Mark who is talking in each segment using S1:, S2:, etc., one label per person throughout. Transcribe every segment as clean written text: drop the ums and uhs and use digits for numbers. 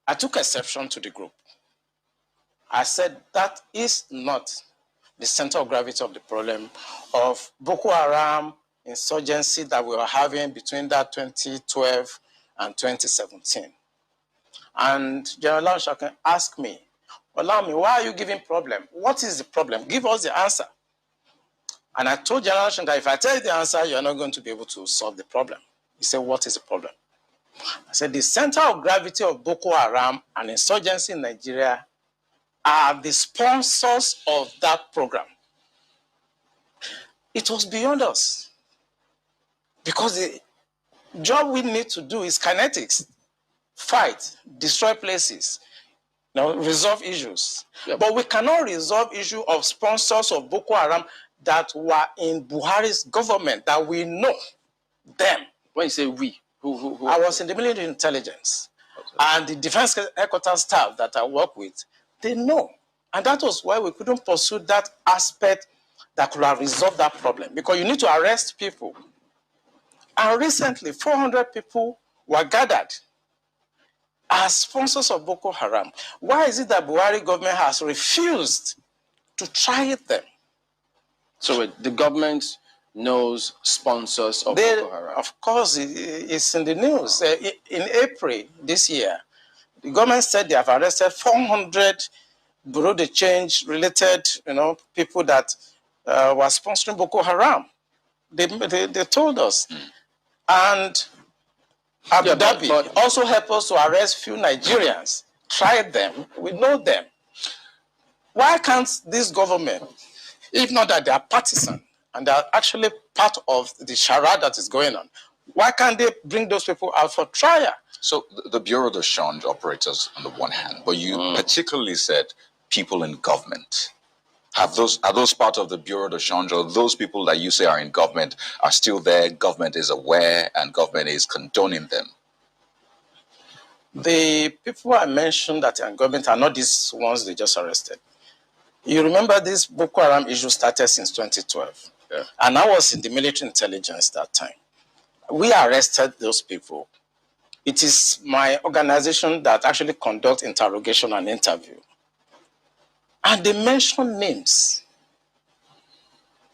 S1: I took exception to the group. I said that is not the center of gravity of the problem of Boko Haram insurgency that we were having between that 2012 and 2017. And General Lanshakin asked me, allow me, why are you giving problem? What is the problem? Give us the answer. And I told General Lanshakin that if I tell you the answer, you're not going to be able to solve the problem. He said, what is the problem? I said, the center of gravity of Boko Haram and insurgency in Nigeria are the sponsors of that program. It was beyond us. Because the job we need to do is kinetics. Fight, destroy places, resolve issues. Yep. But we cannot resolve issue of sponsors of Boko Haram that were in Buhari's government, that we know them.
S2: When you say we, who?
S1: I was in the military intelligence. Okay. And the defense headquarters staff that I work with, they know. And that was why we couldn't pursue that aspect that could have resolved that problem. Because you need to arrest people. And recently, 400 people were gathered as sponsors of Boko Haram. Why is it that Buhari government has refused to try them?
S2: So the government knows sponsors of Boko Haram?
S1: Of course, it's in the news. In April this year, the government said they have arrested 400 Bureau de Change related people that were sponsoring Boko Haram. They told us. And Abu Dhabi also helped us to arrest few Nigerians, tried them, we know them. Why can't this government, if not that they are partisan and they are actually part of the charade that is going on, why can't they bring those people out for trial?
S3: So the Bureau de Change operators on the one hand, but you particularly said people in government. Are those part of the Bureau de Change, or those people that you say are in government are still there, government is aware, and government is condoning them?
S1: The people I mentioned that are in government are not these ones they just arrested. You remember this Boko Haram issue started since 2012. Yeah. And I was in the military intelligence that time. We arrested those people. It is my organization that actually conducts interrogation and interview. And they mention names.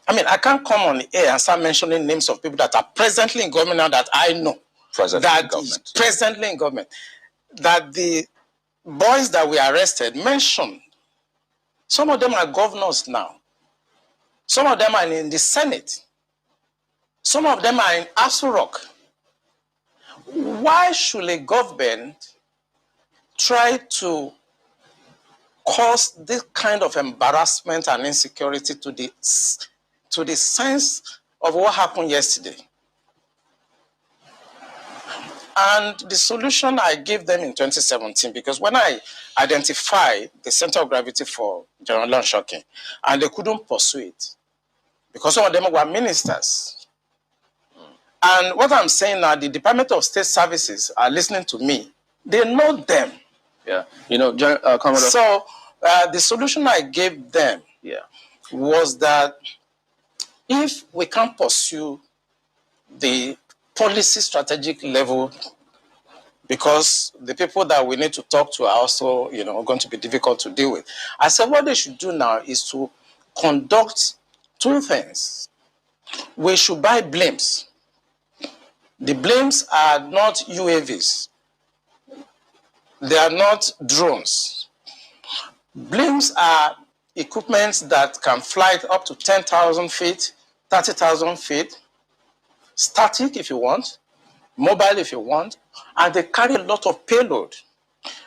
S1: I mean, I can't come on the air and start mentioning names of people that are presently in government now that I know. Presently in government. That the boys that we arrested mentioned. Some of them are governors now. Some of them are in the Senate. Some of them are in Aso Rock. Why should a government try to cause this kind of embarrassment and insecurity to the sense of what happened yesterday? And the solution I gave them in 2017, because when I identified the center of gravity for General Lanshakin, and they couldn't pursue it, because some of them were ministers. And what I'm saying now, the Department of State Services are listening to me. They know them.
S2: Yeah,
S1: Commodore. So the solution I gave them was that if we can't pursue the policy strategic level, because the people that we need to talk to are also, going to be difficult to deal with. I said what they should do now is to conduct two things. We should buy blimps. The blimps are not UAVs. They are not drones. Blimps are equipment that can fly up to 10,000 feet, 30,000 feet, static if you want, mobile if you want, and they carry a lot of payload.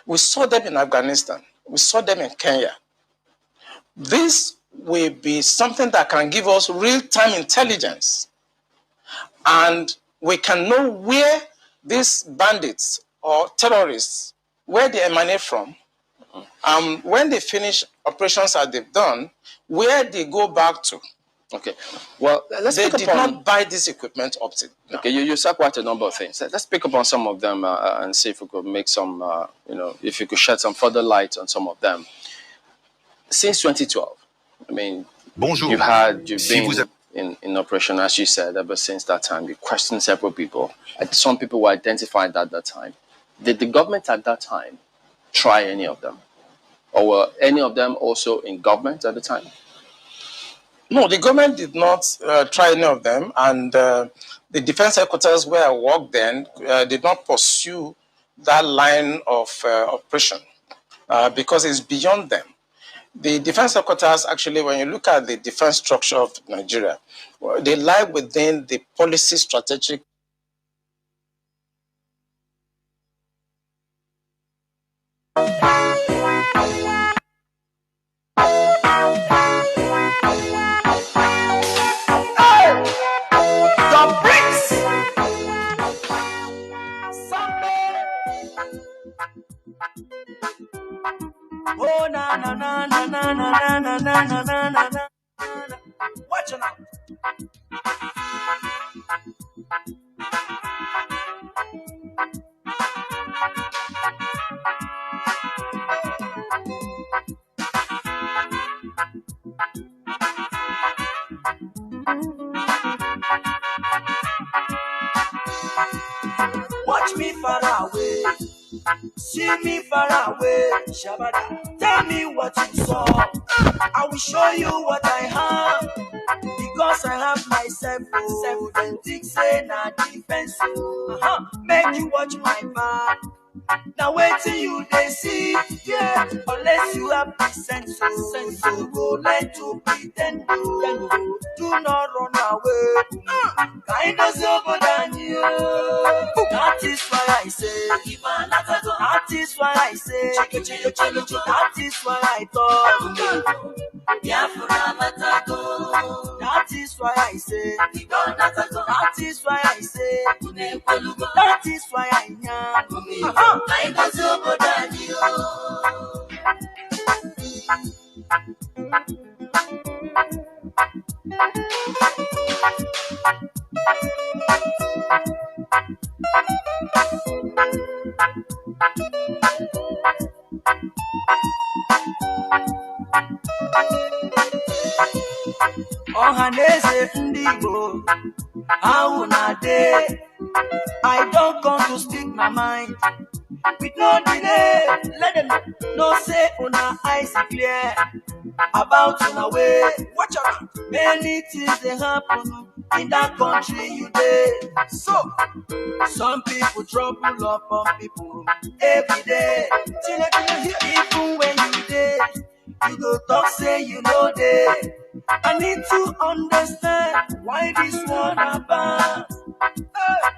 S1: We saw them in Afghanistan. We saw them in Kenya. This will be something that can give us real-time intelligence. And we can know where these bandits or terrorists, where they emanate from, when they finish operations that they've done, where they go back to.
S2: Okay. Well,
S1: they did not buy this equipment up to now.
S2: Okay, you said quite a number of things. Let's pick up on some of them and see if we could make some, if you could shed some further light on some of them. Since 2012, I mean, you've been in operation, as you said, ever since that time. You questioned several people. Some people were identified at that time. Did the government at that time try any of them? Or were any of them also in government at the time?
S1: No, the government did not try any of them, and the defense headquarters where I worked then did not pursue that line of operation because it's beyond them. The defense headquarters, actually, when you look at the defense structure of Nigeria, they lie within the policy strategic.
S4: Oh na na na na na na na na na na na na. Watch it out. Watch me far away. See me far away, Shabada. Tell me what you saw. I will show you what I have. Because I have myself, self-authentic, say na defense. Make you watch my back. Now wait till you they see, yeah. Unless you have the sense, so go learn to pretend. Do not run away. Kind of over than you. That is why I say, that is why I say, that is why I thought. That is why I say, that is why I say, that is why I am. I was over than you. Ohaneze Ndigo, how na day? I don't come to speak my mind. With no delay, let them know say una eyes clear about una way. Watch out, many things they happen in that country you dey. So some people trouble upon people every day. Even when you dey, you go talk say you know dey. I need to understand why this one about.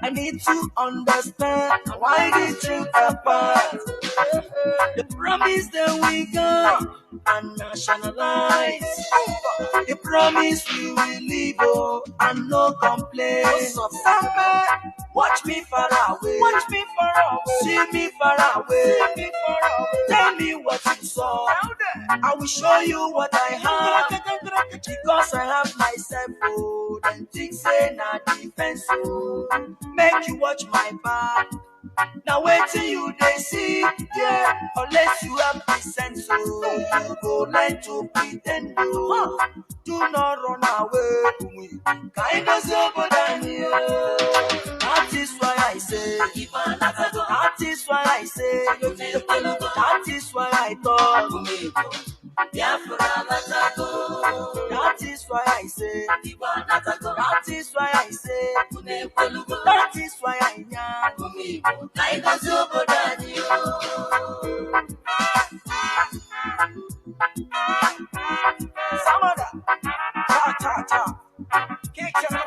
S4: I need to understand why this thing apart. The promise that we got and nationalize. The promise we will live and no complaints. Watch me far away. Watch me far away. See me far away. See me far away. Tell me what you saw. I will show you what I have. Because I have myself, then think say na defense. Make you watch my back. Now wait till you they see, yeah. Unless you have the sense, you go learn to pretend. Do not run away. Kind of over than you. That is why I say, that is why I say, that is why I thought. That is why I say, that is why I say, that is why I am. I was over than you. Samada, ta ta ta, kick your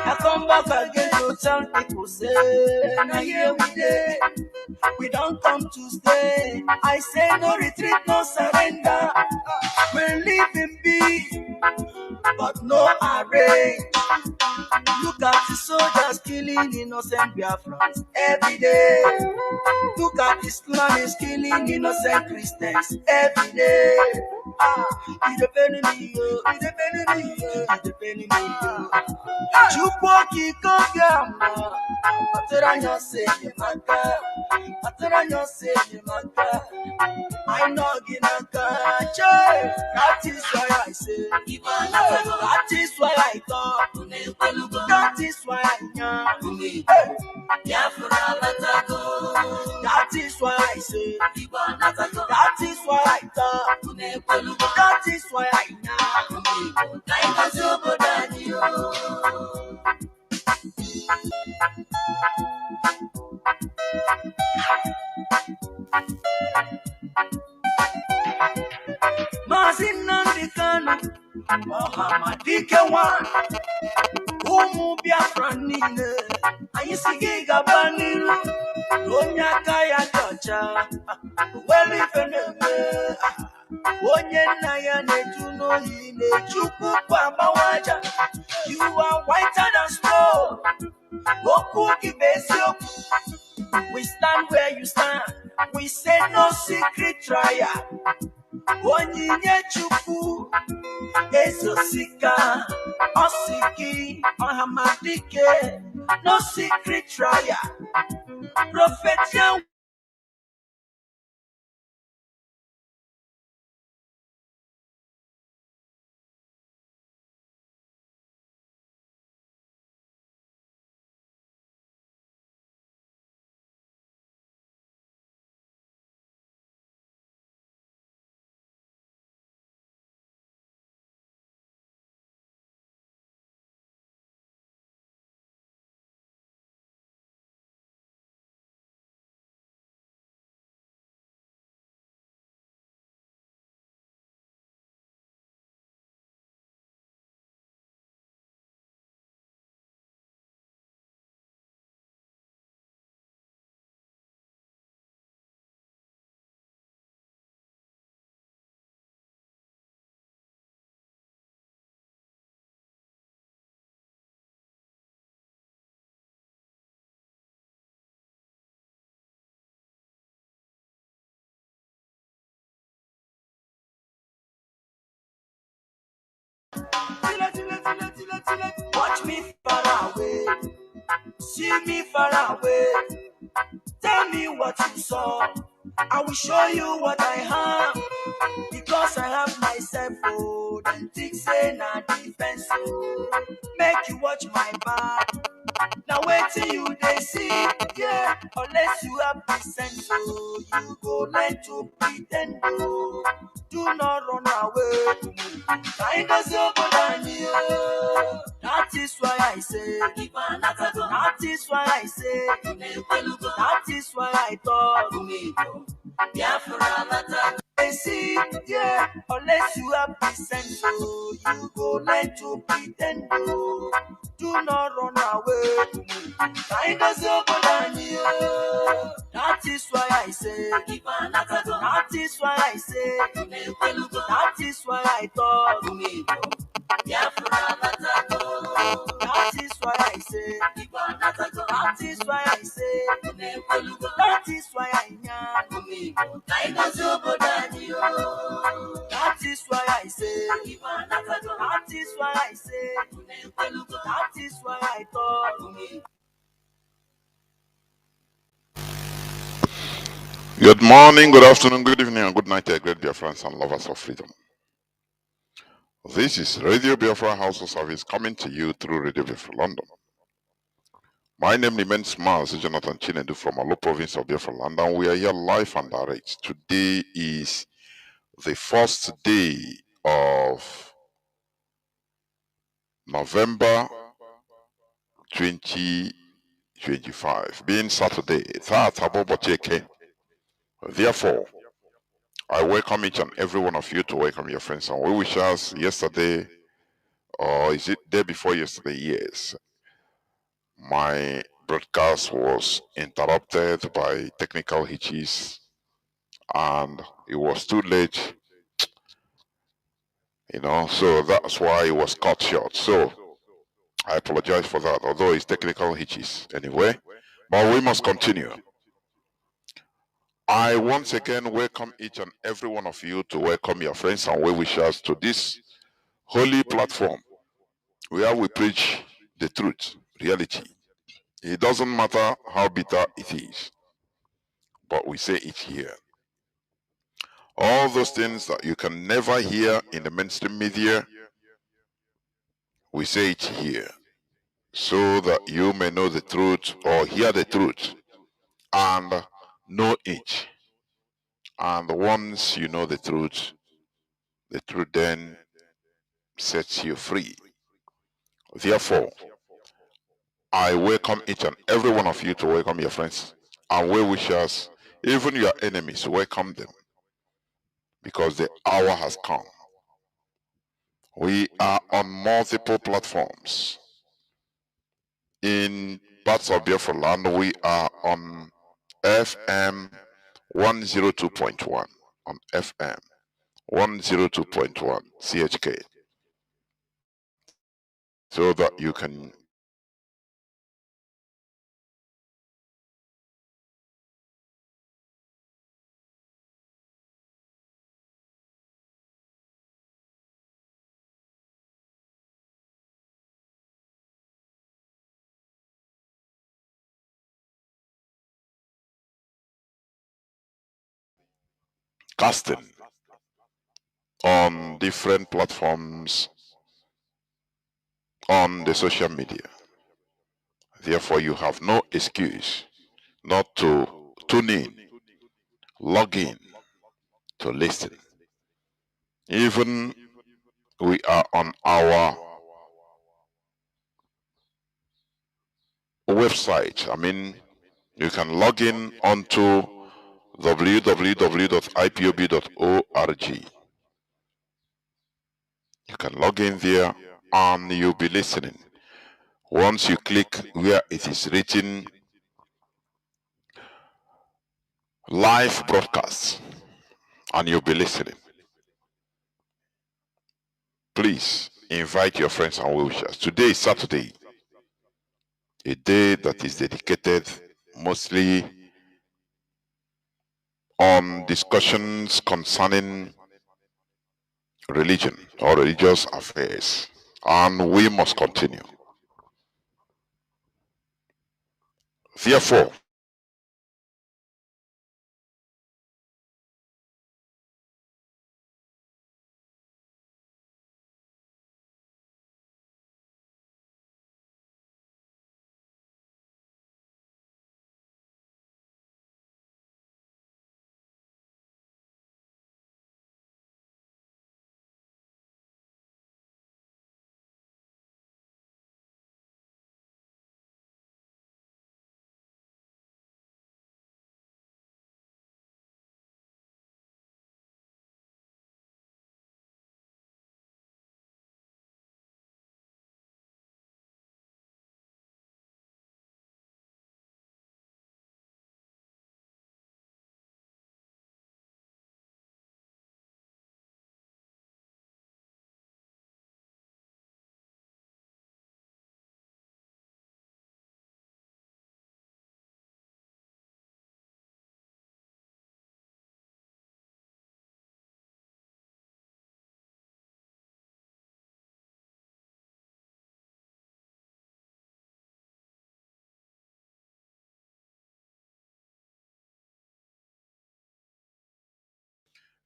S4: I come back again to tell people say, now here we day. We don't come to stay. I say no retreat, no surrender. We're living big, but no array. Look at the soldiers killing innocent Biafrans every day. Look at Islam is killing innocent Christians every day. It's depending on you. It's depending on you. It's depending on you. Chupoki Kogama. Patranya say Maka. Patranya say Maka. I know Ginaka. That is why I say. That is why I thought. That is why I know. That is why I say. That is why I thought. That is why I know. Mazi Nnamdi Kanu. Mohammed one. Umu Biafran nile. Ayisigi gabaniru. Onya kaya kacha. Weli feneme. Onye naya netu no hine. Chuku kwa mawaja. You are whiter than snow. Oku kibesio. We stand where you stand. We say no secret trial. Onyinye chuku. Ezosika. Osiki. Ohamadike. No secret trial. Prophet Yahweh. Watch me far away, see me far away. Tell me what you saw. I will show you what I have. Because I have myself, oh, then think say na defense, oh. Make you watch my back. Now wait till you they see, yeah. Unless you have the sense, oh, you go learn to pretend, oh. Do not run away. Kind of so that is why I say. That is why I say. That is why I thought. Biafra. See, yeah, unless you have the sense, oh, you go learn to pretend, oh. Do not run away. Kind of so that is why I say. That is why I say. That is why I thought. That is why I say. That is why I say. That is why I know. That is why I say. That is why I say. That is why I thought.
S5: Good morning, good afternoon, good evening, and good night, great Biafrans and lovers of freedom. This is Radio Biafra House of Service coming to you through Radio Biafra London. My name remains Mazi Jonathan Chinedu from Alo province of Biafra Land, and we are here live and direct. Today is the first day of November 2025, being Saturday. Therefore, I welcome each and every one of you to welcome your friends and well-wishers. Yesterday, or is it day before yesterday? Yes. My broadcast was interrupted by technical hitches and it was too late, so that's why it was cut short. So I apologize for that, although it's technical hitches anyway, but we must continue. I once again welcome each and every one of you to welcome your friends and well-wishers to this holy platform where we preach the truth, reality. It doesn't matter how bitter it is, but we say it here. All those things that you can never hear in the mainstream media, we say it here, so that you may know the truth or hear the truth and know it. And once you know the truth then sets you free. Therefore, I welcome each and every one of you to welcome your friends and well-wishers, even your enemies, welcome them, because the hour has come. We are on multiple platforms. In parts of Biafra land, we are on FM 102.1, on FM 102.1 CHK, so that you can casting on different platforms on the social media. Therefore, you have no excuse not to tune in, log in, to listen. Even we are on our website. I mean, you can log in onto www.ipob.org. You can log in there and you'll be listening. Once you click where it is written live broadcast, and you'll be listening, please invite your friends and well-wishers. Today is Saturday, a day that is dedicated mostly on discussions concerning religion or religious affairs, and we must continue. Therefore,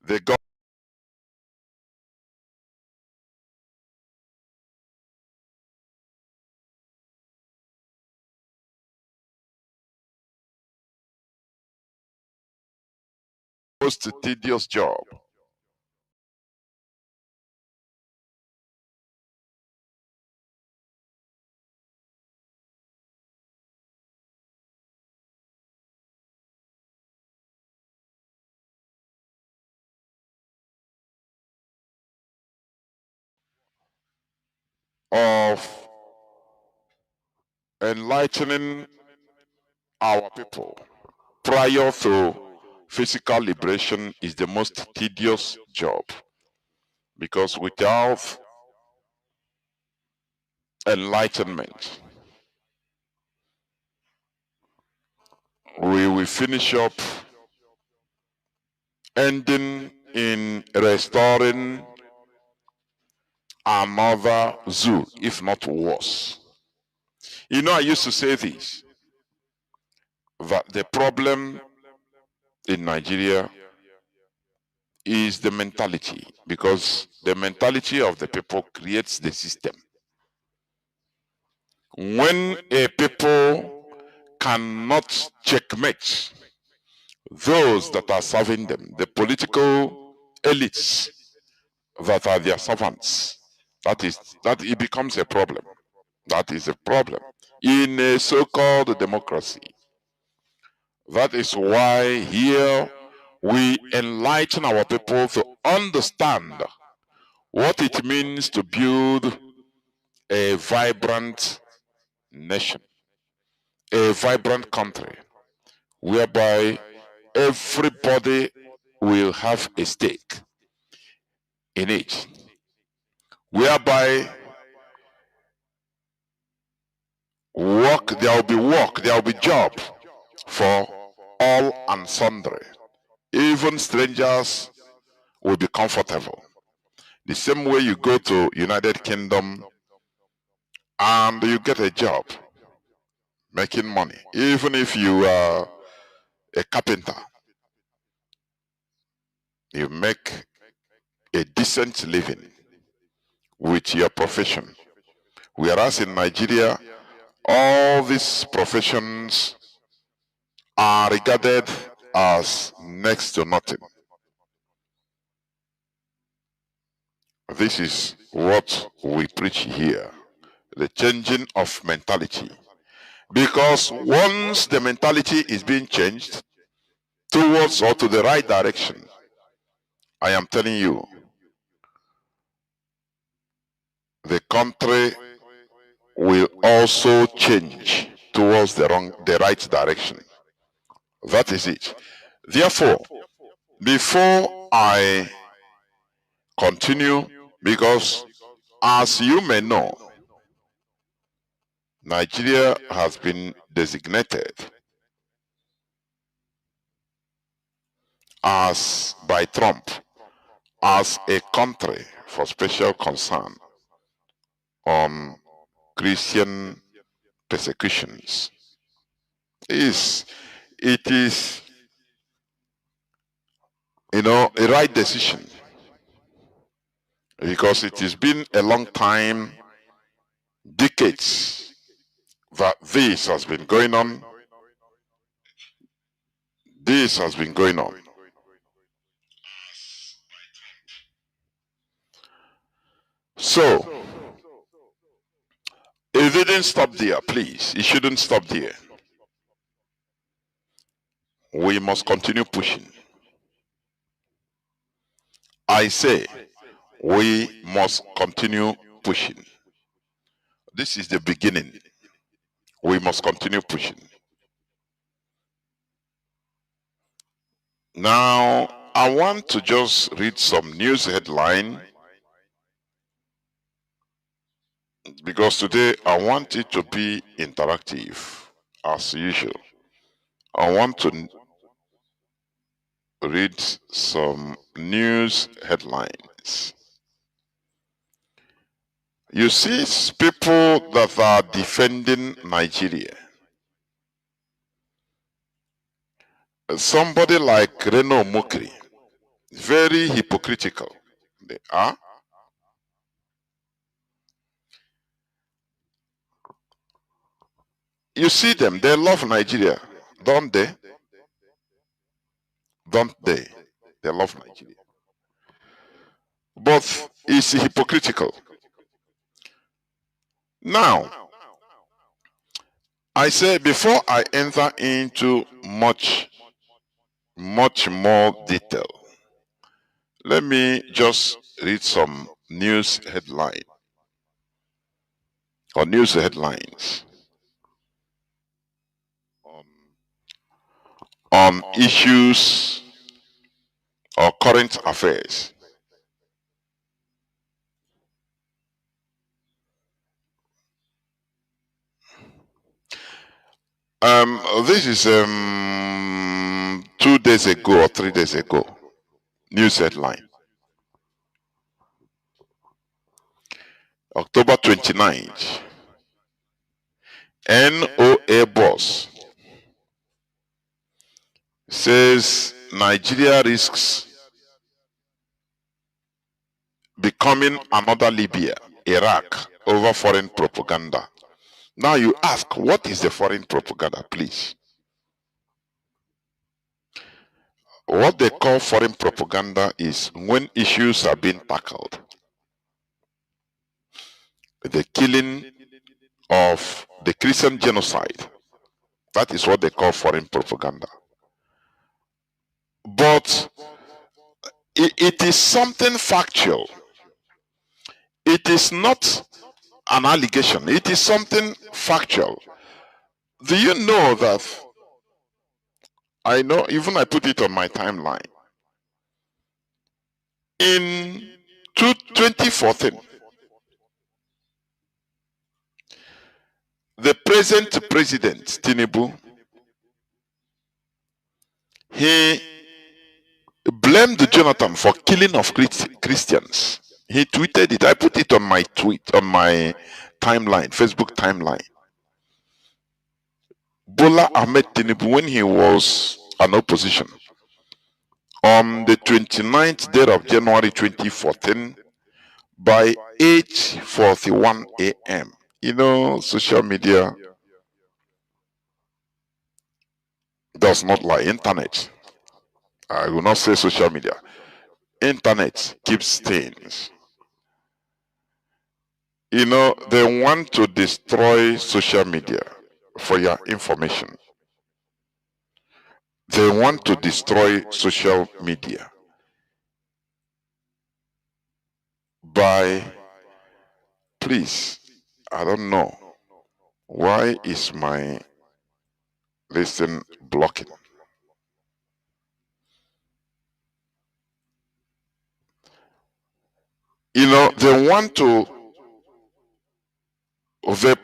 S5: the God most tedious job of enlightening our people prior to physical liberation is the most tedious job, because without enlightenment we will finish up ending in restoring another zoo, if not worse. You know, I used to say this, that the problem in Nigeria is the mentality, because the mentality of the people creates the system. When a people cannot checkmate those that are serving them, the political elites that are their servants, that it becomes a problem. That is a problem in a so-called democracy. That is why here we enlighten our people to understand what it means to build a vibrant nation, a vibrant country, whereby everybody will have a stake in it, whereby there will be job for all and sundry. Even strangers will be comfortable. The same way you go to United Kingdom and you get a job making money, even if you are a carpenter, you make a decent living with your profession. Whereas in Nigeria, all these professions are regarded as next to nothing. This is what we preach here, the changing of mentality. Because once the mentality is being changed towards or to the right direction, I am telling you, the country will also change towards the right direction. That is it. Therefore, before I continue, because as you may know, Nigeria has been designated as by Trump as a country for special concern on Christian persecutions. It is a right decision, because it has been a long time, decades, that this has been going on. This has been going on. So, it didn't stop there, please. It shouldn't stop there. We must continue pushing. I say, we must continue pushing. This is the beginning. We must continue pushing. Now, I want to just read some news headline, because today I want it to be interactive as usual. I want to read some news headlines. You see people that are defending Nigeria. Somebody like Reno Mukri, very hypocritical. They are. You see them, they love Nigeria, don't they? Don't they? They love Nigeria. But it's hypocritical. Now, I say, before I enter into much more detail, let me just read some news headline or news headlines on issues or current affairs. This is 2 days ago or 3 days ago. News headline. October 29th. NOA boss says Nigeria risks becoming another Libya, Iraq, over foreign propaganda. Now you ask, what is the foreign propaganda, please? What they call foreign propaganda is when issues are being tackled. The killing of the Christian genocide. That is what they call foreign propaganda. But it is something factual. It is not an allegation. It is something factual. Do you know that? I know, even I put it on my timeline. In 2014, the present president, Chinedu, he blamed Jonathan for killing of Christians. He tweeted it. I put it on my tweet, on my timeline, Facebook timeline. Bola Ahmed Tinubu, when he was an opposition, on the 29th day of January 2014, by 8:41 a.m. You know, social media does not lie. Internet. I will not say social media. Internet keeps things. You know, they want to destroy social media for your information. They want to destroy social media by, please, I don't know, why is my listen blocking? You know, they want to, the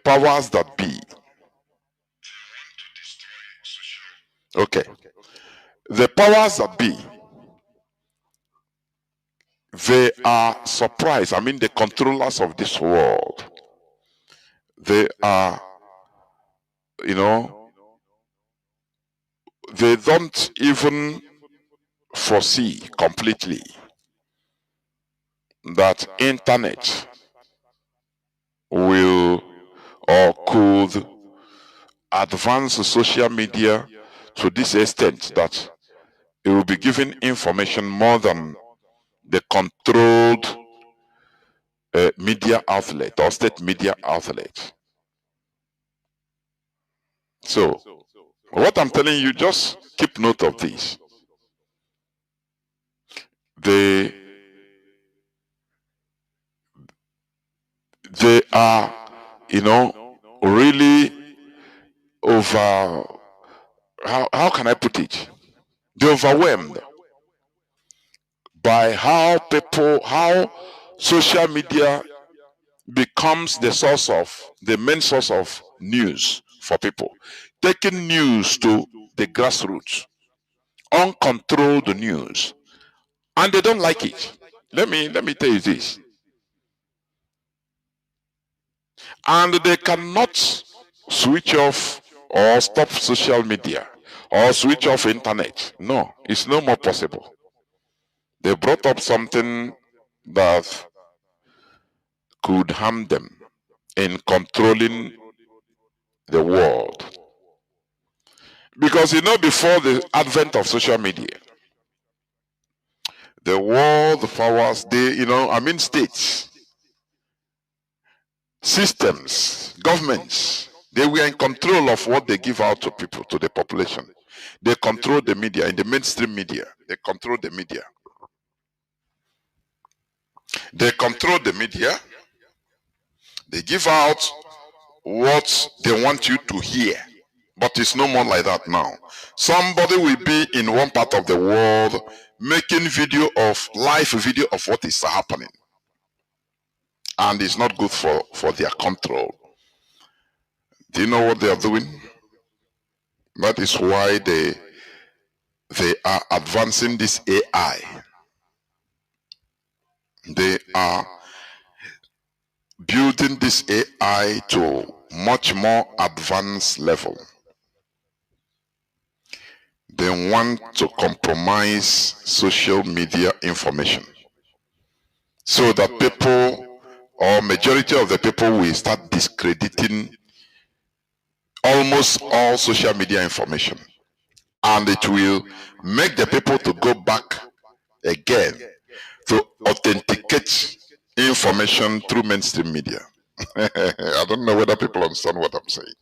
S5: powers that be. Okay. The powers that be, they are surprised. I mean, the controllers of this world, they are, you know, they don't even foresee completely that internet will or could advance social media to this extent that it will be giving information more than the controlled media outlet or state media outlet. So, what I'm telling you, just keep note of this. They are, you know, really over, how can I put it? They're overwhelmed by how social media becomes the main source of news for people, taking news to the grassroots, uncontrolled news, and they don't like it. Let me tell you this, and they cannot switch off or stop social media or switch off internet. No, it's no more possible. They brought up something that could harm them in controlling the world. Because, you know, before the advent of social media, the world, the powers, states, systems, governments, they were in control of what they give out to people, to the population. They control the media, in the mainstream media. They control the media. They control the media. They give out what they want you to hear. But it's no more like that now. Somebody will be in one part of the world making live video of what is happening. And it's not good for their control. Do you know what they are doing? That is why they are advancing this AI. They are building this AI to much more advanced level. They want to compromise social media information so that people, or majority of the people, will start discrediting almost all social media information. And it will make the people to go back again to authenticate information through mainstream media. I don't know whether people understand what I'm saying.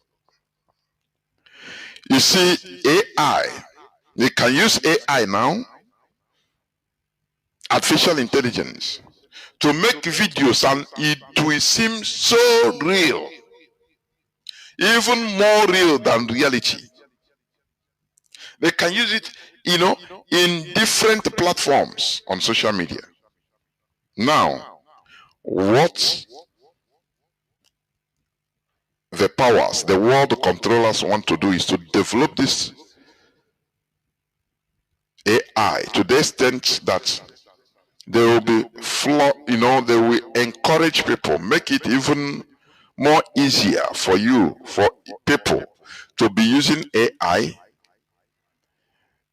S5: You see, AI, they can use AI now, artificial intelligence, to make videos, and it will seem so real, even more real than reality. They can use it, in different platforms on social media. Now, what the powers, the world controllers want to do is to develop this AI to the extent that they will be they will encourage people, make it even more easier for people to be using AI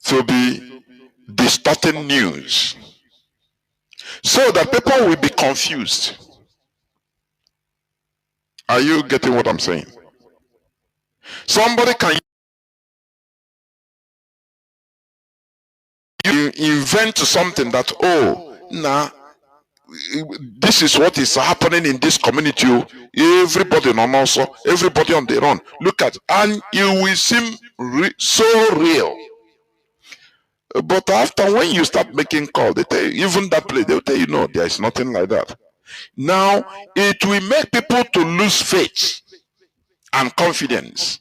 S5: to be distorting news, so that people will be confused. Are you getting what I'm saying? Somebody can invent something that, this is what is happening in this community. Everybody also, everybody on their own. Look at, and it will seem so real. But after, when you start making calls, they tell you, even that place, they'll tell you, no, there is nothing like that. Now, it will make people to lose faith and confidence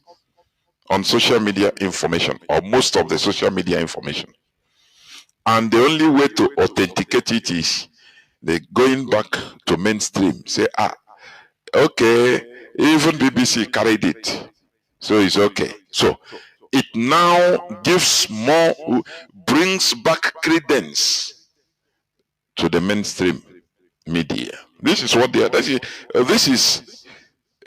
S5: on social media information, or most of the social media information. And the only way to authenticate it is they going back to mainstream. Say, okay, even BBC carried it, so it's okay. So it now brings back credence to the mainstream media. This is what they are.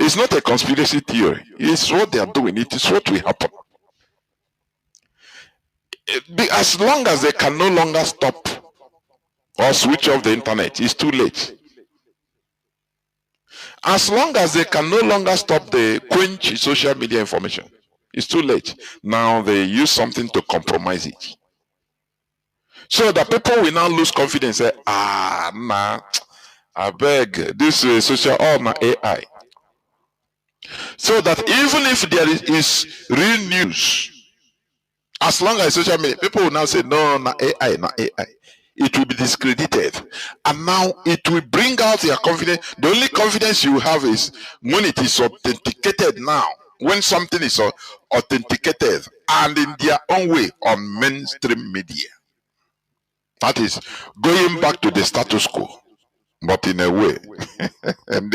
S5: It's not a conspiracy theory. It's what they are doing. It is what will happen. As long as they can no longer stop or switch off the internet, it's too late. As long as they can no longer stop the quench social media information, it's too late. Now they use something to compromise it. So that people will now lose confidence. Say, I beg, this social, AI. So that even if there is real news, as long as social media, people will now say, no, AI, AI. It will be discredited. And now it will bring out your confidence. The only confidence you have is when it is authenticated now. When something is authenticated and in their own way on mainstream media. That is going back to the status quo. But in a way. And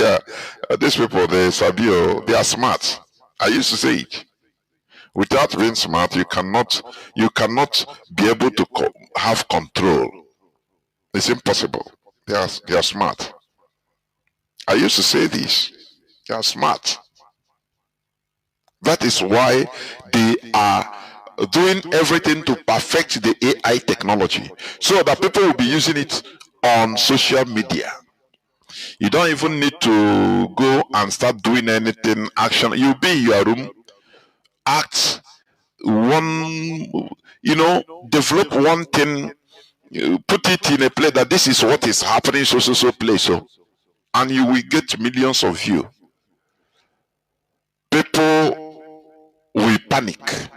S5: these people, they are smart. I used to say it. Without being smart, you cannot be able to have control. It's impossible. They are smart. I used to say this. They are smart. That is why they are doing everything to perfect the AI technology, so that people will be using it on social media. You don't even need to go and start doing anything action. You'll be in your room, act one, develop one thing, put it in a place that this is what is happening, so place, and you will get millions of views. People will panic,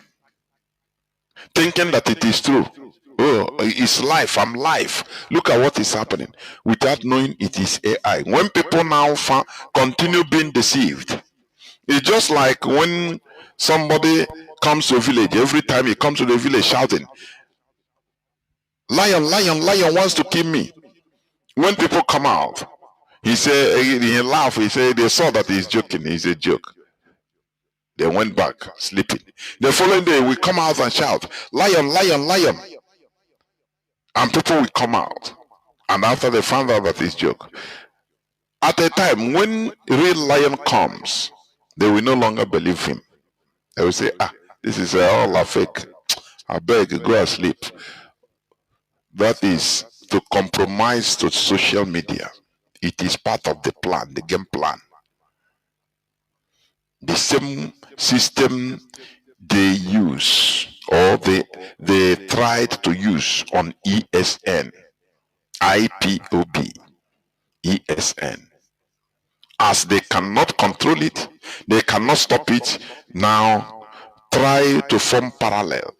S5: thinking that it is true. Oh, it's life, I'm live. Look at what is happening, without knowing it is AI. When people now continue being deceived, it's just like when somebody comes to a village, every time he comes to the village shouting, lion, lion, lion wants to kill me. When people come out, he laugh, he say they saw that he's joking, it's a joke. They went back sleeping. The following day, we come out and shout, lion, lion, lion. And people will come out. And after they found out that it's joke, at a time when real lion comes, they will no longer believe him. They will say, this is all a fake. I beg, go and sleep. That is to compromise to social media. It is part of the plan, the game plan. The same system they use, or they tried to use on ESN, IPOB, ESN. As they cannot control it, they cannot stop it, now try to form parallel,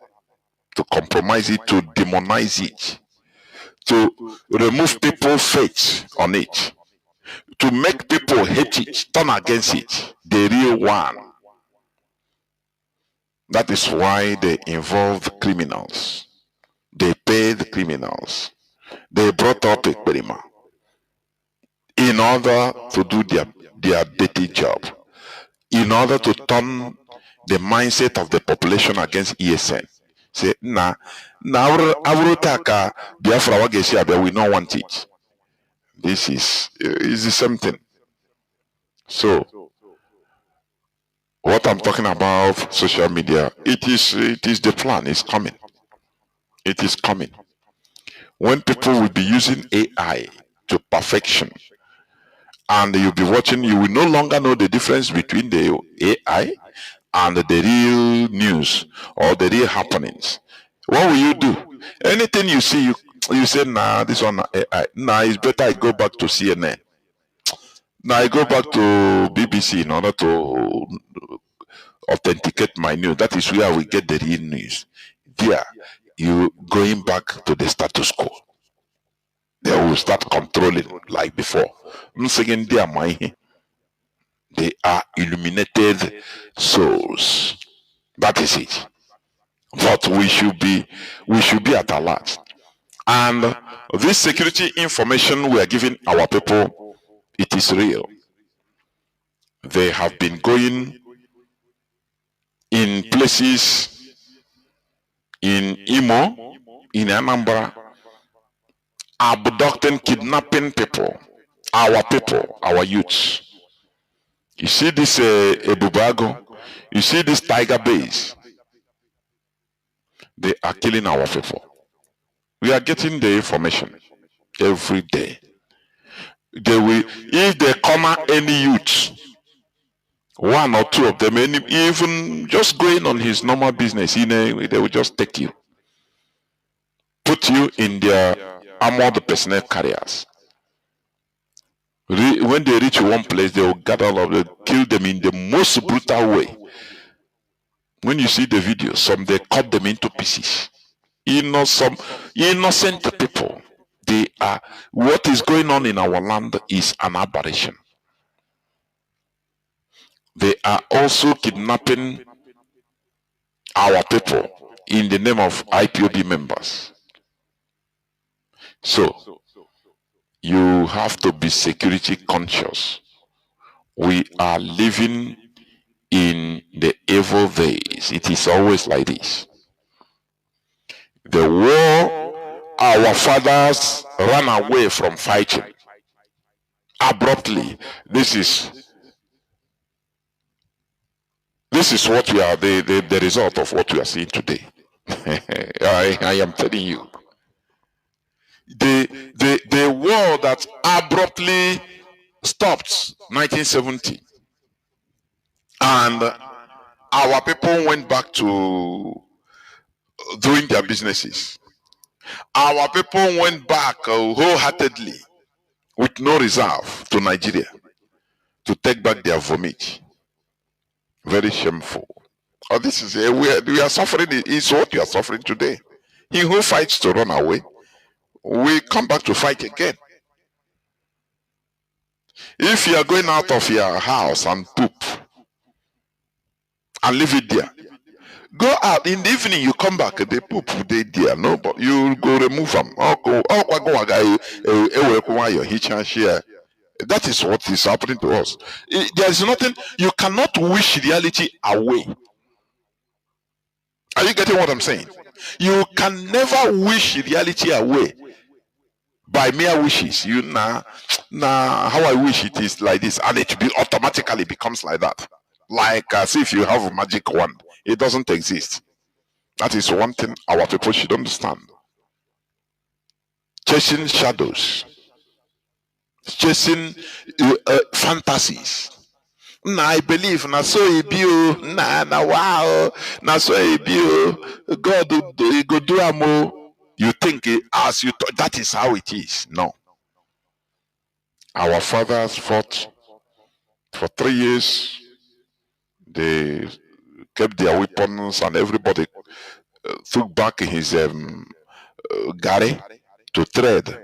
S5: to compromise it, to demonize it, to remove people's faith on it, to make people hate it, turn against it, the real one. That is why they involved criminals. They paid criminals. They brought up a criminal in order to do their dirty job, in order to turn the mindset of the population against ESN. Say, Avrotaka, Biafra Wagesia, we don't want it. This is the same thing. So, what I'm talking about, social media, it is the plan, it's coming. It is coming. When people will be using AI to perfection, and you'll be watching, you will no longer know the difference between the AI and the real news or the real happenings. What will you do? Anything you see, you say, nah, this one AI. Nah, it's better I go back to CNN. Now I go back to BBC in order to authenticate my news. That is where we get the real news. There, you going back to the status quo. They will start controlling like before. They are illuminated souls. That is it. But we should be at alert. And this security information we are giving our people, it is real. They have been going in places in Imo, in Anambra, abducting, kidnapping people, our youths. You see this Ebubago, you see this Tiger Base. They are killing our people. We are getting the information every day. They will, if they come at any youth, one or two of them, even just going on his normal business, they will just take you, put you in their armored personnel carriers. When they reach one place, they will gather all of them, kill them in the most brutal way. When you see the video, they cut them into pieces. Innocent people. They are, what is going on in our land is an aberration. They are also kidnapping our people in the name of IPOB members. So, you have to be security conscious. We are living in the evil days. It is always like this. The war our fathers ran away from fighting abruptly. This is what we are, the result of what we are seeing today. I am telling you. The war that abruptly stopped 1970, and our people went back to doing their businesses. Our people went back wholeheartedly with no reserve to Nigeria to take back their vomit. Very shameful. Oh, this is we are suffering. Is what we are suffering today. He who fights to run away, we come back to fight again. If you are going out of your house and poop and leave it there, go out in the evening. You come back, the poop they there. No, but you go remove them. That is what is happening to us. There is nothing, you cannot wish reality away. Are you getting what I'm saying? You can never wish reality away by mere wishes. How I wish it is like this, and it automatically becomes like that. Like as if you have a magic wand. It doesn't exist. That is one thing our people should understand. Chasing shadows, chasing fantasies. I believe na so e be o, na wow, na so e be o. God go do am o. You think as you that is how it is? No. Our fathers fought for 3 years. They kept their weapons, and everybody took back his gari to trade.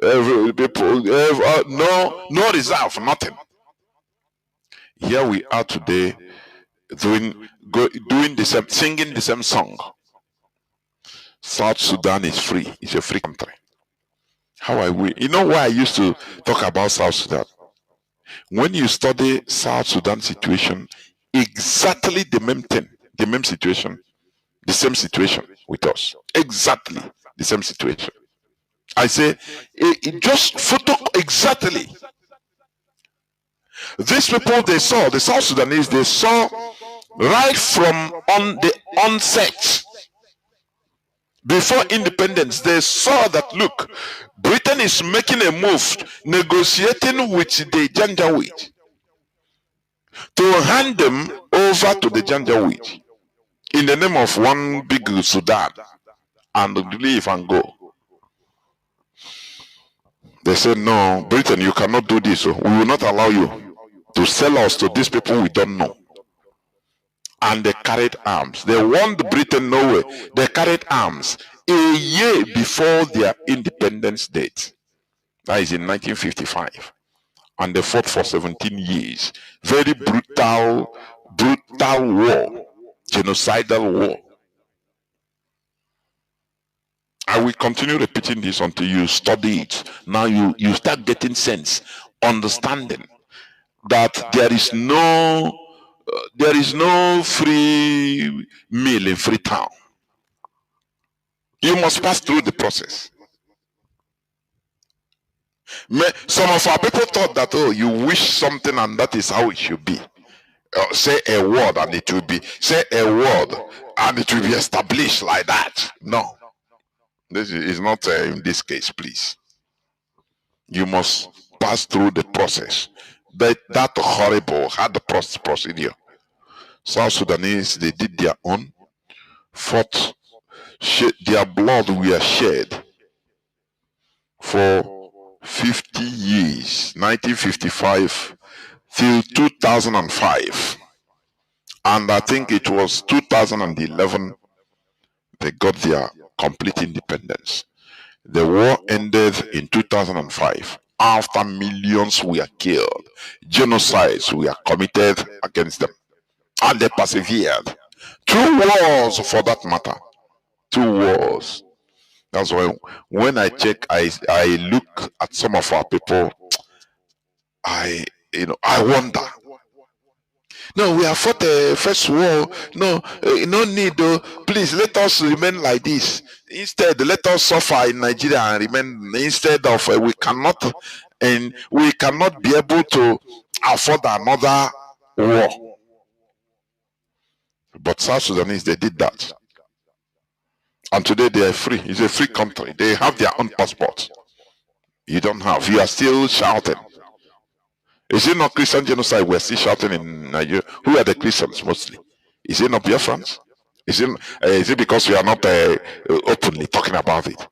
S5: Every people, no reserve, nothing. Here we are today, doing the same, singing the same song. South Sudan is free. It's a free country. How I will. You know why I used to talk about South Sudan? When you study South Sudan situation, exactly the same thing, the same situation with us. Exactly the same situation. I say, it just photo exactly. These people, they saw, the South Sudanese, they saw right from on the onset, before independence, they saw that, look, Britain is making a move, negotiating with the Janjaweed to hand them over to the Janjaweed in the name of one big Sudan and leave and go. They said, no, Britain, you cannot do this. We will not allow you to sell us to these people we don't know. And they carried arms. They warned Britain no way. They carried arms a year before their independence date. That is in 1955. And they fought for 17 years. Very brutal war. Genocidal war. I will continue repeating this until you study it. Now you start getting sense, understanding that there is no free meal in Freetown. You must pass through the process. Some of our people thought that, oh, you wish something and that is how it should be. Say a word and it will be. Say a word and it will be established like that. No. This is not in this case, please. You must pass through the process. That horrible, hard procedure. South Sudanese, they did their own, fought, their blood were shed for 50 years, 1955 till 2005. And I think it was 2011 they got their complete independence. The war ended in 2005 after millions were killed. Genocides were committed against them. And they persevered. 2 wars for that matter. 2 wars. That's why when I check, I look at some of our people, I wonder. No, we have fought the first war. No, no need though. Please let us remain like this. Instead, let us suffer in Nigeria and remain. Instead of we cannot be able to afford another war. But South Sudanese, they did that, and today they are free. It's a free country. They have their own passport. You don't have. You are still shouting. Is it not Christian genocide we're still shouting in Nigeria? Who are the Christians mostly? Is it not Biafrans? Is it because we are not openly talking about it?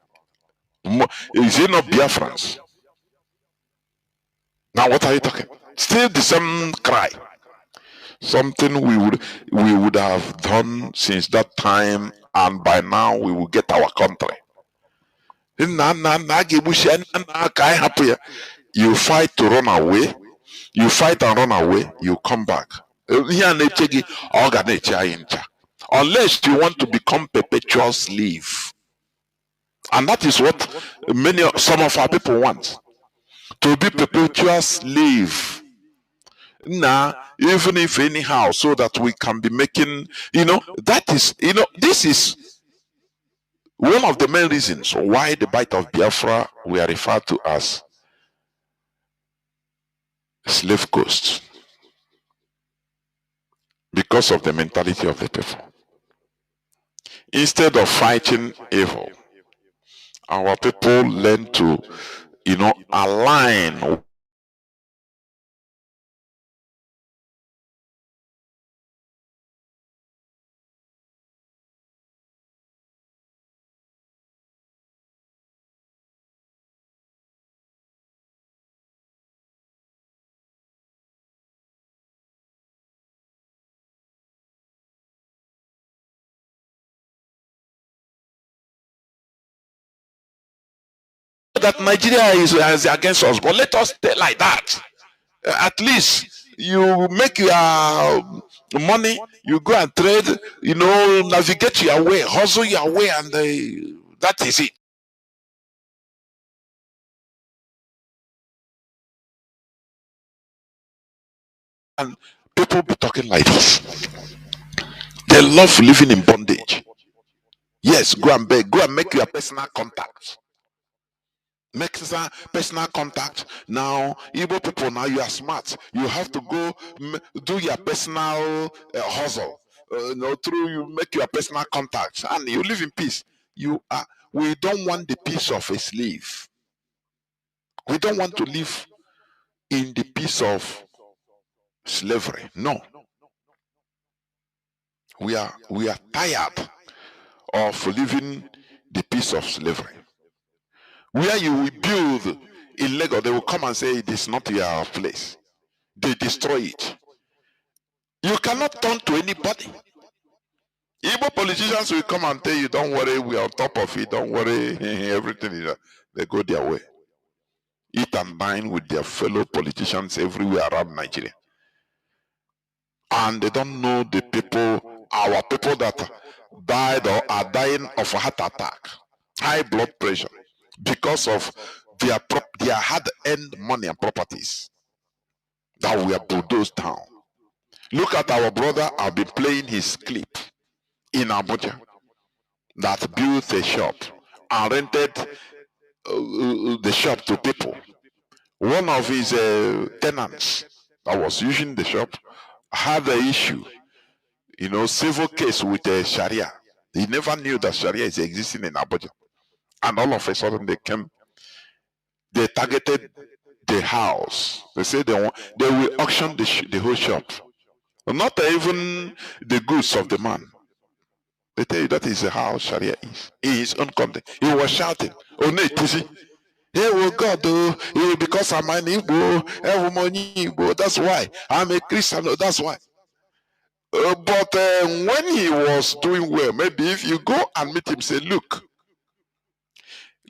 S5: Is it not Biafrans? Now what are you talking? Still the same cry. Something we would have done since that time, and by now we will get our country. You fight to run away. You fight and run away, you come back. Unless you want to become perpetual slave. And that is what some of our people want. to be perpetual slave. Now, even if anyhow, so that we can be making, that is, this is one of the main reasons why the Bight of Biafra we are referred to as slave coast, because of the mentality of the people. Instead of fighting evil, our people learn to, align that Nigeria is against us, but let us stay like that. At least you make your money, you go and trade, navigate your way, hustle your way, and that is it. And people be talking like this. They love living in bondage. Yes, go and beg, go and make your personal contact. Make personal contact. Now, Igbo people, now you are smart. You have to go do your personal hustle. Through you make your personal contacts, and you live in peace. We don't want the peace of a slave. We don't want to live in the peace of slavery. No. We are tired of living the peace of slavery. Where you will build in Lagos, they will come and say it is not your place. They destroy it. You cannot turn to anybody. Igbo politicians will come and tell you, don't worry, we are on top of it, don't worry, everything is they go their way. Eat and dine with their fellow politicians everywhere around Nigeria. And they don't know the people, our people that died or are dying of a heart attack, high blood pressure, because of their hard-earned money and properties that were bulldozed down. Look at our brother, I've been playing his clip in Abuja, that built a shop and rented the shop to people. One of his tenants that was using the shop had an issue, civil case with Sharia. He never knew that Sharia is existing in Abuja. And all of a sudden they targeted the house. They say they will auction the whole shop. Not even the goods of the man. They tell you that is how Sharia is. In his own country. He was shouting, oh no, hey, well, God, because I'm an Igbo, that's why. I'm a Christian, that's why. But when he was doing well, maybe if you go and meet him, say, look,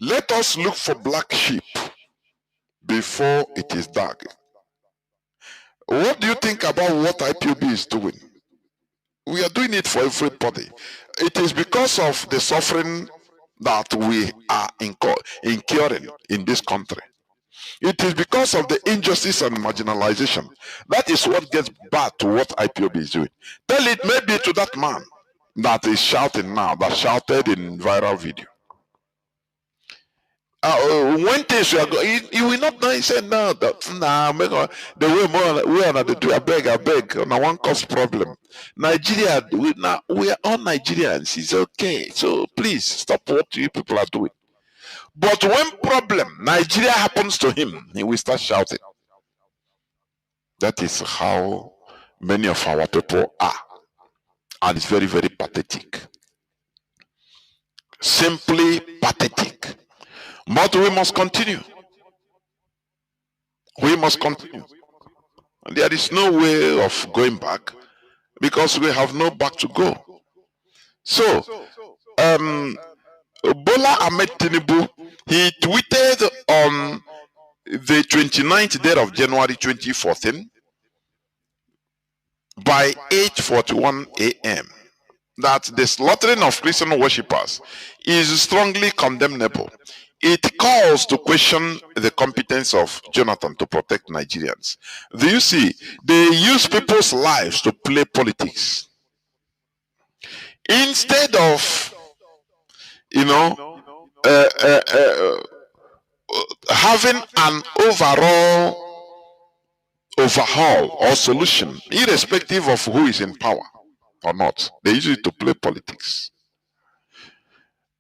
S5: let us look for black sheep before it is dark. What do you think about what IPOB is doing? We are doing it for everybody. It is because of the suffering that we are incurring in this country. It is because of the injustice and marginalization. That is what gets bad to what IPOB is doing. Tell it maybe to that man that is shouting now, that shouted in viral video. When things are going, he will not know. He said, no, the way we are to do, I beg, no one cause problem. Nigeria, we are all Nigerians. It's okay. So please stop what you people are doing. But when problem, Nigeria happens to him, he will start shouting. That is how many of our people are. And it's very, very pathetic. Simply pathetic. But we must continue. We must continue. There is no way of going back because we have no back to go. So, Bola Ahmed Tinubu, he tweeted on the 29th day of January 2014 by 8:41 a.m. that the slaughtering of Christian worshippers is strongly condemnable. it calls to question the competence of Jonathan to protect Nigerians. Do you see? They use people's lives to play politics. Instead of, you know, having an overhaul or solution, irrespective of who is in power or not. They use it to play politics.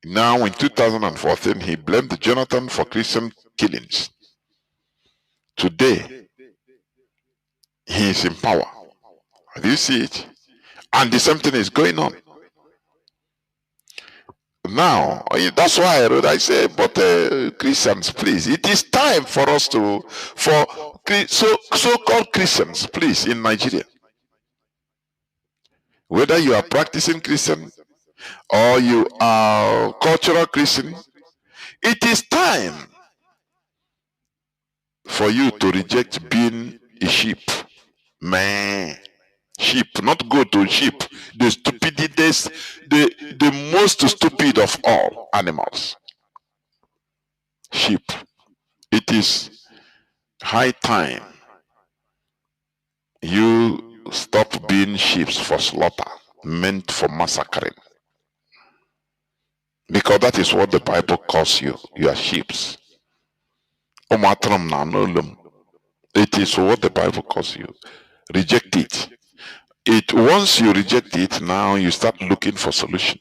S5: Now, in 2014, he blamed Jonathan for Christian killings. Today, he is in power. Do you see it? And the same thing is going on. Now, that's why I say, but Christians, please, it is time for us for so-called Christians, please, in Nigeria. Whether you are practicing Christian or you are cultural Christian, it is time for you to reject being a sheep. Man, sheep, not go to sheep. The stupidest, the most stupid of all animals. Sheep. It is high time you stop being sheep for slaughter, meant for massacring. Because that is what the Bible calls you. You are sheep. It is what the Bible calls you. Reject it. Once you reject it, now you start looking for solution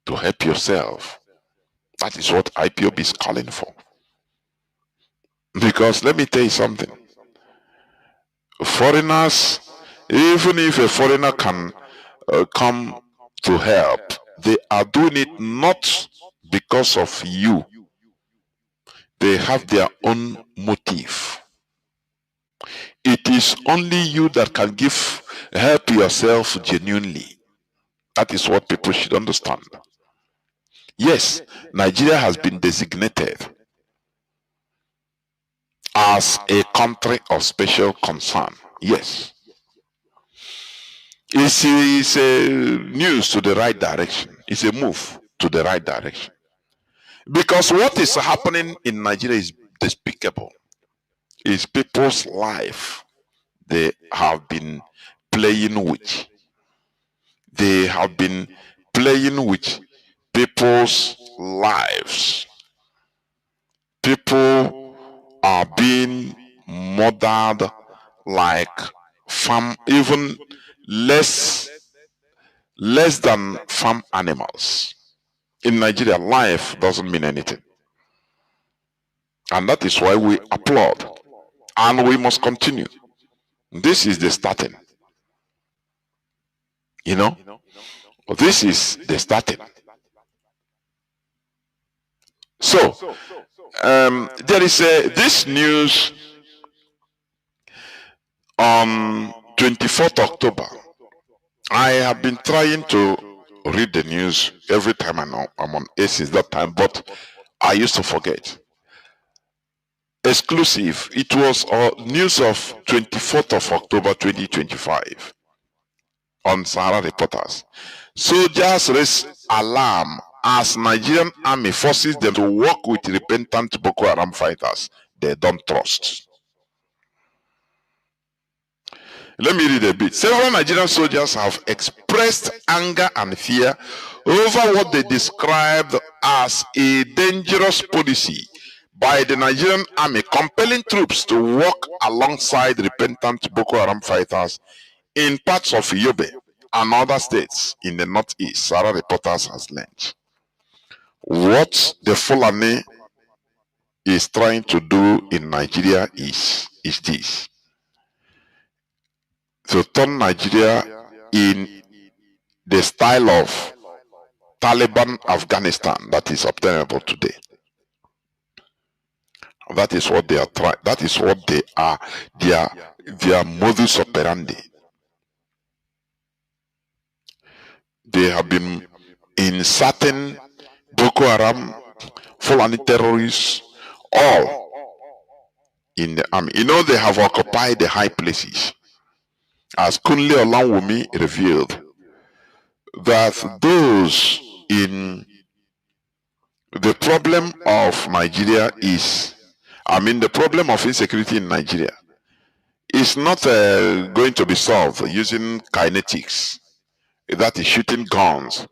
S5: to help yourself. That is what IPOB is calling for. Because let me tell you something. Foreigners, even if a foreigner can come to help, they are doing it not because of you. They have their own motive. It is only you that can help yourself genuinely. That is what people should understand. Yes, Nigeria has been designated as a country of special concern. Yes. It's a news to the right direction. It's a move to the right direction. Because what is happening in Nigeria is despicable. It's people's life they have been playing with. They have been playing with people's lives. People are being murdered like farm, even less than farm animals. In Nigeria, life doesn't mean anything. And that is why we applaud. And we must continue. This is the starting. You know? This is the starting. So, there is this news on 24th October. I have been trying to read the news every time I'm on air since that time, but I used to forget. Exclusive. It was news of 24th of October 2025 on Sahara Reporters. Soldiers raise alarm as Nigerian army forces them to work with repentant Boko Haram fighters they don't trust. Let me read a bit. Several Nigerian soldiers have expressed anger and fear over what they described as a dangerous policy by the Nigerian army compelling troops to work alongside repentant Boko Haram fighters in parts of Yobe and other states in the northeast. Sarah Reporters has learned. What the Fulani is trying to do in Nigeria is this. To turn Nigeria in the style of Taliban Afghanistan that is obtainable today. That is what they are trying. That is what they are. Their modus operandi. They have been inserting Boko Haram, Fulani terrorists, all in the army. You know, they have occupied the high places. As Kunle Olanwumi revealed, that those in The problem of Nigeria is, the problem of insecurity in Nigeria is not going to be solved using kinetics, that is shooting guns,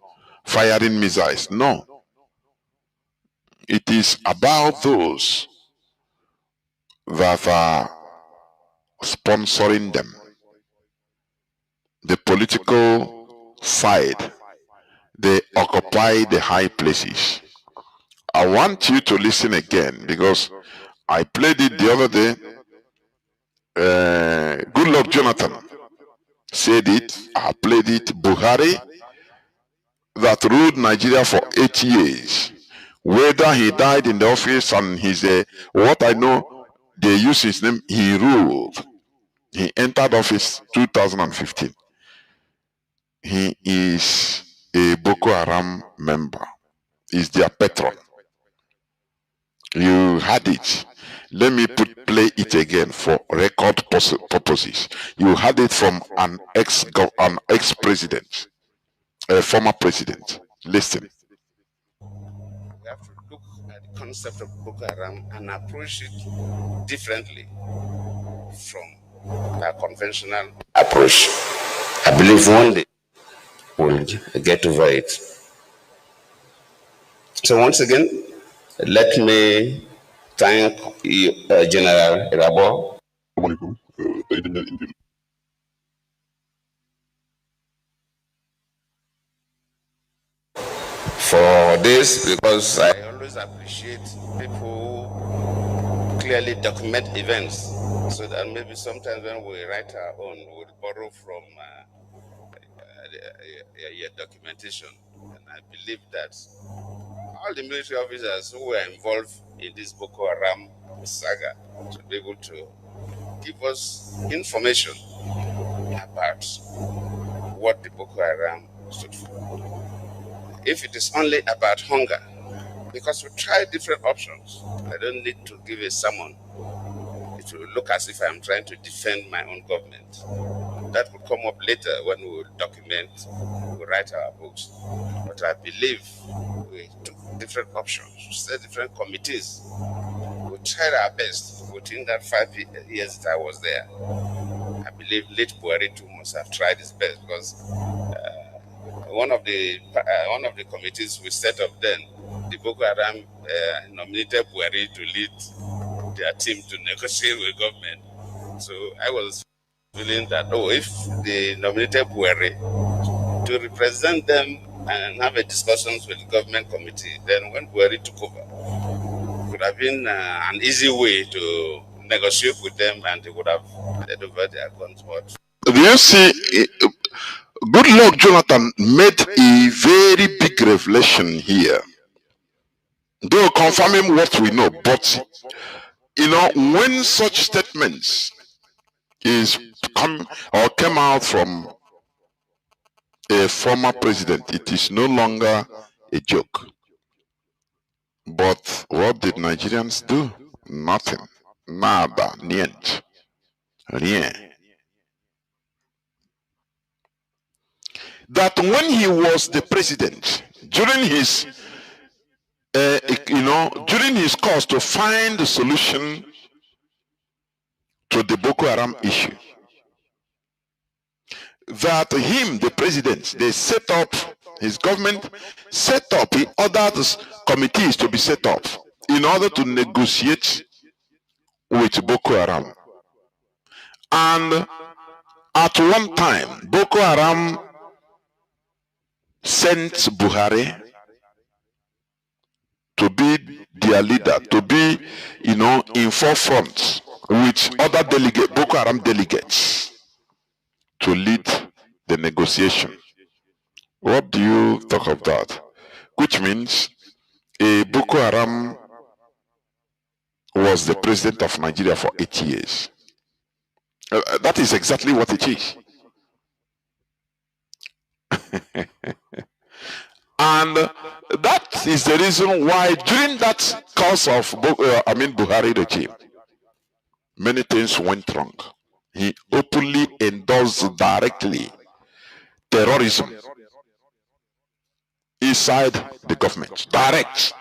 S5: firing missiles. No. It is about those that are sponsoring them. The political side, they occupy the high places. I want you to listen again because I played it the other day. Good luck, Jonathan said it. I played it. Buhari, that ruled Nigeria for 8 years. Whether he died in the office and he's what I know, they use his name, he ruled. He entered office 2015. He is a Boko Haram member. He's their patron. You had it. Let me play it again for record purposes. You had it from an ex-president, a former president. Listen.
S6: We have to look at the concept of Boko Haram and approach it differently from our conventional approach. I believe one day we'll get over it. So once again, let me thank General Irabo for this, because I always appreciate people who clearly document events, so that maybe sometimes when we write our own, we'll borrow from your documentation. And I believe that all the military officers who were involved in this Boko Haram saga should be able to give us information about what the Boko Haram stood for. If it is only about hunger, because we tried different options, I don't need to give a sermon. It will look as if I'm trying to defend my own government. That will come up later when we will document, we write our books. But I believe we took different options, we set different committees. We tried our best within that 5 years that I was there. I believe late Buhari too must have tried his best, because one of the committees we set up then, the Boko Haram nominated Buhari to lead their team to negotiate with government. So I was feeling that, if they nominated Buhari to represent them and have a discussions with the government committee, then when Buhari took over, it would have been an easy way to negotiate with them, and they would have handed over their guns.
S5: Do you see? Good luck, Jonathan made a very big revelation here. Though confirming what we know, but when such statements came out from a former president, it is no longer a joke. But what did Nigerians do? Nothing. Nada. Niente. Rien. That when he was the president, during his during his course to find the solution to the Boko Haram issue, that him, the president, they set up, his government set up, he ordered committees to be set up in order to negotiate with Boko Haram. And at one time, Boko Haram sent Buhari to be their leader, to be, in forefront with other Boko Haram delegates to lead the negotiation. What do you talk of that? Which means a Boko Haram was the president of Nigeria for 8 years. That is exactly what it is. And that is the reason why during that course of Buhari regime, many things went wrong. He openly endorsed directly terrorism inside the government. Direct.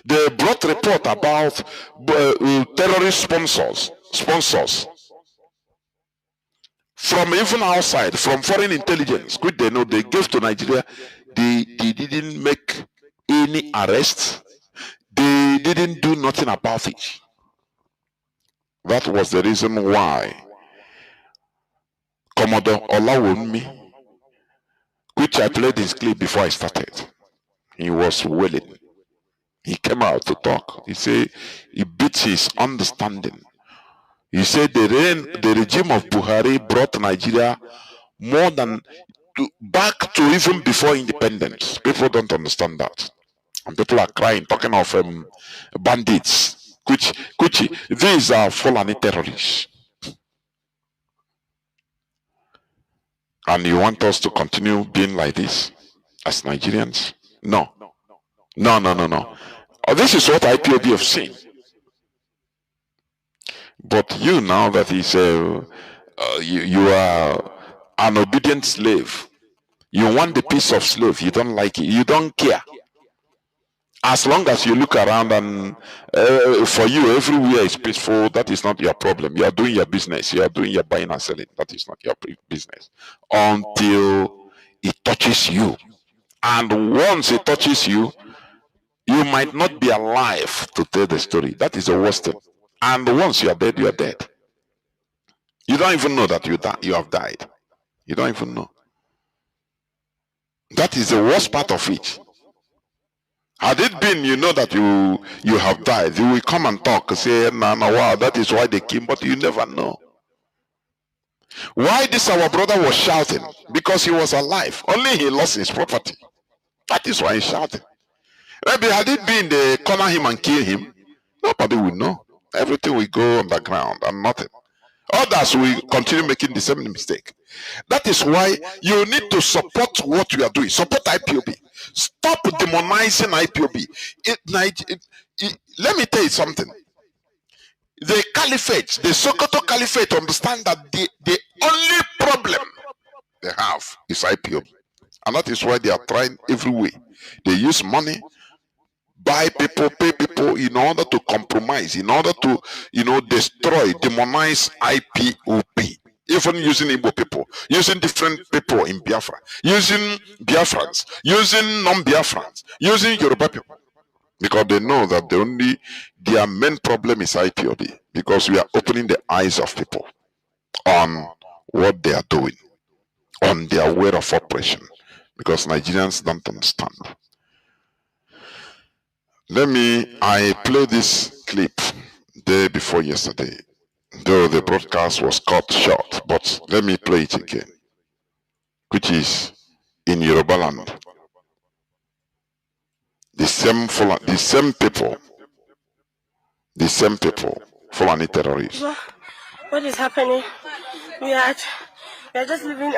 S5: They brought report about terrorist sponsors from even outside, from foreign intelligence, which they know they gave to Nigeria. They didn't make any arrests. They didn't do nothing about it. That was the reason why Commodore Olawunmi, which I played his clip before I started, he was willing. He came out to talk. He said he beat his understanding. He said the regime of Buhari brought Nigeria more than back to even before independence. People don't understand that. And people are crying, talking of bandits. Which these are Fulani terrorists. And you want us to continue being like this as Nigerians? No. No. This is what IPOB have seen. But you now that is you are an obedient slave. You want the piece of slave. You don't like it. You don't care. As long as you look around and for you everywhere is peaceful, that is not your problem. You are doing your business. You are doing your buying and selling. That is not your business. Until it touches you. And once it touches you, you might not be alive to tell the story. That is the worst thing. And once you are dead, you are dead. You don't even know that you have died. You don't even know. That is the worst part of it. Had it been, you know that you have died, you will come and talk, say, no, wow, that is why they came, but you never know. Why this our brother was shouting? Because he was alive. Only he lost his property. That is why he's shouting. Maybe had it been they corner him and kill him, nobody will know. Everything will go underground and nothing. Others will continue making the same mistake. That is why you need to support what you are doing. Support IPOB. Stop demonizing IPOB. Let me tell you something. The caliphate, the Sokoto caliphate, understand that the only problem they have is IPOB. And that is why they are trying every way. They use money, buy people, pay people in order to compromise, in order to, destroy, demonize IPOB. Even using Igbo people, using different people in Biafra, using Biafrans, using non-Biafrans, using Yoruba people. Because they know that their main problem is IPOB. Because we are opening the eyes of people on what they are doing, on their way of operation. Because Nigerians don't understand. I played this clip day before yesterday, though the broadcast was cut short, but let me play it again, which is in Yoruba land. The same people, Fulani terrorists.
S7: What is happening? We are just leaving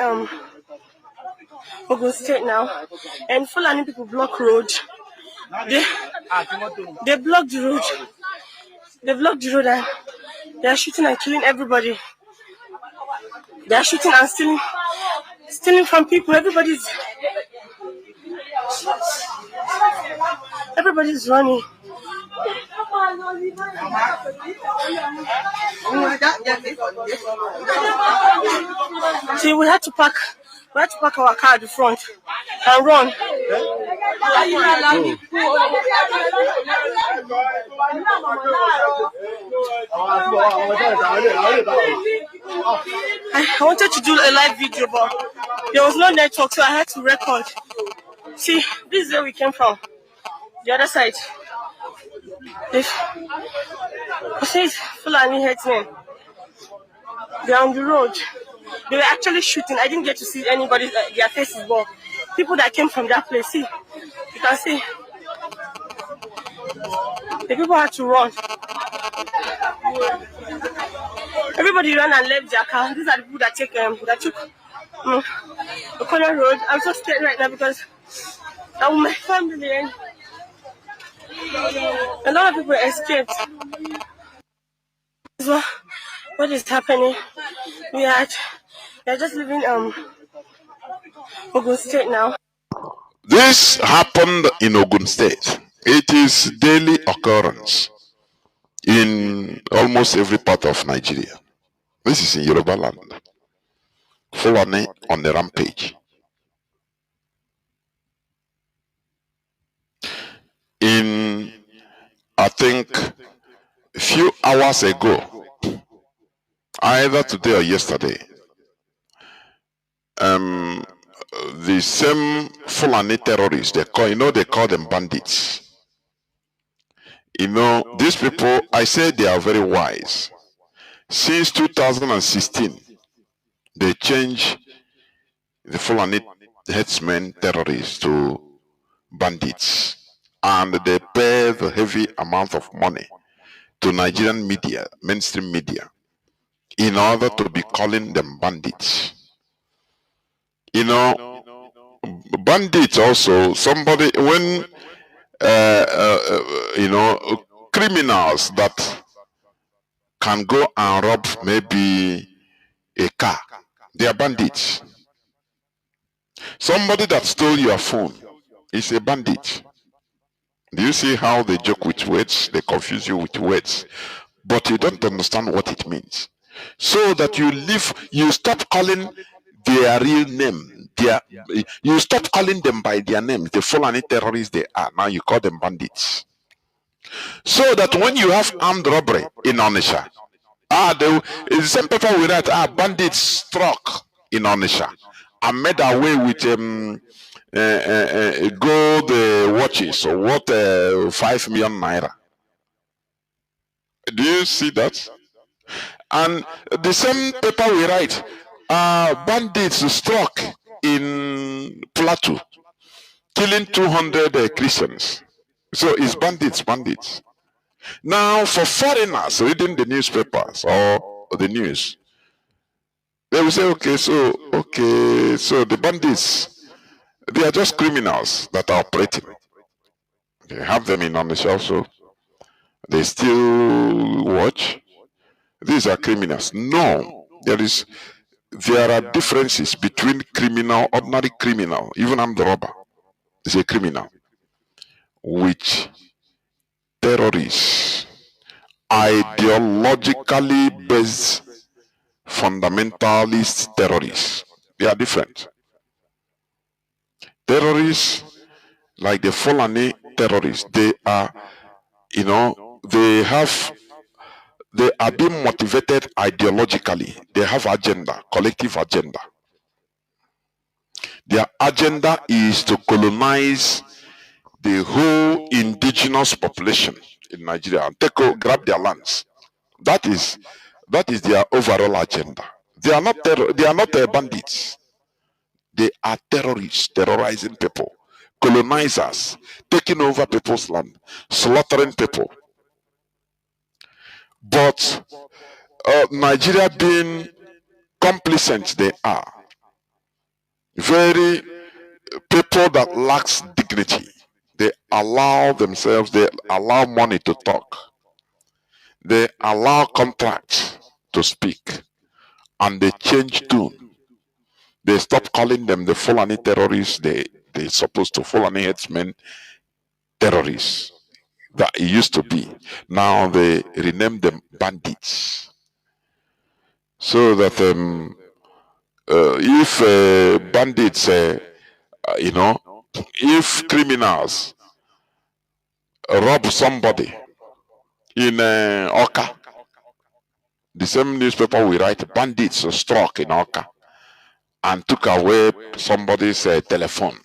S7: Ogun State now, and Fulani people block road. They blocked the road. They blocked the road and they are shooting and killing everybody. They are shooting and stealing from people. Everybody's running. See, we had to park our car at the front and run. I wanted to do a live video, but there was no network, so I had to record. See, this is where we came from. The other side. This is Fulani headsmen. They're on the road. They were actually shooting. I didn't get to see anybody, their faces, but people that came from that place. See, you can see. The people had to run. Everybody ran and left their car. These are the people that took the corner road. I'm so scared right now because I'm with my family and a lot of people escaped. What is happening? We are just leaving Ogun State now.
S5: This happened in Ogun State. It is daily occurrence in almost every part of Nigeria. This is in Yoruba land. Fulani on the rampage. In, I think, a few hours ago, either today or yesterday, the same Fulani terrorists, they call them bandits. These people, I say they are very wise. Since 2016, they changed the Fulani headsmen terrorists to bandits. And they pay the heavy amount of money to Nigerian media, mainstream media, in order to be calling them bandits. Bandits also, somebody, when, criminals that can go and rob maybe a car, they are bandits. Somebody that stole your phone is a bandit. Do you see how they joke with words? They confuse you with words, but you don't understand what it means. So that you stop calling their real name. You stop calling them by their names. The Fulani terrorists they are. Now you call them bandits. So that when you have armed robbery in Onisha, the same paper we write, bandits struck in Onisha and made away with gold watches or worth 5 million naira. Do you see that? And the same paper we write, bandits struck in Plateau, killing 200 Christians. So it's bandits. Now, for foreigners reading the newspapers or the news, they will say, so the bandits, they are just criminals that are operating. They have them in on the shelf, so they still watch. These are criminals. No, there are differences between criminal, ordinary criminal, even armed robber is a criminal, which terrorists, ideologically based fundamentalist terrorists. They are different. Terrorists, like the Fulani terrorists, they are, they are being motivated ideologically. They have agenda, collective agenda. Their agenda is to colonize the whole indigenous population in Nigeria and grab their lands. That is their overall agenda. They are not bandits. They are terrorists, terrorizing people, colonizers, taking over people's land, slaughtering people. But Nigeria being complacent, they are very people that lacks dignity. They allow themselves, they allow money to talk. They allow contracts to speak. And they change tune. They stop calling them the Fulani terrorists. They supposed to Fulani headsmen terrorists that it used to be. Now they rename them bandits. So that if bandits, if criminals rob somebody in Oka, the same newspaper we write, bandits struck in Oka and took away somebody's telephone.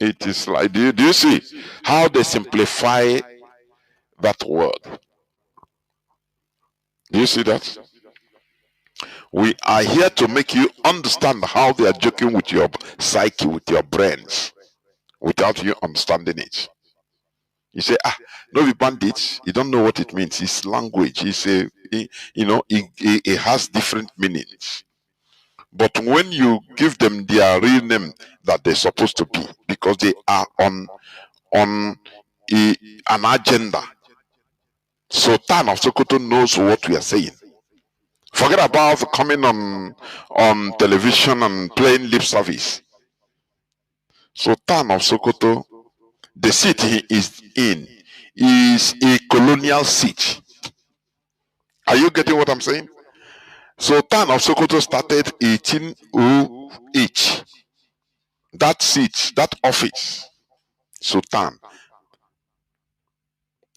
S5: It is like, do you see how they simplify that word? Do you see that? We are here to make you understand how they are joking with your psyche, with your brains, without you understanding it. You say, no, the bandits, you don't know what it means. It's language. It has different meanings. But when you give them their real name that they're supposed to be, because they are on an agenda. Sultan of Sokoto knows what we are saying. Forget about coming on television and playing lip service. Sultan of Sokoto the seat he is in is a colonial seat. Are you getting what I'm saying? Sultan of Sokoto started 1808. That seat, that office, Sultan.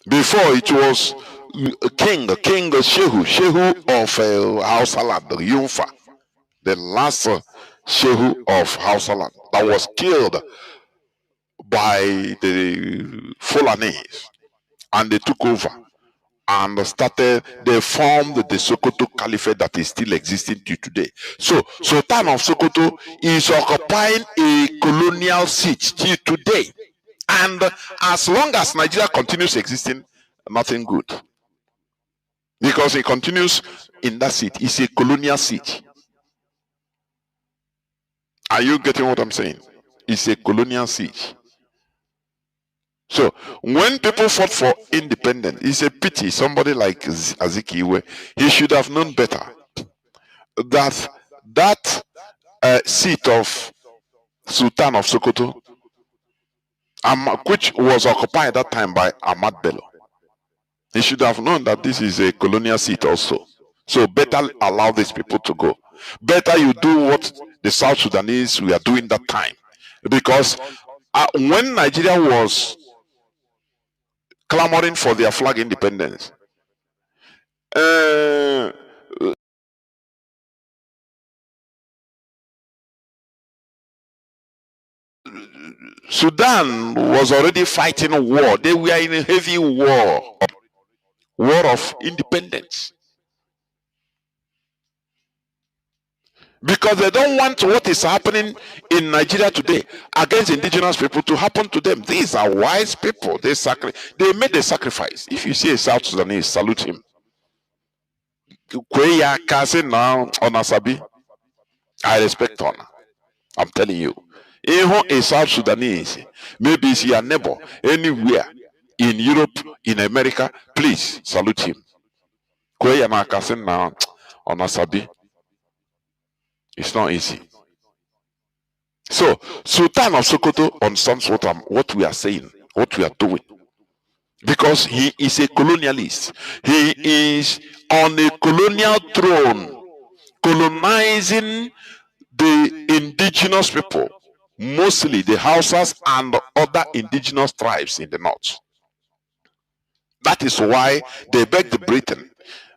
S5: Before it was King Shehu of Hausaland, the Yunfa, the last Shehu of Hausaland that was killed by the Fulanese, and they took over and they formed the Sokoto Caliphate that is still existing till today. So Sultan of Sokoto is occupying a colonial seat till today. And as long as Nigeria continues existing, nothing good. Because it continues in that seat. It's a colonial seat. Are you getting what I'm saying? It's a colonial seat. So when people fought for independence, it's a pity somebody like Azikiwe, he should have known better that seat of Sultan of Sokoto, which was occupied at that time by Ahmad Bello, he should have known that this is a colonial seat also. So better allow these people to go. Better you do what the South Sudanese were doing that time. Because when Nigeria was clamoring for their flag independence, Sudan was already fighting a war. They were in a heavy war of independence. Because they don't want what is happening in Nigeria today against indigenous people to happen to them. These are wise people. They made the sacrifice. If you see a South Sudanese, salute him. I respect honor. I'm telling you. A South Sudanese, maybe it's your neighbor, anywhere in Europe, in America, please salute him. It's not easy. So, Sultan of Sokoto understands what we are saying, what we are doing. Because he is a colonialist. He is on a colonial throne, colonizing the indigenous people, mostly the Hausas and other indigenous tribes in the north. That is why they begged Britain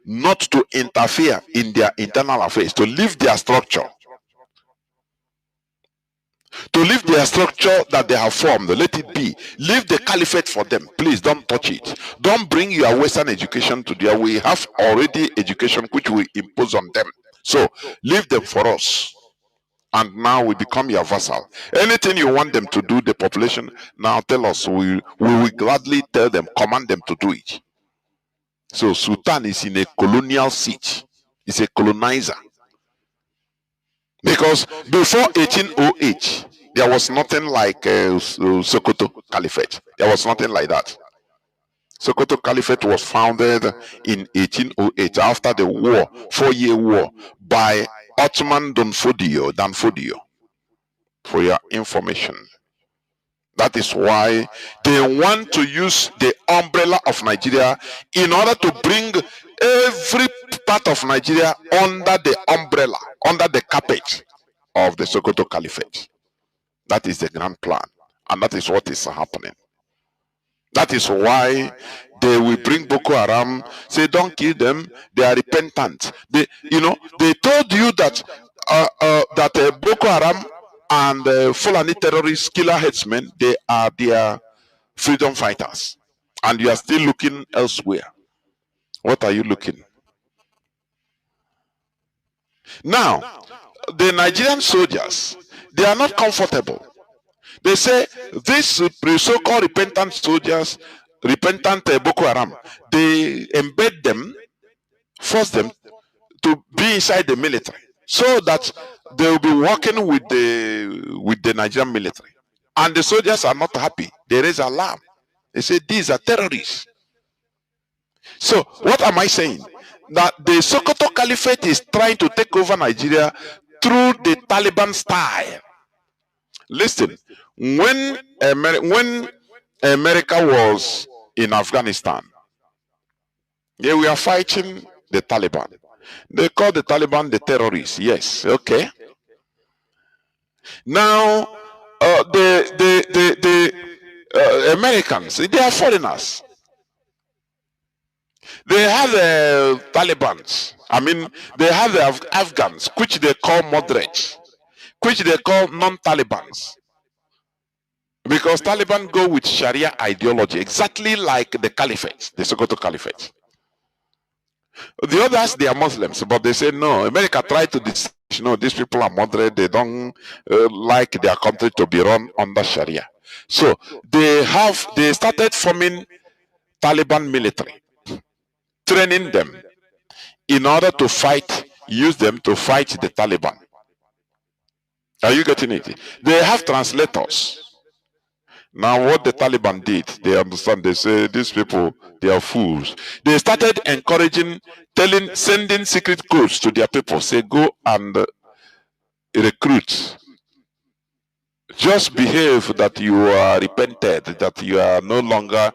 S5: not to interfere in their internal affairs, to leave their structure. To leave their structure that they have formed, let it be. Leave the caliphate for them. Please don't touch it. Don't bring your Western education to there. We have already education which we impose on them. So leave them for us. And now we become your vassal. Anything you want them to do, the population, now tell us. We will gladly tell them, command them to do it. So Sultan is in a colonial seat. He's a colonizer. Because before 1808, there was nothing like Sokoto Caliphate. There was nothing like that. Sokoto Caliphate was founded in 1808 after the war, 4-year war, by Ottoman Danfodio, for your information. That is why they want to use the umbrella of Nigeria in order to bring every part of Nigeria under the umbrella, under the carpet of the Sokoto Caliphate. That is the grand plan, and that is what is happening. That is why they will bring Boko Haram, say don't kill them, they are repentant. They told you that Boko Haram and Fulani terrorists, killer headsmen, they are their freedom fighters. And you are still looking elsewhere. What are you looking? Now, the Nigerian soldiers, they are not comfortable. They say these so-called repentant soldiers, repentant Boko Haram, they embed them, force them to be inside the military, so that they will be working with the Nigerian military. And the soldiers are not happy. They raise alarm. They say these are terrorists. So what am I saying? That the Sokoto Caliphate is trying to take over Nigeria through the Taliban style. Listen, when America was in Afghanistan. They were fighting the Taliban. They call the Taliban the terrorists. Yes, okay. Now, the Americans, they are foreigners. They have the Talibans. I mean, they have the Afghans, which they call moderates, which they call non-Talibans. Because Taliban go with Sharia ideology, exactly like the Caliphate, the Sokoto Caliphate. The others, they are Muslims, but they say, no, America tried to decide, no, these people are moderate, they don't like their country to be run under Sharia. So they started forming Taliban military, training them in order to fight, use them to fight the Taliban. Are you getting it? They have translators. Now, what the Taliban did, they understand, they say, these people, they are fools. They started encouraging, sending secret codes to their people, say, go and recruit. Just behave that you are repented, that you are no longer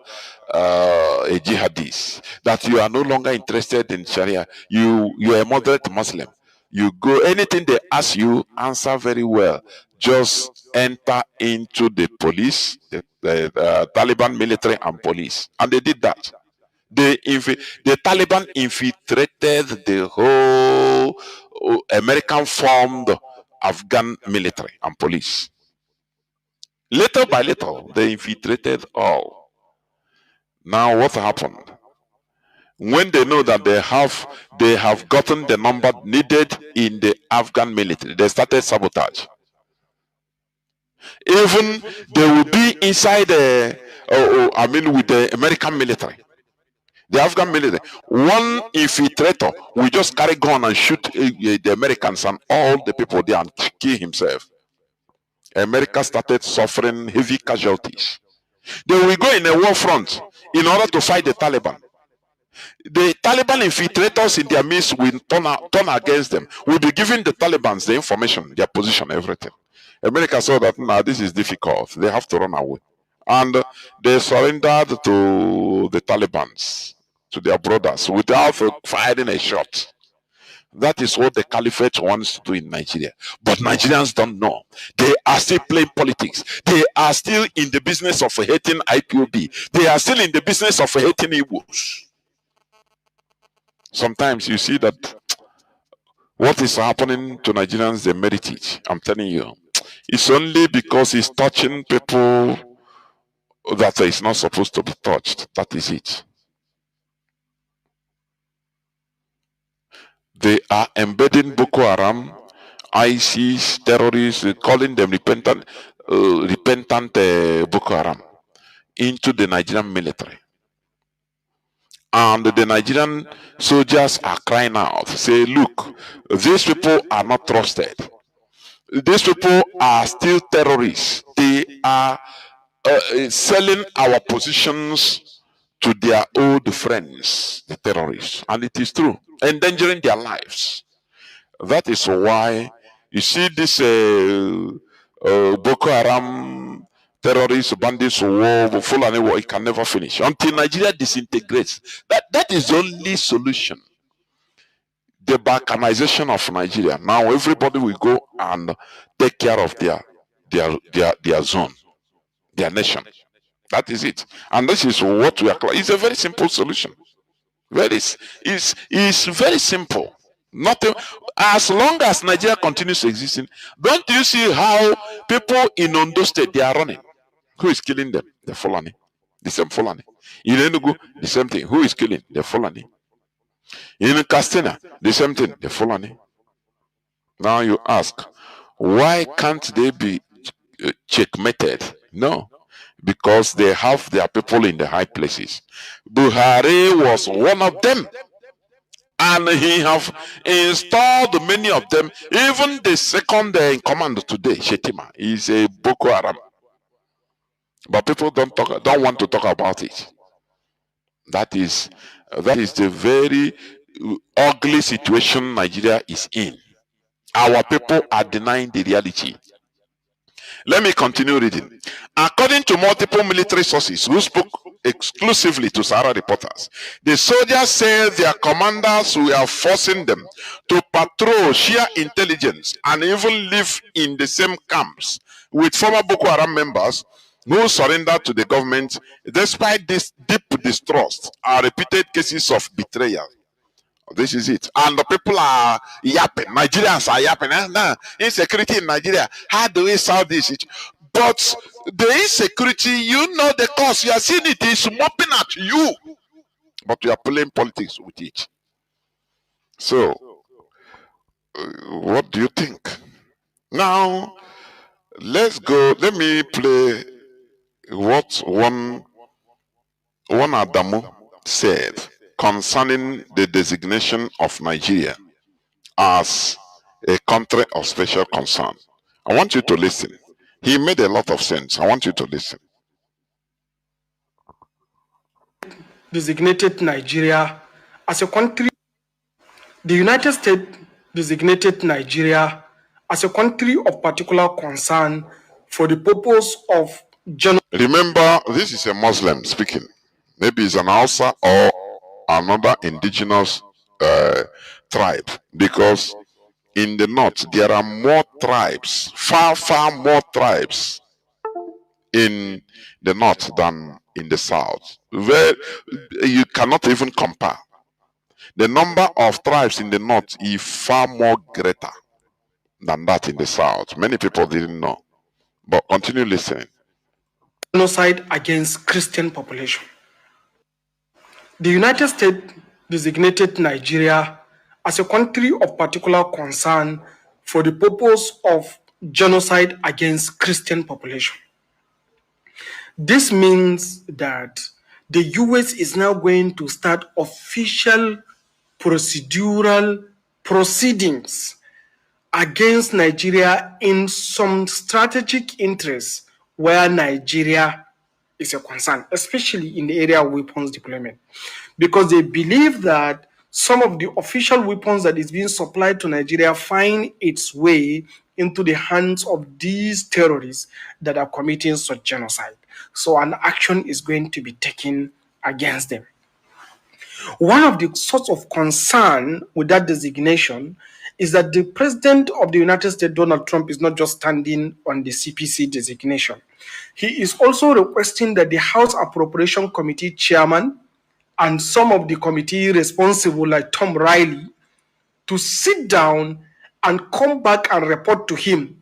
S5: a jihadist, that you are no longer interested in Sharia. You are a moderate Muslim. You go, anything they ask you, answer very well. Just enter into the police, the Taliban military and police. And they did that. The Taliban infiltrated the whole American formed Afghan military and police. Little by little, they infiltrated all. Now what happened? When they know that they have gotten the number needed in the Afghan military, they started sabotage. Even they will be inside with the American military. The Afghan military, one infiltrator will just carry gun and shoot the Americans and all the people there and kill himself. America started suffering heavy casualties. They will go in a war front in order to fight the Taliban. The Taliban infiltrators in their midst will turn against them. Will be giving the Taliban the information, their position, everything. America saw that now this is difficult. They have to run away. And they surrendered to the Taliban, to their brothers, without firing a shot. That is what the Caliphate wants to do in Nigeria. But Nigerians don't know. They are still playing politics. They are still in the business of hating IPOB. They are still in the business of hating Igbos. Sometimes you see that what is happening to Nigerians, they merit it. I'm telling you. It's only because it's touching people that is not supposed to be touched. That is it. They are embedding Boko Haram, ISIS, terrorists, calling them repentant Boko Haram into the Nigerian military. And the Nigerian soldiers are crying out, say, look, these people are not trusted. These people are still terrorists. They are selling our positions to their old friends, the terrorists. And it is true, endangering their lives. That is why you see this Boko Haram terrorists, bandits, war, Fulani war, it can never finish until Nigeria disintegrates. That is the only solution. The balkanization of Nigeria. Now everybody will go and take care of their zone, their nation. That is it. And this is what we are. It's a very simple solution. It's very simple. Nothing. As long as Nigeria continues existing, don't you see how people in Ondo State, they are running? Who is killing them? The Fulani. The same Fulani. In Enugu, the same thing. Who is killing? The Fulani. In Castina, the same thing. The Fulani. Now you ask, why can't they be checkmated? No. Because they have their people in the high places. Buhari was one of them. And he have installed many of them. Even the second in command today, Shetima, is a Boko Haram. But people don't want to talk about it. That is the very ugly situation Nigeria is in. Our people are denying the reality. Let me continue reading. According to multiple military sources who spoke exclusively to Sahara reporters, the soldiers said their commanders were forcing them to patrol, share intelligence, and even live in the same camps with former Boko Haram members who surrendered to the government despite this deep distrust and repeated cases of betrayal. This is it. And the people are yapping. Nigerians are yapping. Insecurity in Nigeria. How do we solve this? But the insecurity, you know the cause. You are seeing it is mopping at you. But you are playing politics with it. So, what do you think? Now, let's go. Let me play what one Adamu said concerning the designation of Nigeria as a country of special concern. I want you to listen. He made a lot of sense. I want you to listen.
S8: Designated Nigeria as a country. The United States designated Nigeria as a country of particular concern for the purpose of genocide.
S5: Remember, this is a Muslim speaking. Maybe it's an Hausa or another indigenous tribe, because in the north there are more tribes, far more tribes in the north than in the south, where you cannot even compare. The number of tribes in the north is far more greater than that in the south. Many people didn't know, but continue listening.
S8: Genocide against Christian population. The United States designated Nigeria as a country of particular concern for the purpose of genocide against Christian population. This means that the US is now going to start official procedural proceedings against Nigeria in some strategic interests where Nigeria is a concern, especially in the area of weapons deployment, because they believe that some of the official weapons that is being supplied to Nigeria find its way into the hands of these terrorists that are committing such genocide. So an action is going to be taken against them. One of the sorts of concern with that designation is that the President of the United States, Donald Trump, is not just standing on the CPC designation. He is also requesting that the House Appropriation Committee chairman and some of the committee responsible, like Tom Riley, to sit down and come back and report to him.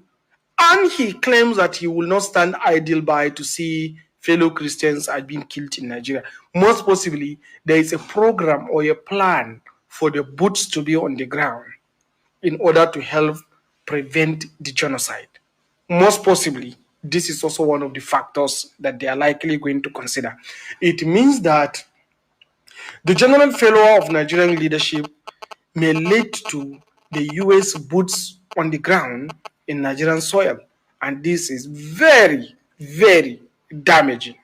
S8: And he claims that he will not stand idle by to see fellow Christians are being killed in Nigeria. Most possibly, there is a program or a plan for the boots to be on the ground in order to help prevent the genocide. Most possibly, this is also one of the factors that they are likely going to consider. It means that the general failure of Nigerian leadership may lead to the US boots on the ground in Nigerian soil. And this is very, very damaging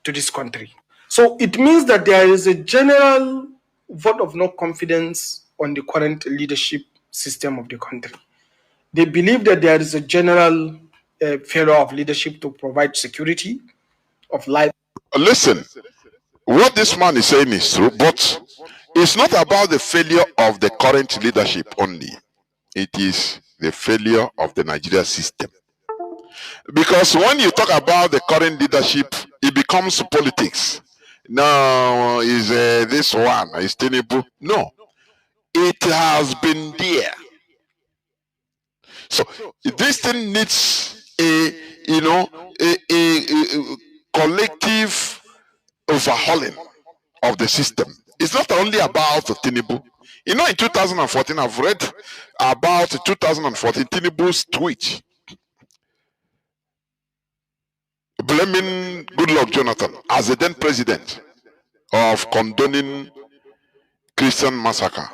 S8: to this country. So it means that there is a general vote of no confidence on the current leadership system of the country. They believe that there is a general failure of leadership to provide security of life.
S5: Listen, what this man is saying is true, but it's not about the failure of the current leadership only. It is the failure of the Nigeria system. Because when you talk about the current leadership, it becomes politics. No, is this one, is Tinubu? No, it has been there. So this thing needs a collective overhauling of the system. It's not only about Tinubu. You know, in 2014, I've read about 2014 Tinubu's tweet blaming Goodluck Jonathan as the then president of condoning Christian massacre.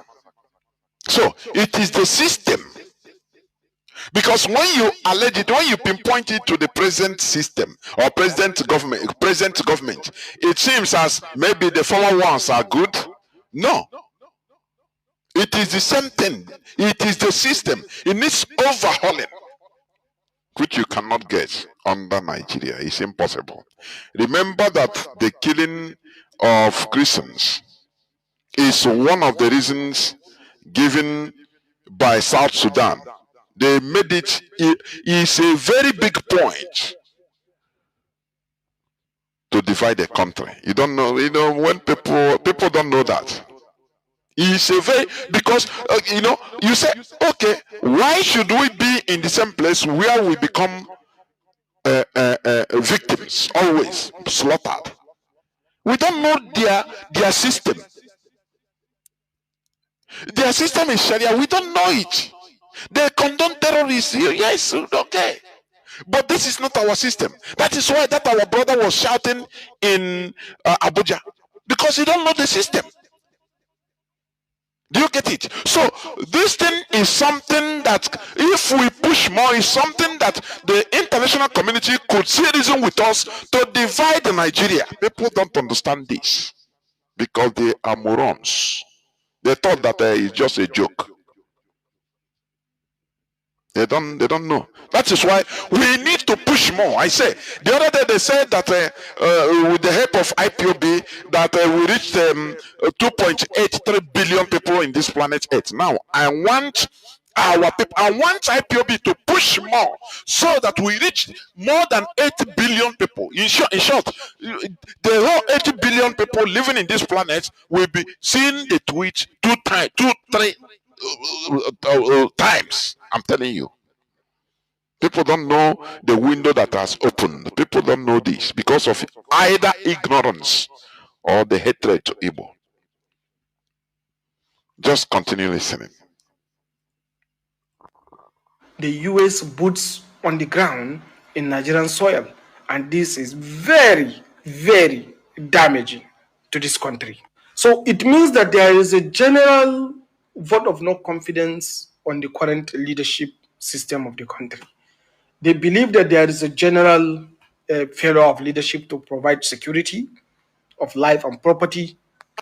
S5: So it is the system. Because when you allege it, when you pinpoint it to the present system or present government, it seems as maybe the former ones are good. No. It is the same thing. It is the system. It needs overhauling, which you cannot get under Nigeria. It's impossible. Remember that the killing of Christians is one of the reasons given by South Sudan. They made it is a very big point to divide the country. You don't know, when people don't know that. It's a very, because you say, okay, why should we be in the same place where we become victims, always slaughtered? We don't know their system. Their system is Sharia. We don't know it. They condone terrorism. Yes, okay. But this is not our system. That is why that our brother was shouting in Abuja. Because he don't know the system. Do you get it? So this thing is something that if we push more, is something that the international community could see reason with us to divide Nigeria. People don't understand this because they are morons. They thought that it's just a joke. They don't know. That is why we need to push more. I say the other day they said that with the help of IPOB that we reached 2.83 billion people in this planet Earth. Now I want our people. I want IPOB to push more so that we reach more than 8 billion people. In short, the whole 80 billion people living in this planet will be seeing the tweet 3 times. I'm telling you. People don't know the window that has opened. People don't know this because of either ignorance or the hatred to Igbo. Just continue listening.
S8: The US boots on the ground in Nigerian soil, and this is very, very damaging to this country. So it means that there is a general vote of no confidence on the current leadership system of the country. They believe that there is a general failure of leadership to provide security of life and property,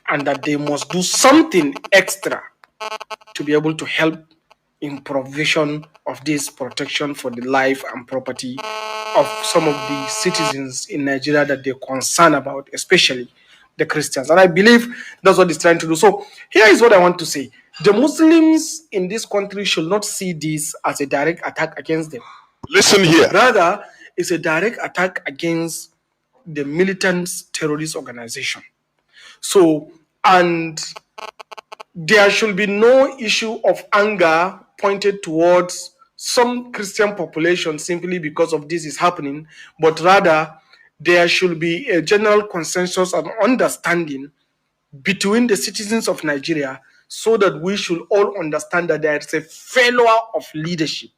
S8: and that they must do something extra to be able to help in provision of this protection for the life and property of some of the citizens in Nigeria that they're concerned about, especially the Christians. And I believe that's what it's trying to do. So here is what I want to say. The Muslims in this country should not see this as a direct attack against them.
S5: Listen here.
S8: Rather, it's a direct attack against the militant terrorist organization. So, and there should be no issue of anger pointed towards some Christian population simply because of this is happening, but rather there should be a general consensus and understanding between the citizens of Nigeria so that we should all understand that there is a failure of leadership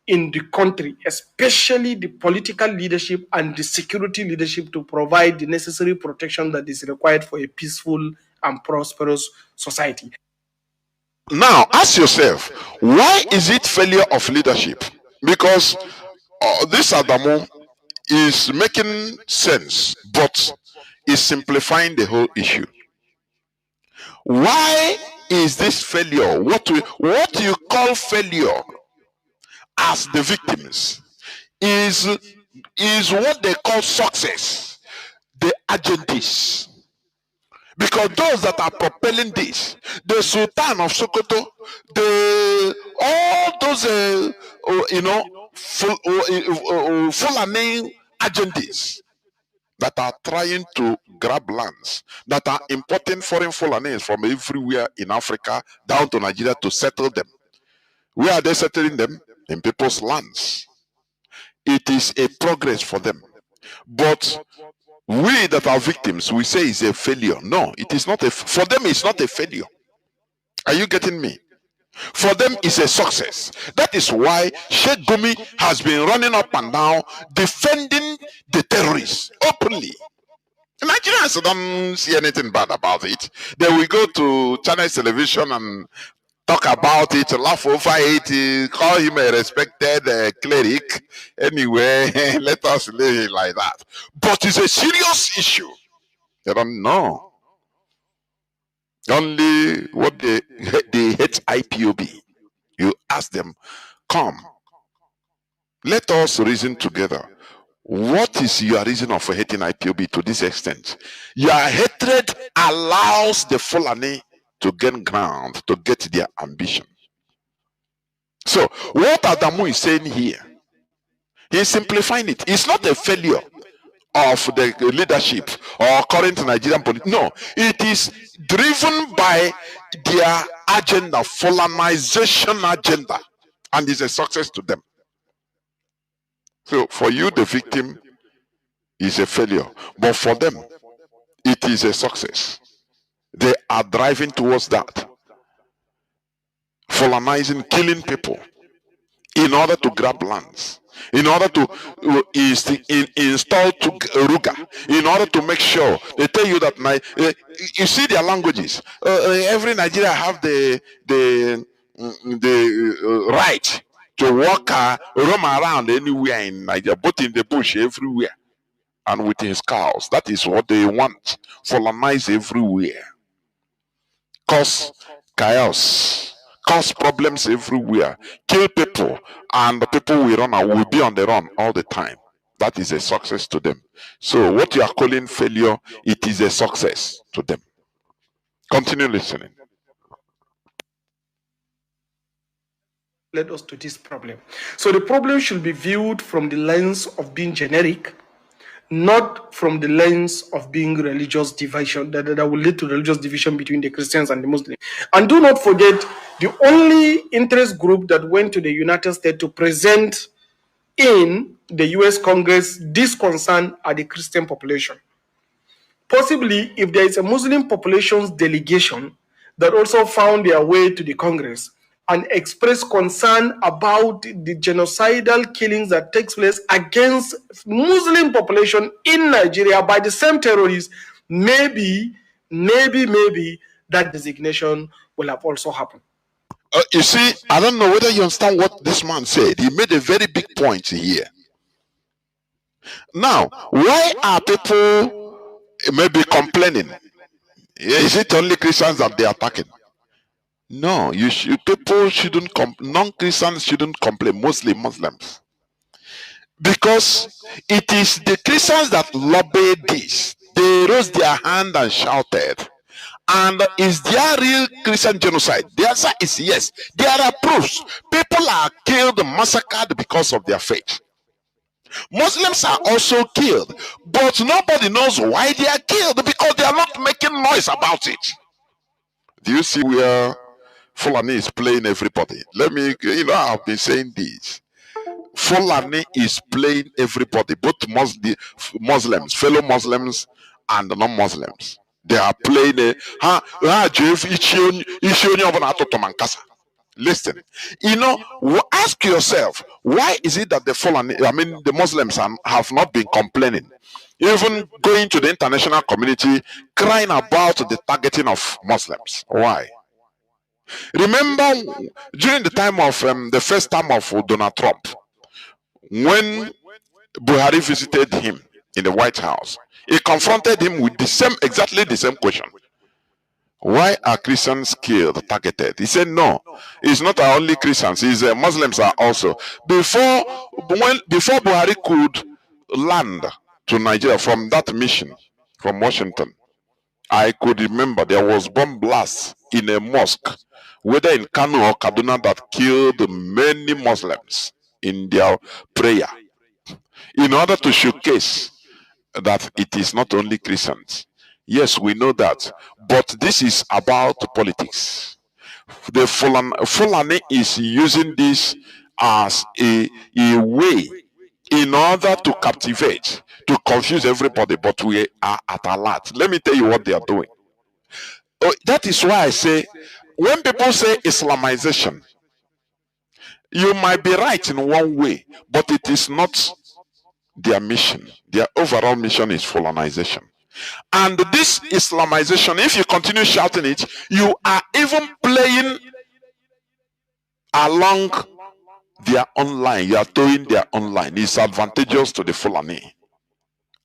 S8: in the country, especially the political leadership and the security leadership, to provide the necessary protection that is required for a peaceful and prosperous society.
S5: Now, ask yourself, why is it failure of leadership? Because this Adamu is making sense, but is simplifying the whole issue. Why is this failure? What you call failure as the victims is what they call success, the agencies. Because those that are propelling this, the Sultan of Sokoto, all those Fulani agencies that are trying to grab lands, that are importing foreign Fulanis from everywhere in Africa down to Nigeria to settle them. Where are they settling them? In people's lands. It is a progress for them. But we that are victims, we say it's a failure. No, it is not. For them, it's not a failure. Are you getting me? For them, it's a success. That is why Sheikh Gumi has been running up and down defending the terrorists openly. Nigerians don't see anything bad about it. They will go to Channel television and talk about it, laugh over it, call him a respected cleric. Anyway, let us leave it like that. But it's a serious issue. They don't know. Only what they hate IPOB. You ask them, come, let us reason together. What is your reason for hating IPOB to this extent? Your hatred allows the Fulani to gain ground, to get their ambition. So, what Adamu is saying here, he's simplifying it. It's not a failure of the leadership or current Nigerian politics. No, it is driven by their agenda, Fulanization agenda, and is a success to them. So, for you, the victim is a failure, but for them, it is a success. They are driving towards that, Fulanizing, killing people in order to grab lands, in order to install Ruga, in order to make sure they tell you that you see their languages. Every Nigeria have the right to walk, roam around anywhere in Nigeria, both in the bush, everywhere, and with his cows. That is what they want. Fulanize everywhere, cause chaos, cause problems everywhere, kill people, and the people will be on the run all the time. That is a success to them. So what you are calling failure, it is a success to them. Continue listening.
S8: Led us to this problem. So the problem should be viewed from the lens of being generic, not from the lens of being religious division, that will lead to religious division between the Christians and the Muslims. And do not forget, the only interest group that went to the United States to present in the US Congress this concern are the Christian population. Possibly, if there is a Muslim population's delegation that also found their way to the Congress and expressed concern about the genocidal killings that takes place against Muslim population in Nigeria by the same terrorists, maybe that designation will have also happened.
S5: You see, I don't know whether you understand what this man said. He made a very big point here. Now, why are people maybe complaining? Is it only Christians that they are attacking? No, people shouldn't non-Christians shouldn't complain, mostly Muslims. Because it is the Christians that lobbied this. They raised their hand and shouted. And is there real Christian genocide? The answer is yes. There are proofs. People are killed, massacred because of their faith. Muslims are also killed, but nobody knows why they are killed because they are not making noise about it. Do you see where Fulani is playing everybody? Let me, I've been saying this. Fulani is playing everybody, both Muslims, fellow Muslims, and non-Muslims. They are playing Listen, ask yourself, why is it that the Muslims have not been complaining, even going to the international community, crying about the targeting of Muslims? Why? Remember, during the time of the first term of Donald Trump, when Buhari visited him in the White House, he confronted him with exactly the same question. Why are Christians killed, targeted? He said, no, it's not only Christians, Muslims are also. Before Buhari could land to Nigeria from that mission from Washington, I could remember there was bomb blasts in a mosque, whether in Kanu or Kaduna, that killed many Muslims in their prayer, in order to showcase that it is not only Christians. Yes, we know that, but this is about politics. The Fulani is using this as a way in order to captivate, to confuse everybody, but we are at alert. Let me tell you what they are doing. That is why I say, when people say Islamization, you might be right in one way, but it is not their mission. Their overall mission is Fulanization. And this Islamization, if you continue shouting it, you are even playing along their own line. You are towing their own line. It's advantageous to the Fulani.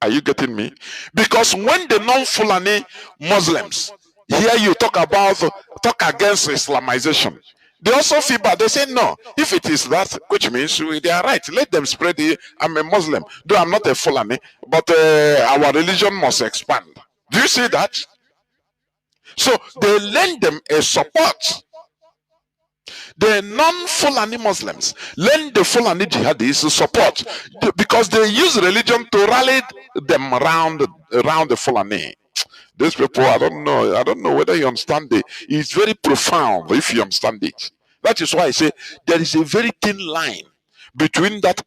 S5: Are you getting me? Because when the non-Fulani Muslims hear you talk against Islamization, They also feel bad. They say, no, if it is that, which means they are right. Let them spread it. I'm a Muslim, though I'm not a Fulani, but our religion must expand. Do you see that? So they lend them a support. The non-Fulani Muslims lend the Fulani jihadis support because they use religion to rally them around the Fulani. These people, I don't know whether you understand it. It's very profound if you understand it. That is why I say there is a very thin line between that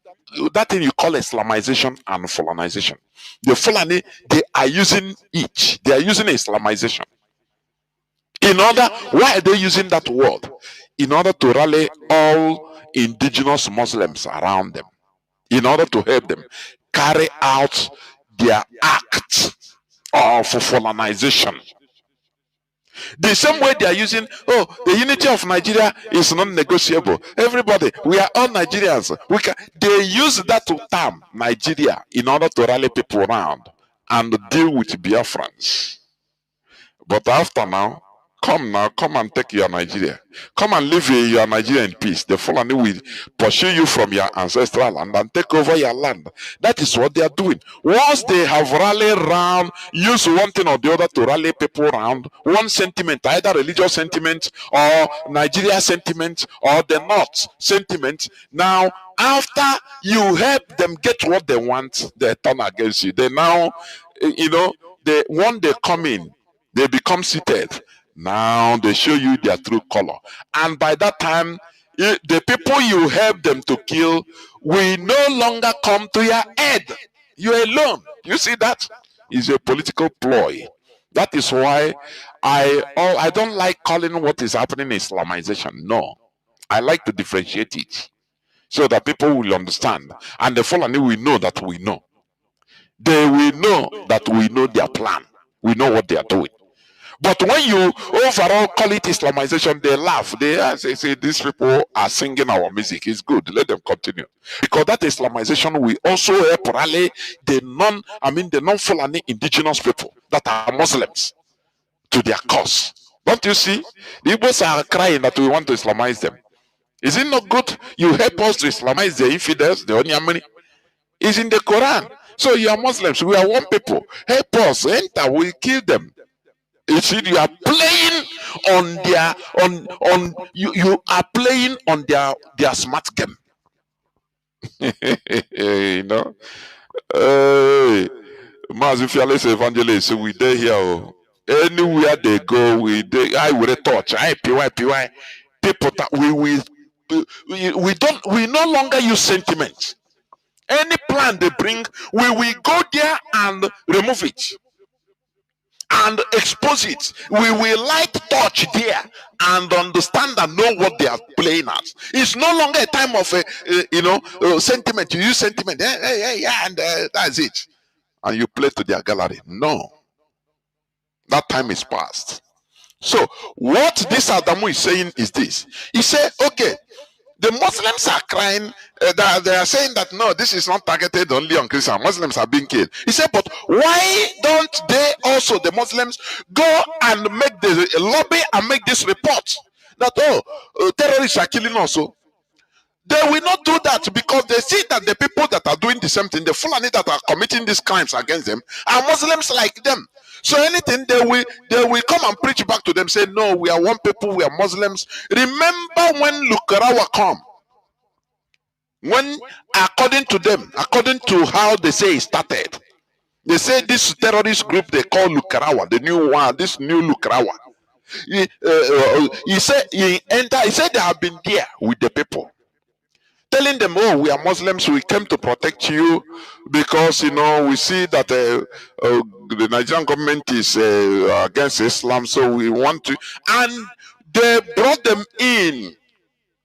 S5: thing you call Islamization and Fulanization. The Fulani, they are using each. They are using Islamization. Why are they using that word? In order to rally all indigenous Muslims around them, in order to help them carry out their act of Fulanization. The same way they are using, the unity of Nigeria is non-negotiable. Everybody, we are all Nigerians. They use that term, Nigeria, in order to rally people around and deal with Biafrans. But after now, come and take your Nigeria. Come and live your Nigeria in peace. The Fulani will pursue you from your ancestral land and take over your land. That is what they are doing. Once they have rallied around, use one thing or the other to rally people around, one sentiment, either religious sentiment or Nigeria sentiment or the North sentiment. Now, after you help them get what they want, they turn against you. They now, when they come in, they become seated. Now they show you their true color. And by that time, the people you help them to kill will no longer come to your head. You're alone. You see that? It's a political ploy. That is why I don't like calling what is happening Islamization. No. I like to differentiate it so that people will understand. And the Fulani will know that we know. They will know that we know their plan. We know what they are doing. But when you overall call it Islamization, they laugh. They say these people are singing our music. It's good. Let them continue. Because that Islamization will also help rally the non-Fulani indigenous people that are Muslims to their cause. Don't you see? The Igbos are crying that we want to Islamize them. Is it not good? You help us to Islamize the infidels, the Onyamani. It's in the Quran. So you are Muslims. We are one people. Help us. Enter. We kill them. You see, you are playing on their you are playing on their smart game. Mazi fearless evangelist, so we there here. Anywhere they go, I will touch. I PY. People that we no longer use sentiments. Any plan they bring, we will go there and remove it and expose it. We will light touch there and understand and know what they are playing at. It's no longer a time of sentiment. You use sentiment, and that's it, and you play to their gallery. No, that time is past. So what this Adamu is saying is this. He said, okay, the Muslims are crying, they are saying that no, this is not targeted only on Christians. Muslims are being killed. He said, but why don't they also, the Muslims, go and make the lobby and make this report that, terrorists are killing also? They will not do that because they see that the people that are doing the same thing, the Fulani that are committing these crimes against them, are Muslims like them. So anything they will come and preach back to them, say, no, we are one people, we are Muslims. Remember when Lukarawa come? When, according to them, according to how they say it started, they say this terrorist group they call Lukarawa, the new one, this new Lukarawa. He said they have been there with the people, telling them, oh, we are Muslims, we came to protect you because, we see that the Nigerian government is against Islam, so we want to. And they brought them in.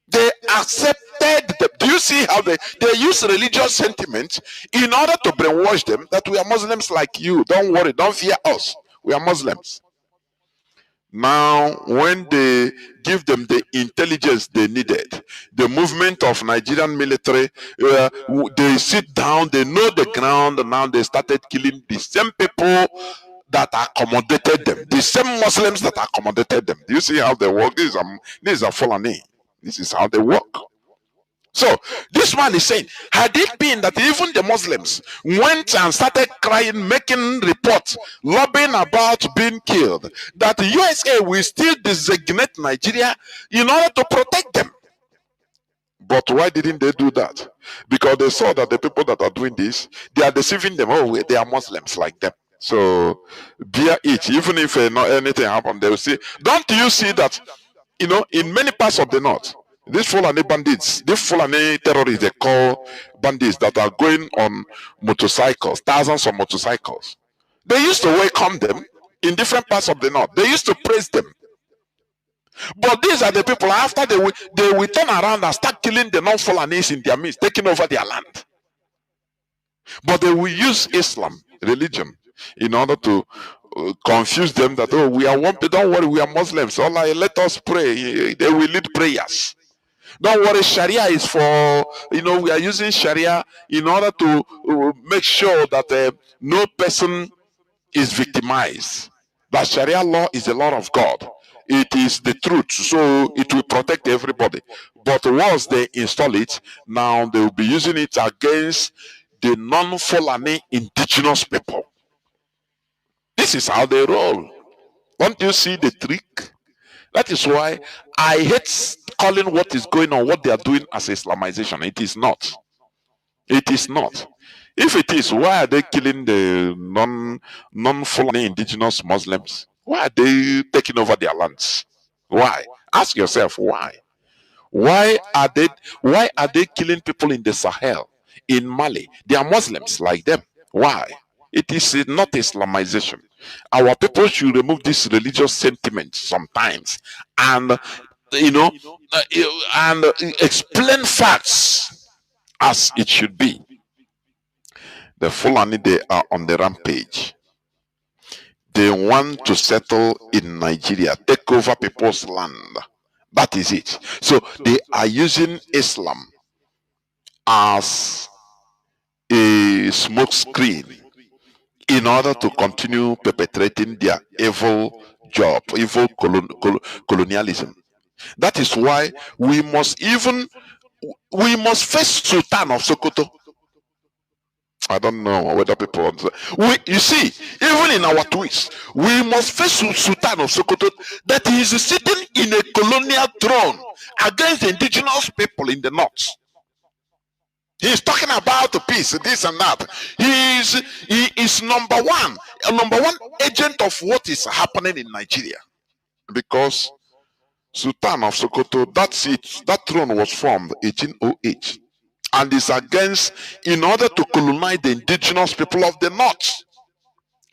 S5: They accepted them. Do you see how they use religious sentiment in order to brainwash them that we are Muslims like you. Don't worry, don't fear us. We are Muslims. Now, when they give them the intelligence they needed, the movement of Nigerian military, they sit down, they know the ground, and now they started killing the same people that accommodated them, the same Muslims that accommodated them. Do you see how they work? These are Fulani. This is how they work. So this man is saying, had it been that even the Muslims went and started crying, making reports, lobbying about being killed, that the USA will still designate Nigeria in order to protect them. But why didn't they do that? Because they saw that the people that are doing this, they are deceiving them. Oh, they are Muslims like them. So bear it. Even if not anything happened, they will say, don't you see that, in many parts of the north, these Fulani bandits, these Fulani terrorists, they call bandits that are going on motorcycles, thousands of motorcycles. They used to welcome them in different parts of the north. They used to praise them. But these are the people, after they will turn around and start killing the non-Fulanis in their midst, taking over their land. But they will use Islam, religion, in order to confuse them that, oh, we are one people, don't worry, we are Muslims. All right, let us pray. They will lead prayers. Don't worry, Sharia is for, we are using Sharia in order to make sure that no person is victimized. That Sharia law is the law of God. It is the truth, so it will protect everybody. But once they install it, now they will be using it against the non-Fulani indigenous people. This is how they roll. Don't you see the trick? That is why I hate calling what is going on, what they are doing, as Islamization. It is not. It is not. If it is, why are they killing the non-Fulani indigenous Muslims? Why are they taking over their lands? Why? Ask yourself why. Why are they killing people in the Sahel, in Mali? They are Muslims like them. Why? It is not Islamization. Our people should remove this religious sentiment sometimes and explain facts as it should be. The Fulani, they are on the rampage. They want to settle in Nigeria, take over people's land. That is it. So they are using Islam as a smoke screen in order to continue perpetrating their evil job, evil colonialism. That is why we must face Sultan of Sokoto. I don't know whether people understand. You see, even in our tweets, we must face Sultan of Sokoto, that he is sitting in a colonial throne against the indigenous people in the north. He is talking about peace, this and that. He is number one agent of what is happening in Nigeria. Because Sultan of Sokoto, that throne was formed 1808. And is against, in order to colonize the indigenous people of the north.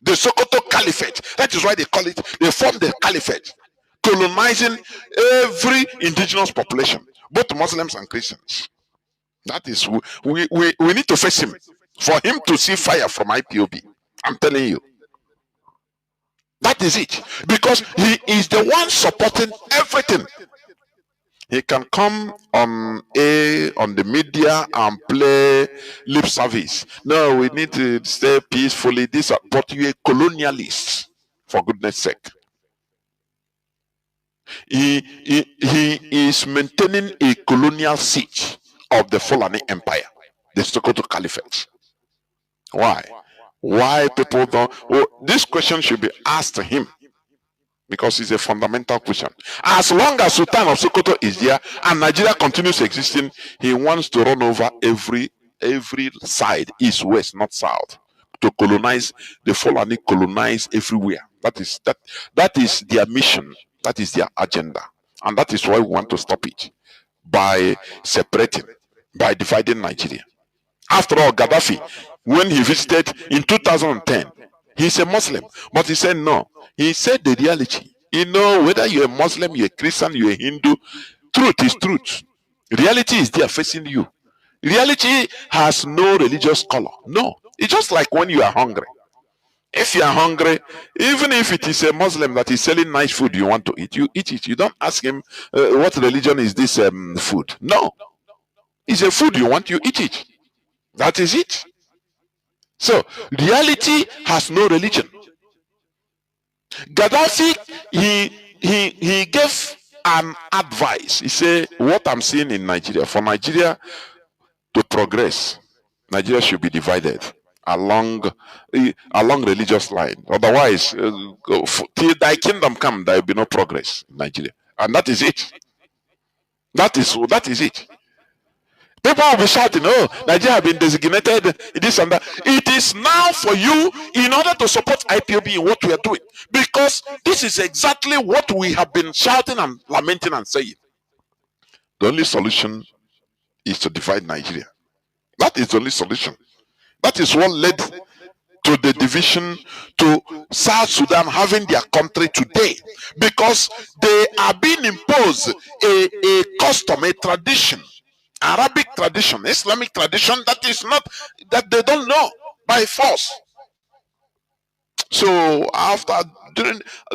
S5: The Sokoto Caliphate. That is why they call it, they formed the Caliphate. Colonizing every indigenous population, both Muslims and Christians. That is, we need to face him. For him to see fire from IPOB. I'm telling you. That is it. Because he is the one supporting everything. He can come on the media and play lip service. No, we need to stay peacefully. But you're a colonialist, for goodness sake. He is maintaining a colonial siege of the Fulani Empire, the Sokoto Caliphate. Why? Why people don't? Well, this question should be asked to him. Because it's a fundamental question. As long as Sultan of Sokoto is there and Nigeria continues existing, he wants to run over every side, east, west, north, south, to colonize the Fulani, colonize everywhere. That is their mission. That is their agenda, and that is why we want to stop it by separating, by dividing Nigeria. After all, Gaddafi, when he visited in 2010, he's a Muslim, but he said no. He said the reality. Whether you're a Muslim, you're a Christian, you're a Hindu, truth is truth. Reality is there facing you. Reality has no religious color. No. It's just like when you are hungry. If you are hungry, even if it is a Muslim that is selling nice food you want to eat, you eat it. You don't ask him, what religion is this food? No. It's a food you want, you eat it. That is it. So, reality has no religion. Gaddafi, he gave an advice. He said, what I'm seeing in Nigeria, for Nigeria to progress, Nigeria should be divided along religious line. Otherwise, till thy kingdom come, there will be no progress in Nigeria. And that is it. That is it. People will be shouting, oh, Nigeria have been designated this and that. It is now for you in order to support IPOB in what we are doing. Because this is exactly what we have been shouting and lamenting and saying. The only solution is to divide Nigeria. That is the only solution. That is what led to the division, to South Sudan having their country today. Because they are being imposed a custom, a tradition, Arabic tradition, Islamic tradition that is not, that they don't know by force. So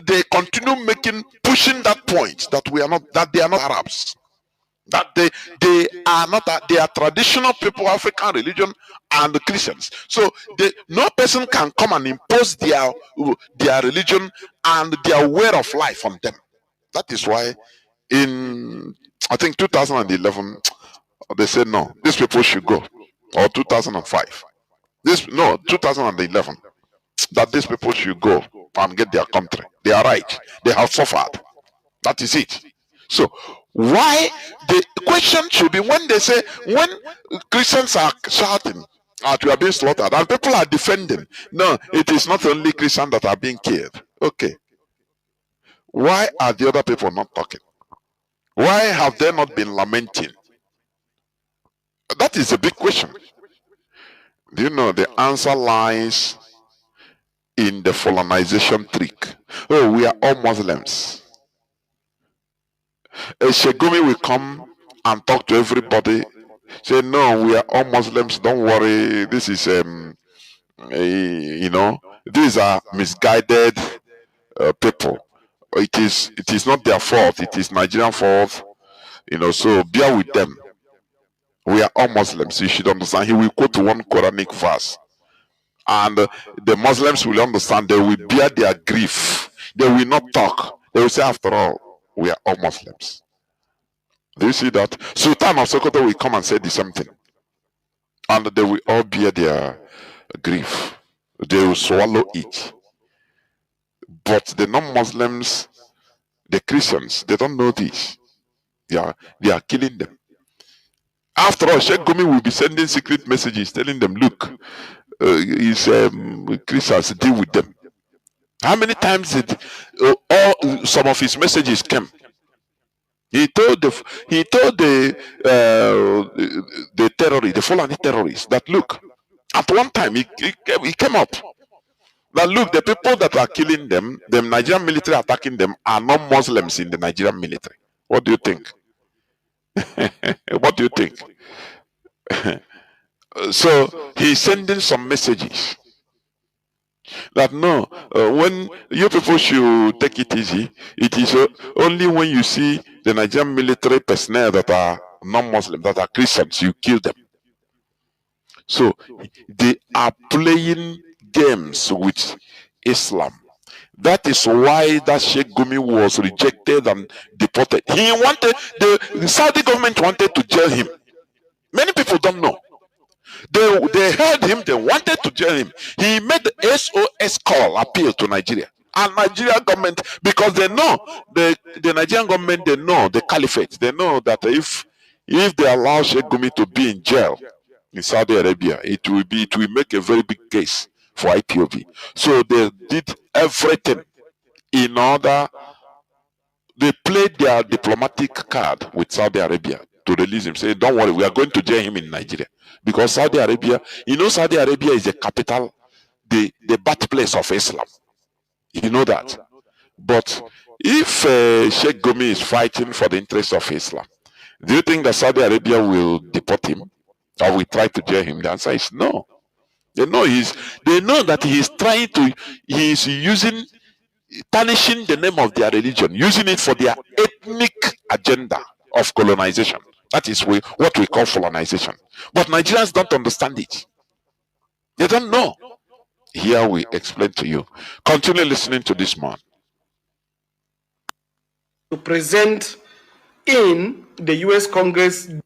S5: they continue pushing that point that they are not Arabs, that they are not, they are traditional people, African religion and the Christians. So no person can come and impose their religion and their way of life on them. That is why in, I think 2011, they said no, these people should go, or 2005. 2011, that these people should go and get their country. They are right. They have suffered. That is it. So why the question should be, when they say, when Christians are shouting that we are being slaughtered and people are defending, no, it is not only Christians that are being killed. Okay. Why are the other people not talking? Why have they not been lamenting? That is a big question. Do you know the answer lies in the colonization trick? Oh, we are all Muslims. A Shegumi will come and talk to everybody. Say, no, we are all Muslims. Don't worry. This is, these are misguided people. It is not their fault. It is Nigerian fault. So bear with them. We are all Muslims. You should understand. He will quote one Quranic verse. And the Muslims will understand. They will bear their grief. They will not talk. They will say, after all, we are all Muslims. Do you see that? Sultan of Sokoto will come and say the same thing. And they will all bear their grief. They will swallow it. But the non-Muslims, the Christians, they don't know this. They are killing them. After all, Sheikh Gumi will be sending secret messages telling them, look, Christians, deal with them. How many times did some of his messages came? He told the terrorists, the Fulani terrorists, that look, at one time he came up that look, the people that are killing them, the Nigerian military attacking them, are not Muslims in the Nigerian military. What do you think? What do you think? So he's sending some messages that no, when you people should take it easy, it is only when you see the Nigerian military personnel that are non-Muslim, that are Christians, you kill them. So they are playing games with Islam. That is why that Sheikh Gumi was rejected and deported. The Saudi government wanted to jail him. Many people don't know. They heard him, they wanted to jail him. He made the SOS call, appeal to Nigeria. And Nigerian government, because they know, the Nigerian government, they know the caliphate. They know that if they allow Sheikh Gumi to be in jail in Saudi Arabia, it will make a very big case for IPOB. So they did everything in order, they played their diplomatic card with Saudi Arabia to release him. Say, don't worry, we are going to jail him in Nigeria. Because Saudi Arabia, Saudi Arabia is the capital, the birthplace of Islam. You know that. But if Sheikh Gumi is fighting for the interest of Islam, do you think that Saudi Arabia will deport him or will try to jail him? The answer is no. They know that he is using, tarnishing the name of their religion, using it for their ethnic agenda of colonization. That is what we call colonization. But Nigerians don't understand it. They don't know. Here we explain to you. Continue listening to this man.
S8: To present in the US Congress is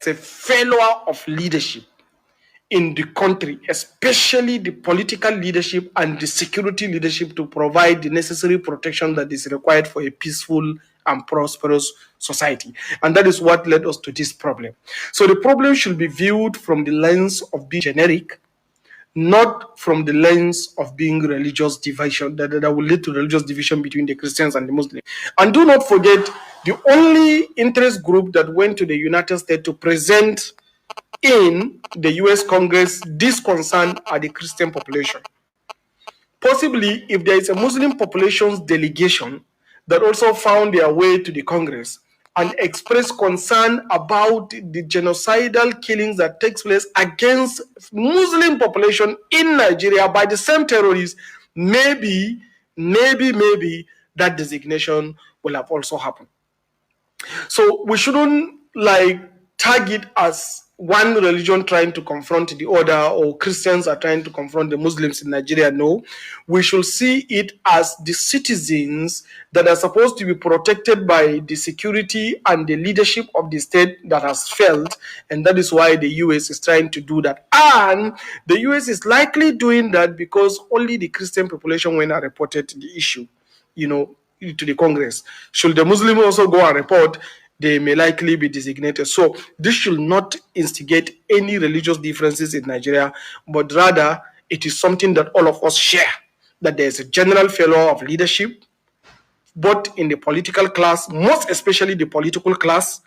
S8: a failure of leadership in the country, especially the political leadership and the security leadership, to provide the necessary protection that is required for a peaceful and prosperous society. And that is what led us to this problem. So the problem should be viewed from the lens of being generic, not from the lens of being religious division, that will lead to religious division between the Christians and the Muslims. And do not forget, the only interest group that went to the United States to present in the US Congress this concern are the Christian population. Possibly, if there is a Muslim population's delegation that also found their way to the Congress and expressed concern about the genocidal killings that takes place against Muslim population in Nigeria by the same terrorists, maybe that designation will have also happened. So we shouldn't tag it as one religion trying to confront the other, or Christians are trying to confront the Muslims in Nigeria. No, we should see it as the citizens that are supposed to be protected by the security and the leadership of the state that has failed, and that is why the US is trying to do that. And the US is likely doing that because only the Christian population went and reported the issue, to the Congress. Should the Muslim also go and report, they may likely be designated. So this should not instigate any religious differences in Nigeria, but rather it is something that all of us share, that there is a general failure of leadership, both in the political class, most especially the political class,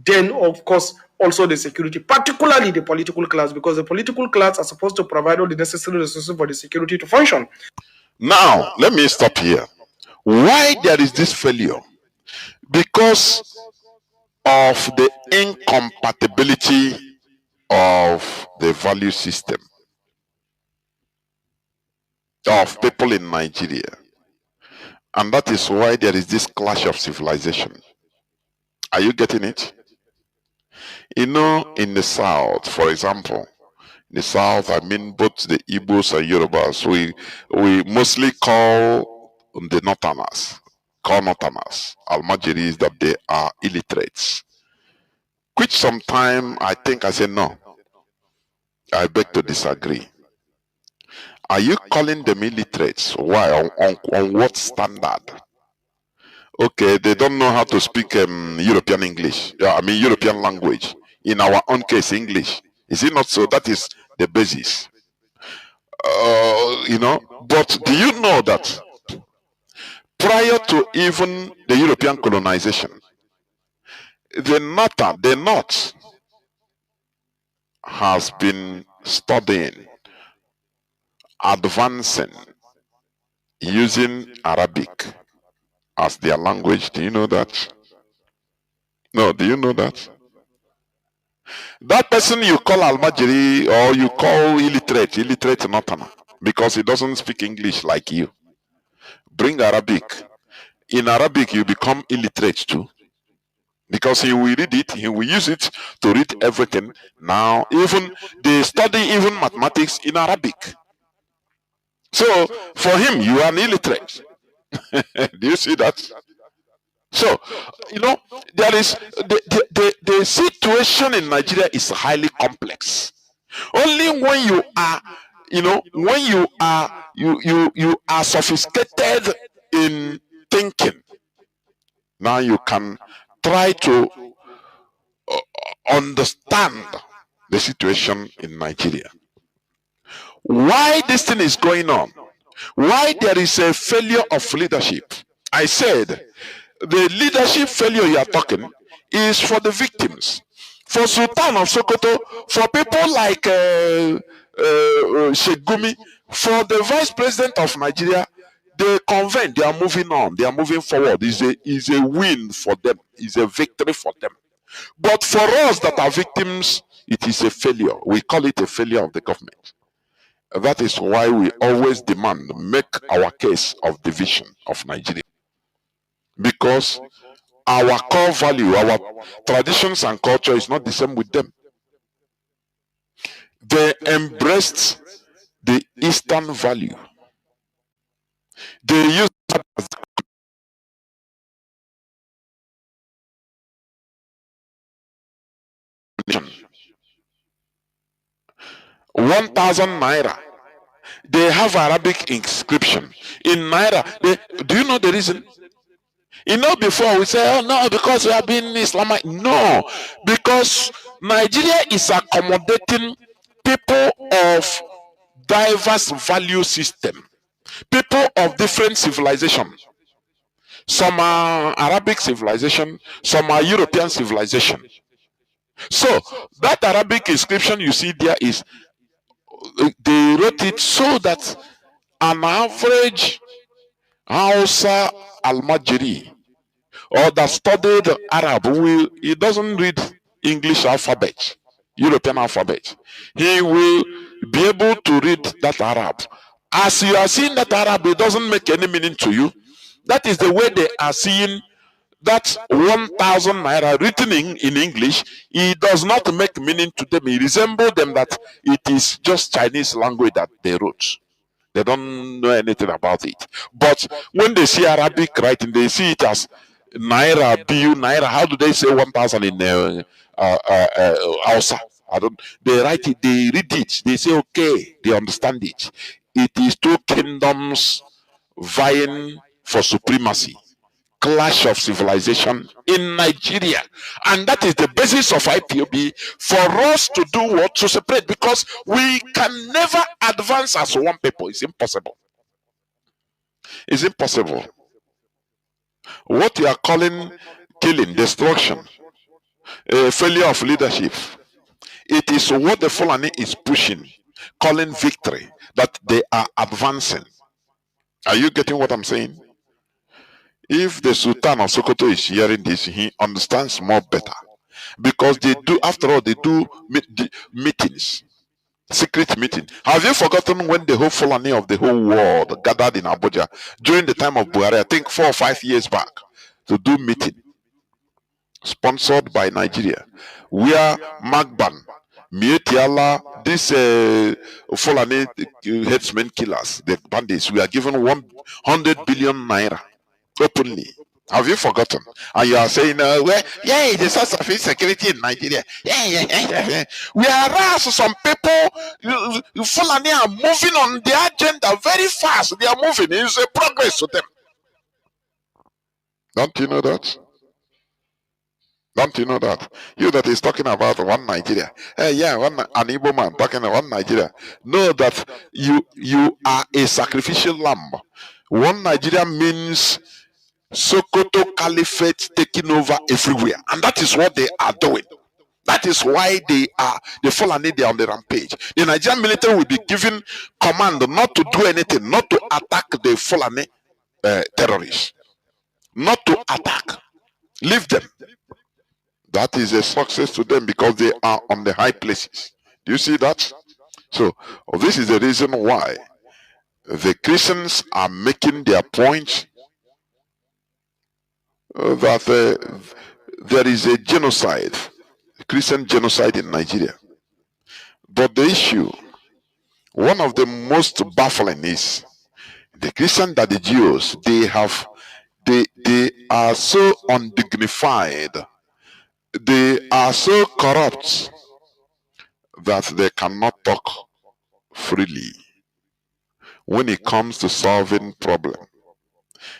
S8: then of course also the security, particularly the political class, because the political class are supposed to provide all the necessary resources for the security to function.
S5: Now, let me stop here. Why there is this failure? Because of the incompatibility of the value system of people in Nigeria. And that is why there is this clash of civilization. Are you getting it? In the South, for example, in the South, I mean both the Igbos and Yorubas, we mostly call the Northerners, Almajiris, that they are illiterates. Which sometime I think I say no. I beg to disagree. Are you calling them illiterates? Why? On what standard? Okay, they don't know how to speak European English. I mean European language. In our own case, English. Is it not so? That is the basis. But do you know that prior to even the European colonization, the North has been studying, advancing, using Arabic as their language? Do you know that? No, do you know that? That person you call Almajiri or you call illiterate Northerner, because he doesn't speak English like you. Bring Arabic. In Arabic, you become illiterate too. Because he will read it, he will use it to read everything. Now, even they study even mathematics in Arabic. So, for him, you are an illiterate. Do you see that? So, there is the situation in Nigeria is highly complex. Only when you are, when you are sophisticated in thinking, now you can try to understand the situation in Nigeria. Why this thing is going on? Why there is a failure of leadership? I said, the leadership failure you are talking is for the victims. For Sultan of Sokoto, for people like Sheikh Gumi, for the vice president of Nigeria, they convent, they are moving on, they are moving forward. Is a win for them, is a victory for them. But for us that are victims, it is a failure. We call it a failure of the government. That is why we always demand, make our case of division of Nigeria. Because our core value, our traditions and culture is not the same with them. They embraced the Eastern value. They used that as 1,000 naira. They have Arabic inscription. In naira, do you know the reason? You know, before we say, oh no, because we have been Islamic. No, because Nigeria is accommodating people of diverse value system, people of different civilization. Some are Arabic civilization, some are European civilization. So that Arabic inscription you see there is, they wrote it so that an average Hausa Almajiri or that studied Arab, he doesn't read English alphabet, European alphabet. He will be able to read that Arab. As you are seeing that Arab, it doesn't make any meaning to you. That is the way they are seeing that 1,000 naira written in English. It does not make meaning to them. It resembles them that it is just Chinese language that they wrote. They don't know anything about it. But when they see Arabic writing, they see it as naira, bu, naira. How do they say 1,000 in Hausa? I don't. They write it. They read it. They say okay. They understand it. It is two kingdoms vying for supremacy, clash of civilization in Nigeria, and that is the basis of IPOB, for us to do what? To separate, because we can never advance as one people. It's impossible. It's impossible. What you are calling killing, destruction, failure of leadership, it is what the Fulani is pushing, calling victory, that they are advancing. Are you getting what I'm saying? If the Sultan of Sokoto is hearing this, he understands more better. Because they do, after all, they do meetings, secret meeting. Have you forgotten when the whole Fulani of the whole world gathered in Abuja during the time of Buhari, I think 4 or 5 years back, to do meeting, sponsored by Nigeria, where Magban, Mietiala, these Fulani headsmen killers, the bandits, we are given 100 billion naira openly. Have you forgotten? And you are saying, well, yeah, the source of insecurity in Nigeria. Yeah. Whereas some people, Fulani are moving on the agenda very fast. They are moving. It's a progress to them. Don't you know that? Don't you know that? You that is talking about one Nigeria. Yeah, an Igbo man talking about one Nigeria. Know that you are a sacrificial lamb. One Nigeria means Sokoto Caliphate taking over everywhere. And that is what they are doing. That is why they Fulani, they are on the rampage. The Nigerian military will be given command not to do anything, not to attack the Fulani terrorists. Not to attack. Leave them. That is a success to them because they are on the high places. Do you see that? So, this is the reason why the Christians are making their point that there is a genocide, Christian genocide in Nigeria. But the issue, one of the most baffling is the Christian that the Jews, they are so undignified, they are so corrupt that they cannot talk freely when it comes to solving problems.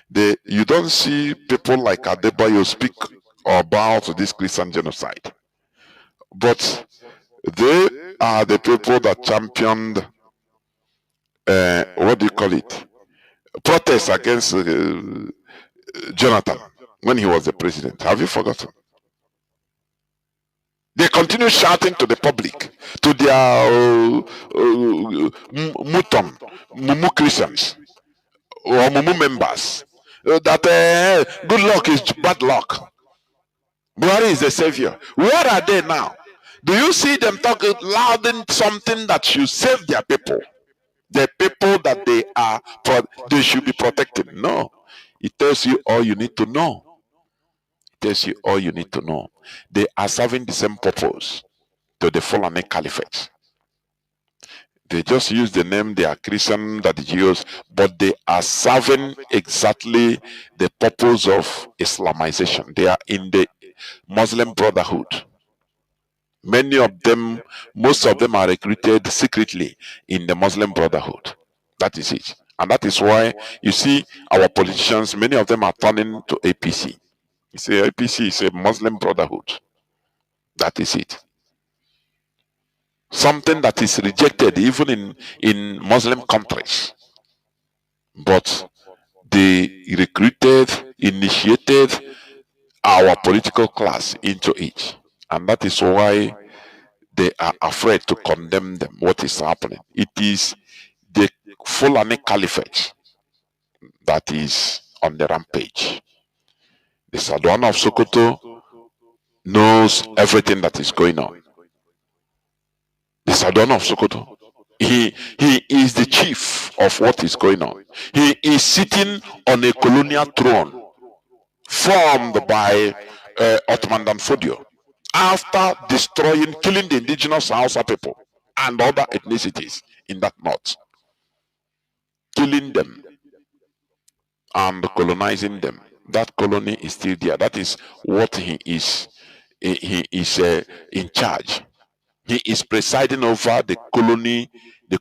S5: You don't see people like Adebayo speak about this Christian genocide, but they are the people that championed what do you call it, protests against Jonathan when he was the president. Have you forgotten? They continue shouting to the public, to their Mumu Christians or Mumu members, that good luck is bad luck. Buhari is the savior. Where are they now? Do you see them talking loud in something that should save their people? The people that they should be protecting. No. It tells you all you need to know. It tells you all you need to know. They are serving the same purpose to the Fulani Caliphate. They just use the name, they are Christian, that the Jews, but they are serving exactly the purpose of Islamization. They are in the Muslim Brotherhood. Many of them, most of them are recruited secretly in the Muslim Brotherhood. That is it. And that is why you see our politicians, many of them are turning to APC. You see, APC is a Muslim Brotherhood. That is it. Something that is rejected even in Muslim countries. But they recruited, initiated our political class into it. And that is why they are afraid to condemn them, what is happening. It is the Fulani Caliphate that is on the rampage. The Sadwana of Sokoto knows everything that is going on. The Sadwana of Sokoto, he is the chief of what is going on. He is sitting on a colonial throne formed by Ottoman Danfodio after destroying, killing the indigenous Hausa people and other ethnicities in that north, killing them and colonizing them. That colony is still there. That is what he is. He is in charge. He is presiding over the colony, the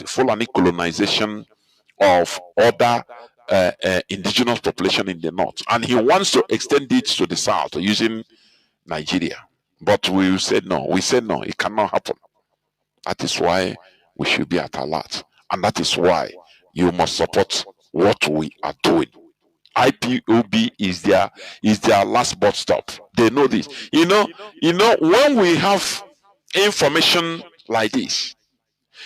S5: Fulani colonization of other indigenous population in the north, and he wants to extend it to the south using Nigeria. But we said no. We said no. It cannot happen. That is why we should be at alert, and that is why you must support what we are doing. IPOB is their last bus stop. They know this. You know, when we have information like this,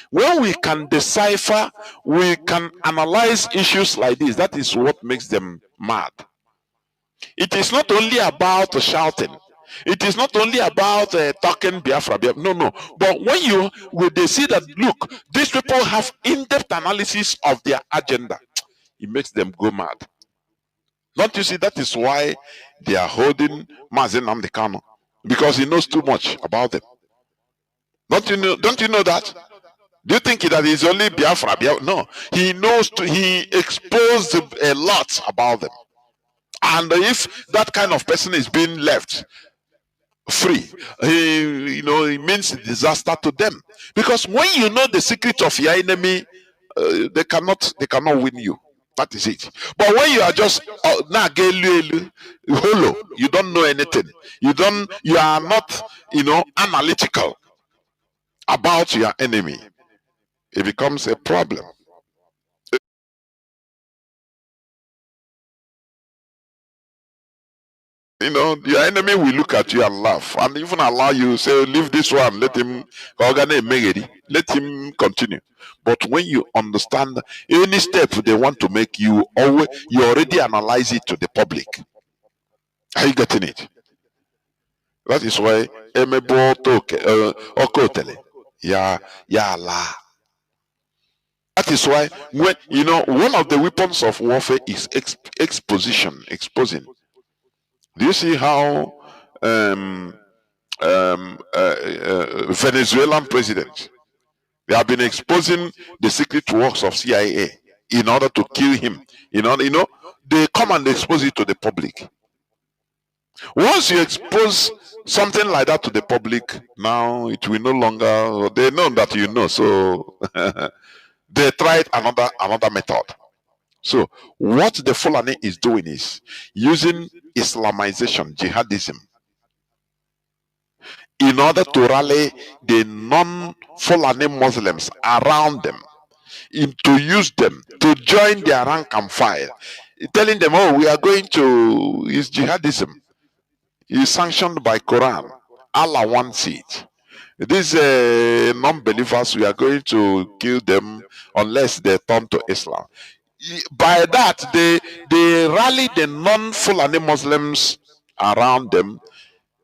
S5: when we can decipher, we can analyze issues like this, that is what makes them mad. It is not only about shouting. It is not only about talking Biafra. No. But when they see that, look, these people have in-depth analysis of their agenda, it makes them go mad. Don't you see? That is why they are holding Mazi Nnamdi Kanu, because he knows too much about them. Don't you know that? Do you think that he's only Biafra? No, he knows. He exposed a lot about them. And if that kind of person is being left free, it means disaster to them. Because when you know the secret of your enemy, they cannot win you. That is it. But when you are just hollow, you don't know anything. You are not, analytical about your enemy. It becomes a problem. Your enemy will look at you and laugh, and even allow you, say, leave this one, let him continue. But when you understand any step they want to make, you already analyze it to the public. Are you getting it? That is why that is why when one of the weapons of warfare is exposing. Do you see how Venezuelan president, they have been exposing the secret works of CIA in order to kill him? They come and expose it to the public. Once you expose something like that to the public, now it will no longer, they know that so they tried another method. So what the Fulani is doing is using Islamization, jihadism, in order to rally the non-Fulani Muslims around them, to use them to join their rank and file, telling them, oh, we are going to, it's jihadism. It's sanctioned by Quran. Allah wants it. These non-believers, we are going to kill them unless they turn to Islam. By that, they rally the non-Fulani Muslims around them,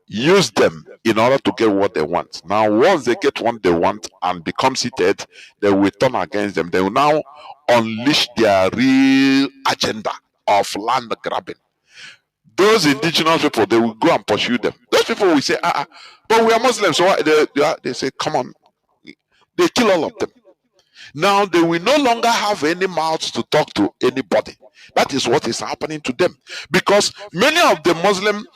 S5: use them in order to get what they want. Now, once they get what they want and become seated, they will turn against them. They will now unleash their real agenda of land grabbing. Those indigenous people, they will go and pursue them. Those people will say, but we are Muslims. So they say, come on. They kill all of them. Now they will no longer have any mouths to talk to anybody. That is what is happening to them. Because many of the Muslim,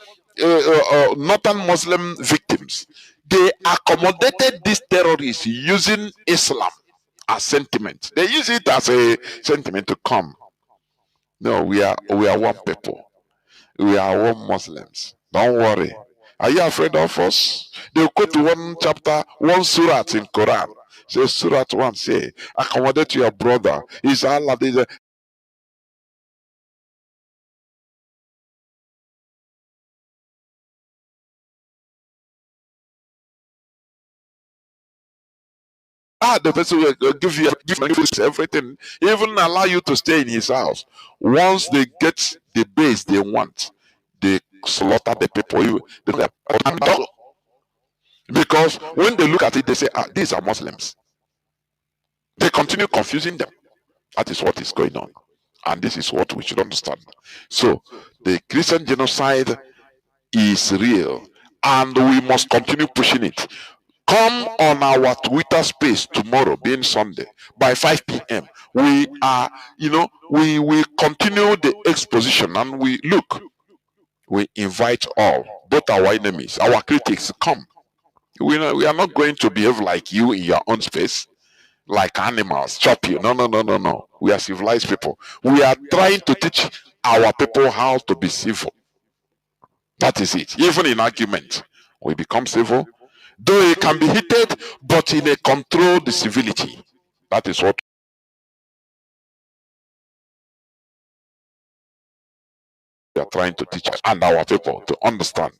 S5: northern Muslim victims, They accommodated these terrorists using Islam as sentiment. They use it as a sentiment to come. No, we are one people. We are one Muslims. Don't worry. Are you afraid of us? They'll quote one chapter, one surah in Quran. Say Surah 1, say, accommodate your brother. Is Allah. The person will give you everything, even allow you to stay in his house. Once they get the base they want, they slaughter the people. Because when they look at it, they say, these are Muslims. They continue confusing them. That is what is going on. And this is what we should understand. So, the Christian genocide is real. And we must continue pushing it. Come on our Twitter space tomorrow, being Sunday, by 5 p.m. We are, we continue the exposition and we look. We invite all, both our enemies, our critics, come. We are not going to behave like you in your own space, like animals, chop you. No, no, no, no, no. We are civilized people. We are trying to teach our people how to be civil. That is it. Even in argument, we become civil. Though it can be heated, but in a controlled civility. That is what we are trying to teach and our people to understand.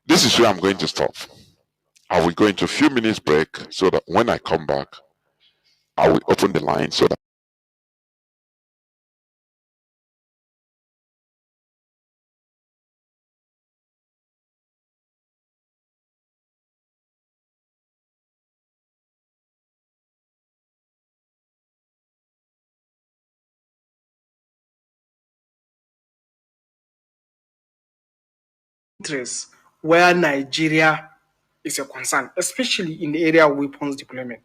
S5: This is where I'm going to stop. I will go into a few minutes break so that when I come back, I will open the line so that
S8: interest where Nigeria is a concern, especially in the area of weapons deployment,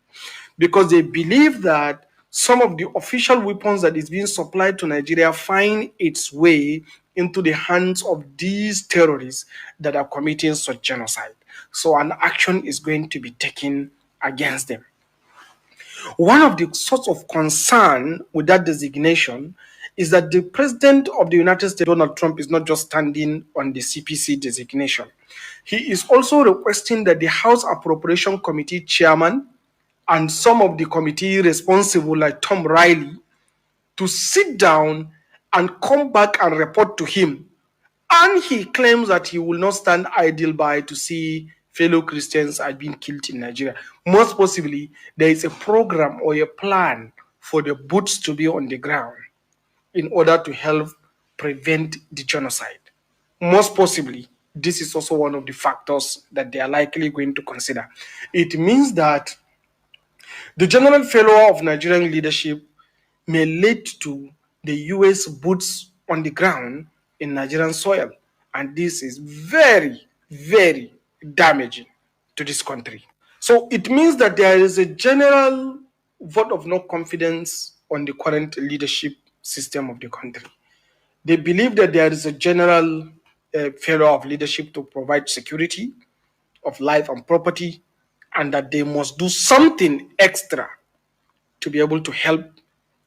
S8: because they believe that some of the official weapons that is being supplied to Nigeria find its way into the hands of these terrorists that are committing such genocide. So an action is going to be taken against them. One of the sorts of concern with that designation is that the President of the United States, Donald Trump, is not just standing on the CPC designation. He is also requesting that the House Appropriation Committee chairman and some of the committee responsible, like Tom Riley, to sit down and come back and report to him. And he claims that he will not stand idle by to see fellow Christians are being killed in Nigeria. Most possibly, there is a program or a plan for the boots to be on the ground in order to help prevent the genocide. Most possibly, this is also one of the factors that they are likely going to consider. It means that the general failure of Nigerian leadership may lead to the US boots on the ground in Nigerian soil. And this is very, very damaging to this country. So it means that there is a general vote of no confidence on the current leadership system of the country. They believe that there is a general failure of leadership to provide security of life and property, and that they must do something extra to be able to help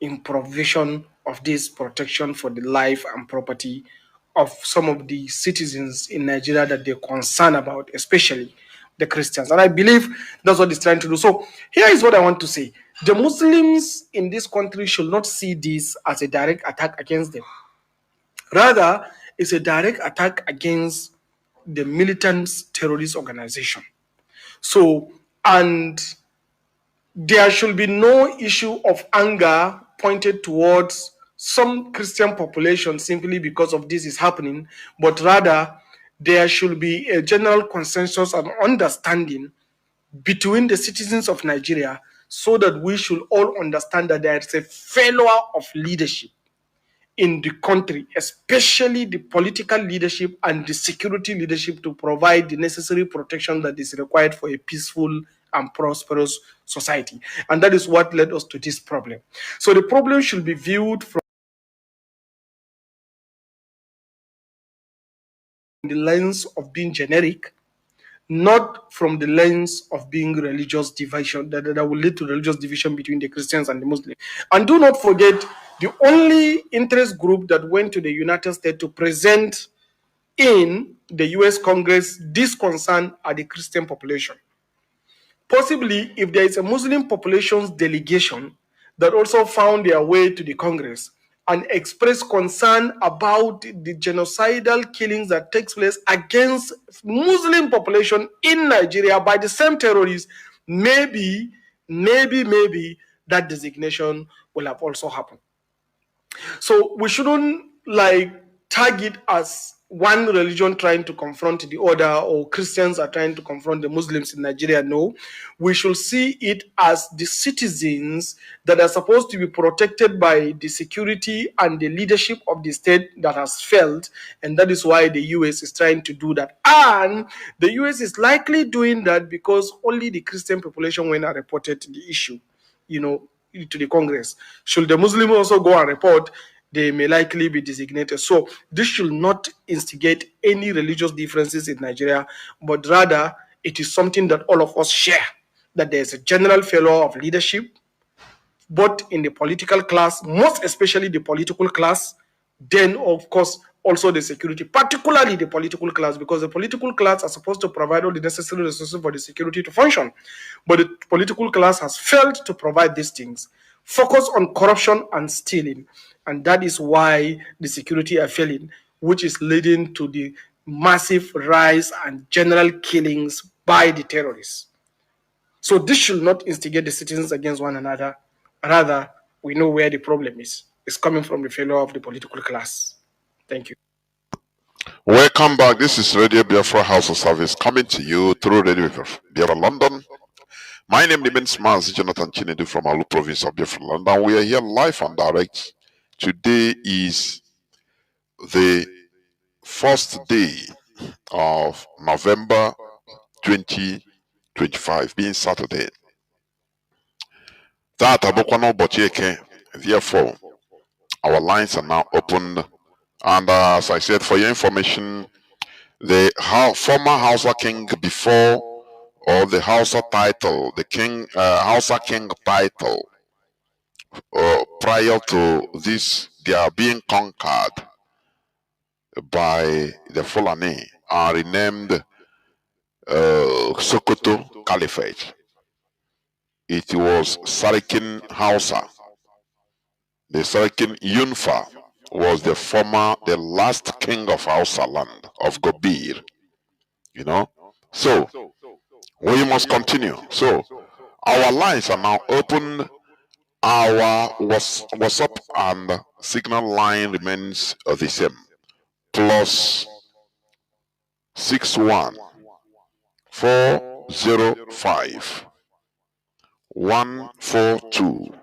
S8: in provision of this protection for the life and property of some of the citizens in Nigeria that they're concerned about, especially the Christians. And I believe that's what he's trying to do. So here is what I want to say. The Muslims in this country should not see this as a direct attack against them. Rather, it's a direct attack against the militant terrorist organization. So, and there should be no issue of anger pointed towards some Christian population simply because of this is happening, but rather there should be a general consensus and understanding between the citizens of Nigeria so that we should all understand that there is a failure of leadership in the country, especially the political leadership and the security leadership to provide the necessary protection that is required for a peaceful and prosperous society. And that is what led us to this problem. So the problem should be viewed from the lens of being generic, not from the lens of being religious division that will lead to religious division between the Christians and the Muslims. And do not forget, the only interest group that went to the United States to present in the US Congress this concern are the Christian population. Possibly, if there is a Muslim population's delegation that also found their way to the Congress and expressed concern about the genocidal killings that takes place against Muslim population in Nigeria by the same terrorists, maybe that designation will have also happened. So we shouldn't target as one religion trying to confront the other, or Christians are trying to confront the Muslims in Nigeria. No, we should see it as the citizens that are supposed to be protected by the security and the leadership of the state that has failed, and that is why the US is trying to do that. And the US is likely doing that because only the Christian population went and reported the issue, to the Congress. Should the Muslim also go and report, they may likely be designated. So this should not instigate any religious differences in Nigeria, but rather it is something that all of us share, that there's a general failure of leadership, both in the political class, most especially the political class, then of course also the security, particularly the political class, because the political class are supposed to provide all the necessary resources for the security to function. But the political class has failed to provide these things, focus on corruption and stealing. And that is why the security are failing, which is leading to the massive rise and general killings by the terrorists. So this should not instigate the citizens against one another. Rather, we know where the problem is. It's coming from the failure of the political class. Thank you.
S5: Welcome back. This is Radio Biafra House of Service coming to you through Radio Biafra London. My name remains Mazi Jonathan Chinedu from Alu province of Biafra London. We are here live and direct. Today is the first day of November 2025, being Saturday. Therefore, our lines are now opened. And as I said, for your information, the former Hausa king before, or the Hausa title, the king Hausa king title, prior to this, they are being conquered by the Fulani, are renamed Sokoto Caliphate. It was Sarikin Hausa. The Sarikin Yunfa was the last king of Hausa land, of Gobir. So we must continue. So our lines are now open. Our WhatsApp and signal line remains the same. Plus 61 405 142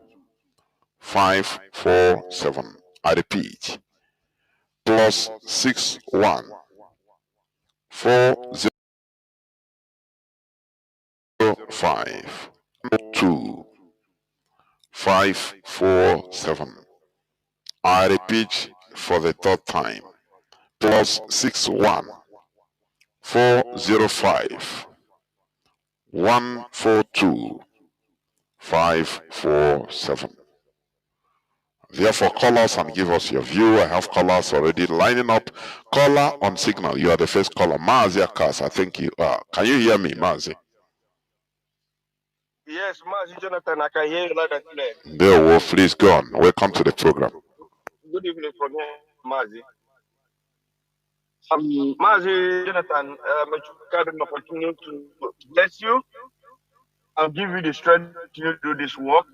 S5: 547. I repeat, plus 61 405 2 547. I repeat for the third time, plus 61 405 142 547. Therefore, call us and give us your view. I have callers already lining up. Caller on signal. You are the first caller. Mazi Akas, I think you are. Can you hear me, Mazi?
S9: Yes, Mazi Jonathan, I can hear you loud and clear.
S5: There, well, please go on. Welcome to the program.
S9: Good evening from here, Mazi. Mazi Jonathan, I had an opportunity to bless you and give you the strength to do this work.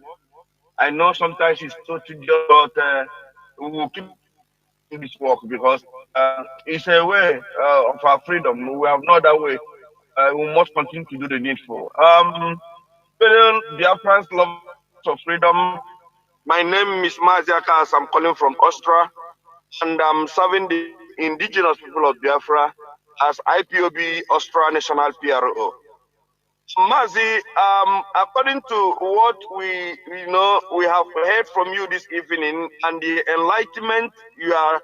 S9: I know sometimes it's so tedious, but we will keep this work because it's a way of our freedom. We have no other way. We must continue to do the needful. Biafrans, lovers of freedom. My name is Mazi Akas. I'm calling from Austria, and I'm serving the indigenous people of Biafra as IPOB Austria National PRO. Mazi, according to what we have heard from you this evening and the enlightenment you are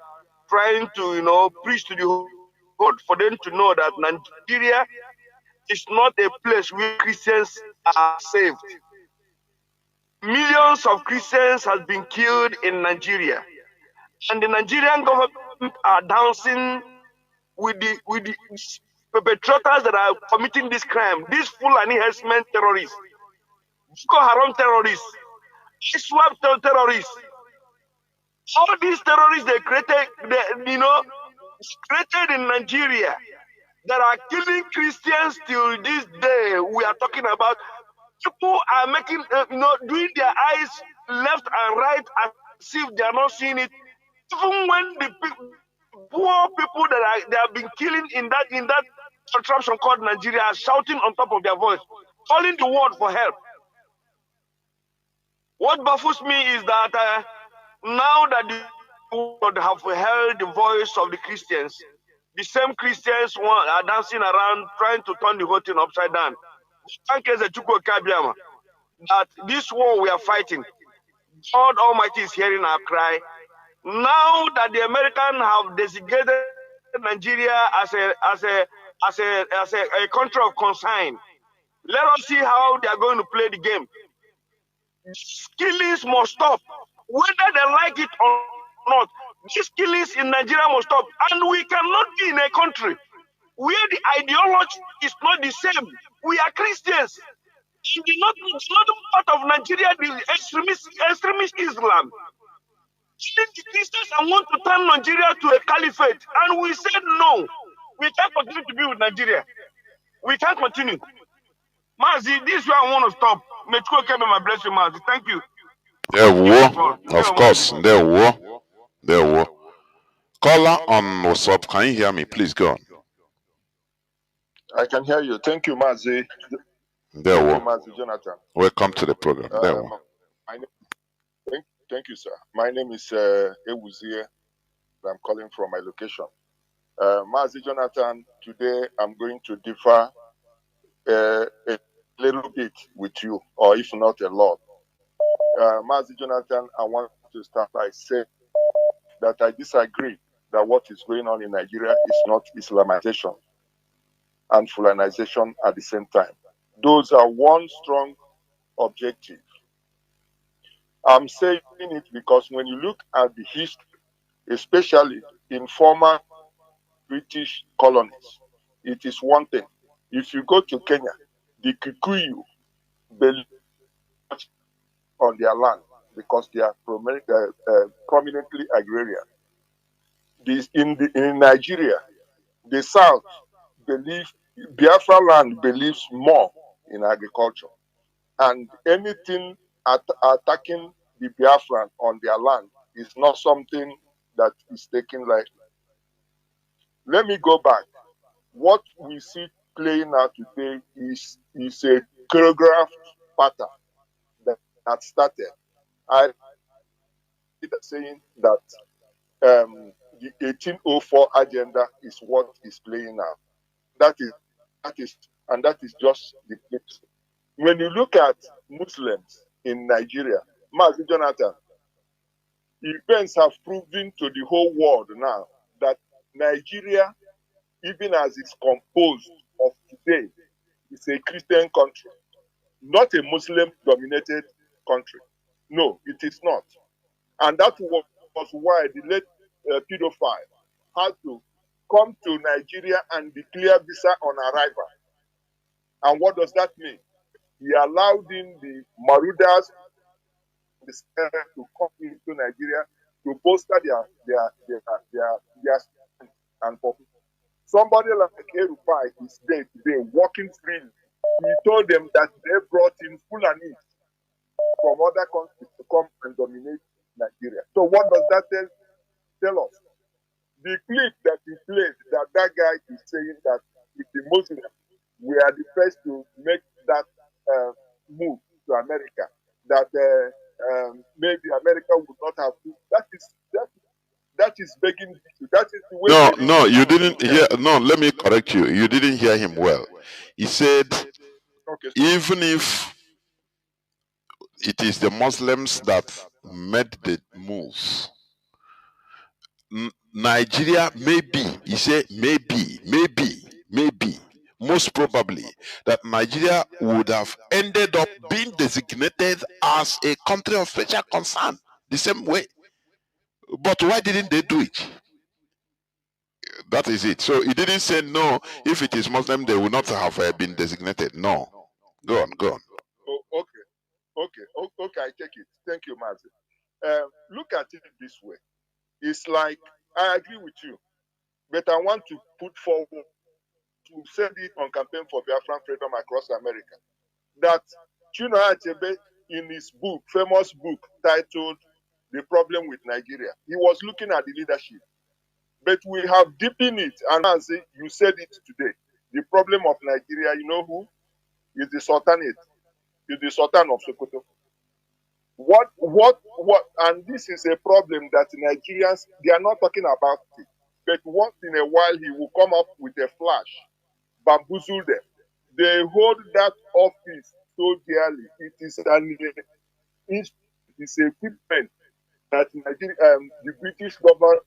S9: trying to preach to the world for them to know that Nigeria is not a place where Christians are saved. Millions of Christians have been killed in Nigeria, and the Nigerian government are dancing with the perpetrators that are committing this crime. These Fulani herdsmen terrorists, Boko Haram terrorists, Iswap terrorists. All these terrorists they created, created in Nigeria that are killing Christians till this day. We are talking about people are making, doing their eyes left and right as if they are not seeing it. Even when the poor people that they have been killing in that contraption called Nigeria are shouting on top of their voice, calling the world for help. What baffles me is that now that the world have heard the voice of the Christians, the same Christians are dancing around trying to turn the whole thing upside down. That this war we are fighting, God Almighty is hearing our cry. Now that the Americans have designated Nigeria as a country of concern, let us see how they are going to play the game. Killings must stop, whether they like it or not. These killings in Nigeria must stop, and we cannot be in a country where the ideology is not the same. We are Christians. In the northern part of Nigeria, the extremist Islam killing the Christians and want to turn Nigeria to a caliphate, and we said no. We can't continue to be with Nigeria. We can't continue. Mazi, this is where I want to stop. May God keep my blessing, Mazi. Thank you.
S5: There war, of course. There war. There war. Caller on WhatsApp, can you hear me? Please go on.
S10: I can hear you. Thank you, Mazi.
S5: There war.
S10: Mazi Jonathan.
S5: Welcome to the program. There war.
S10: Thank you, sir. My name is Ewuzie. I'm calling from my location. Mazi Jonathan, today I'm going to differ a little bit with you, or if not a lot. Mazi Jonathan, I want to start by saying that I disagree that what is going on in Nigeria is not Islamization and Fulanization at the same time. Those are one strong objective. I'm saying it because when you look at the history, especially in former British colonies, it is one thing. If you go to Kenya, the Kikuyu believe on their land because they are prominently agrarian. In Nigeria, the South Biafra land believes more in agriculture, and anything attacking the Biafran on their land is not something that is taken lightly. Let me go back. What we see playing out today is a choreographed pattern that started. I saying that the 1804 agenda is what is playing out. That is just the place. When you look at Muslims in Nigeria, Mazi Jonathan, events have proven to the whole world now that Nigeria, even as it's composed of today, is a Christian country, not a Muslim-dominated country. No, it is not. And that was why the late pedophile had to come to Nigeria and declare visa on arrival. And what does that mean? He allowed in the marauders to come into Nigeria to bolster their and for somebody like Erufai is there today working freely. He told them that they brought in Fulani from other countries to come and dominate Nigeria. So what does that tell us? The clip that he played, that guy is saying that if the Muslims were the first to make that move to America, that maybe America would not have moved. That is begging. That is the way.
S5: No, you didn't hear. No, let me correct you. You didn't hear him well. He said, okay, even if it is the Muslims that made the move, Nigeria maybe, he said maybe, most probably that Nigeria would have ended up being designated as a country of special concern the same way. But why didn't they do it? That is it. So he didn't say no. If it is Muslim, they will not have been designated. No. Go on, go on.
S10: Oh, okay, I take it. Thank you, Mazi. Look at it this way. It's like, I agree with you, but I want to put forward, to send it on campaign for Biafran freedom across America, that Chinedu Achebe, in his book, famous book titled The Problem with Nigeria, he was looking at the leadership. But we have deepened it, and as you said it today, the problem of Nigeria, you know who? Is the Sultanate, is the Sultan of Sokoto. What, and this is a problem that Nigerians, they are not talking about it. But once in a while, he will come up with a flash, bamboozle them. They hold that office so dearly. It is it's a equipment that Nigeria, the British government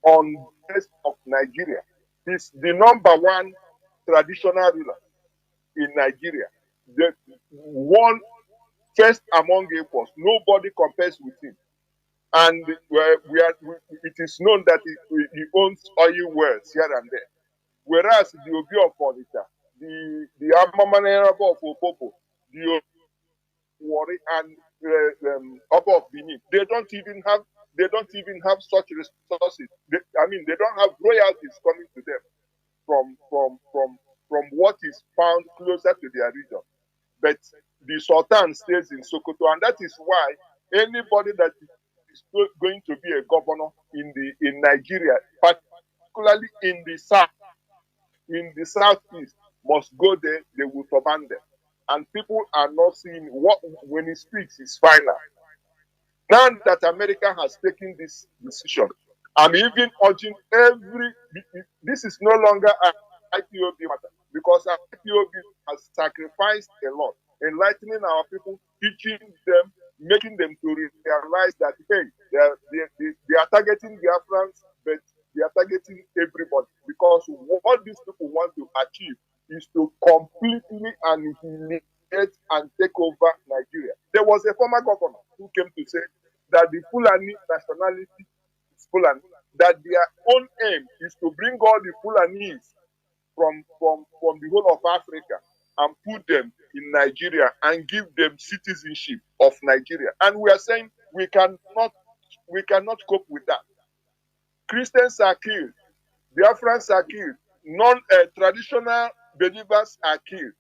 S10: on the rest of Nigeria. He's the #1 traditional ruler in Nigeria. The one first among equals. Nobody compares with him. And it is known that he owns oil wells here and there. Whereas the Obi of Onitsha, the Amamanera of Opopo, the Wari and Oba of Benin, they don't even have such resources. They don't have royalties coming to them from what is found closer to their region. But the Sultan stays in Sokoto, and that is why anybody that is going to be a governor in Nigeria, particularly in the southeast, must go there. They will turban them, and people are not seeing what when he speaks is final. Now that America has taken this decision, I'm even urging this is no longer an IPOB matter, because IPOB has sacrificed a lot, enlightening our people, teaching them, making them to realize that, hey, they are targeting Biafrans, but they are targeting everybody, because what these people want to achieve is to completely annihilate and take over Nigeria. There was a former governor who came to say that the Fulani nationality is Fulani, that their own aim is to bring all the Fulanis from the whole of Africa and put them in Nigeria and give them citizenship of Nigeria. And we are saying we cannot cope with that. Christians are killed, Biafrans are killed, non-traditional believers are killed.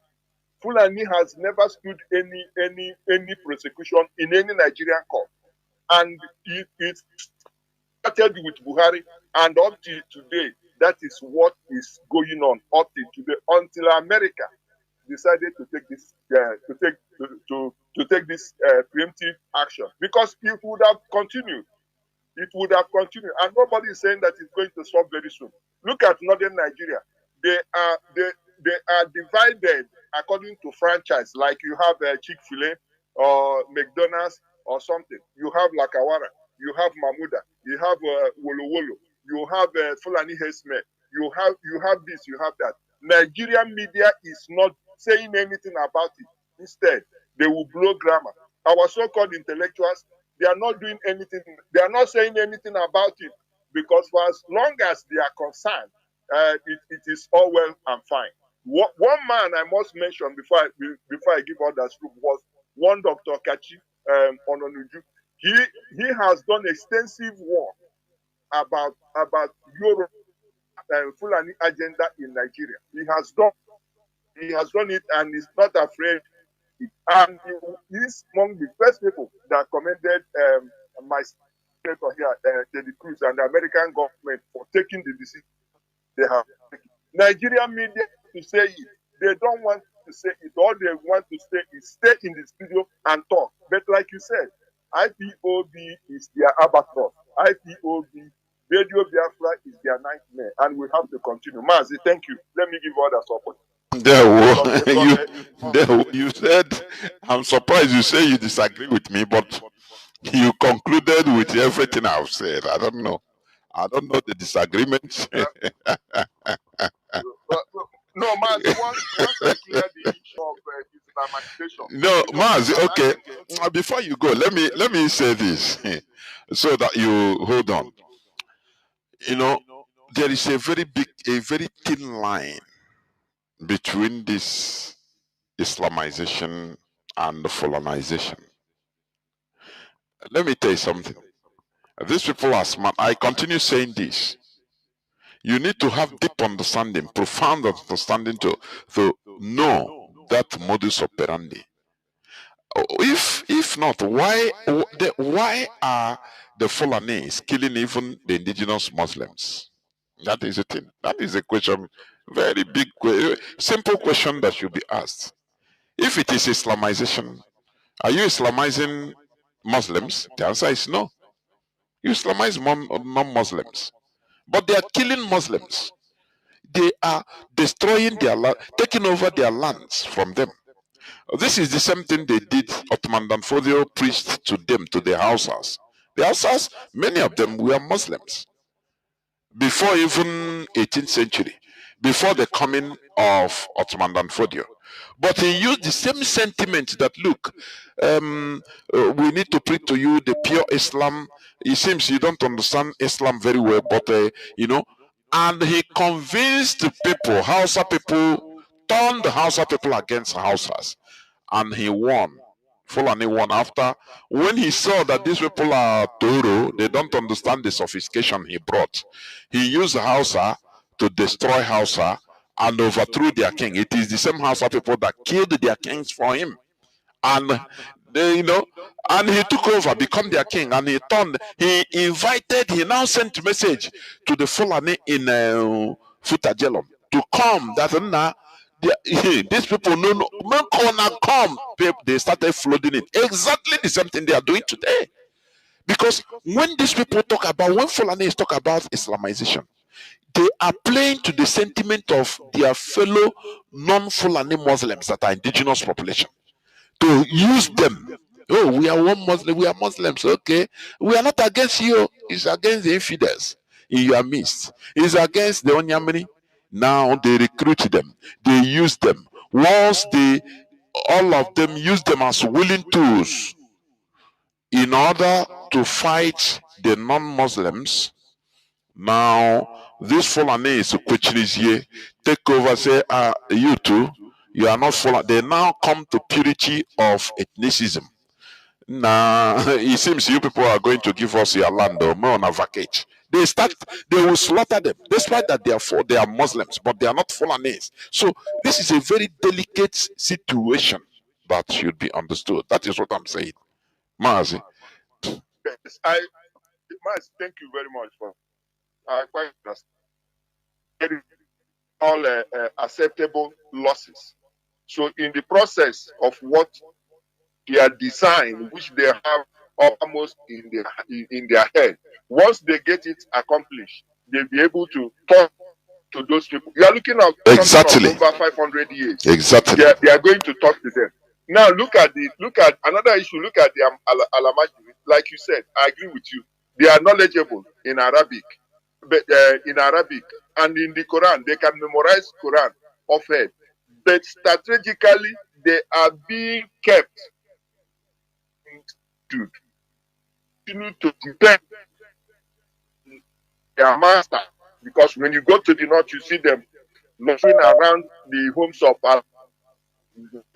S10: Fulani has never stood any prosecution in any Nigerian court. And it started with Buhari, and up to today, that is what is going on up to today, until America decided to take this preemptive action. Because it would have continued, and nobody is saying that it's going to stop very soon. Look at northern Nigeria; they are divided according to franchise. Like you have Chick-fil-A or McDonald's or something. You have Lakawara, you have Mamuda, you have Wolo Wolo, you have Fulani Hesme, you have this, you have that. Nigerian media is not saying anything about it. Instead, they will blow grammar. Our so-called intellectuals, they are not doing anything. They are not saying anything about it, because for as long as they are concerned, it is all well and fine. One man I must mention before I give others room was one Dr. Kachi Ononuju. He has done extensive work about Europe and Fulani agenda in Nigeria. He has done it, and he's not afraid. And he's among the first people that commended my senator here, Teddy Cruz, and the American government for taking the decision they have taken. Nigerian media to say it, they don't want to say it. All they want to say is stay in the studio and talk. But like you said, IPOB is their albatross. IPOB, Radio Biafra is their nightmare, and we have to continue. Mazi, thank you. Let me give others support.
S5: You said, I'm surprised you say you disagree with me, but you concluded with everything I've said. I don't know the disagreements. No, Mazi, okay. Before you go, let me say this so that you hold on. You know, there is a very thin line between this Islamization and Fulanization. Let me tell you something. These people are smart. I continue saying this. You need to have deep understanding, profound understanding to know that modus operandi. If not, why are the Fulanese killing even the indigenous Muslims? That is a thing. That is a question, very big, simple question that should be asked. If it is Islamization, are you Islamizing Muslims? The answer is no. You Islamize non-Muslims, but they are killing Muslims. They are destroying their land, taking over their lands from them. This is the same thing they did. Ottoman Danfodio preached to them, to the Hausas. The Hausas, many of them were Muslims before even 18th century, before the coming of Ottoman Danfodio. But he used the same sentiment that, look, we need to preach to you the pure Islam. It seems you don't understand Islam very well, but, and he convinced the people, Hausa people, turned the Hausa people against Hausas. And he won. Fulani won after, when he saw that these people are Toro, they don't understand the sophistication he brought. He used Hausa to destroy Hausa and overthrew their king. It is the same Hausa people that killed their kings for him. And they, and he took over, become their king, and he now sent message to the Fulani in Futajelom to come, that these people come. They started flooding it. Exactly the same thing they are doing today. Because when these people talk about, when Fulanis talk about Islamization, they are playing to the sentiment of their fellow non-Fulani Muslims that are indigenous population, to use them. Oh, we are one Muslim, we are Muslims, okay. We are not against you, it's against the infidels in your midst. It's against the Onyamini. Now they recruit them, they use them. Once all of them use them as willing tools in order to fight the non-Muslims. Now this Fulanese take over, say, you two, you are not Fulani. They now come to purity of ethnicism. Now it seems you people are going to give us your land, or more on a vacate. They will slaughter them, despite that they are Muslims, but they are not Fulanese. So this is a very delicate situation that should be understood. That is what I'm saying. Mazi.
S10: Yes, Mazi, thank you very much for quite understand all acceptable losses. So in the process of what their design, which they have almost in their head, once they get it accomplished, they'll be able to talk to those people. You are looking at
S5: exactly
S10: over 500 years.
S5: Exactly.
S10: They are going to talk to them. Now look at another issue. Look at the Alamajiri. Like you said, I agree with you. They are knowledgeable in Arabic, but and in the Quran, they can memorize Quran off head. But strategically, they are being kept to continue to depend on their master, because when you go to the north, you see them looking around the homes of where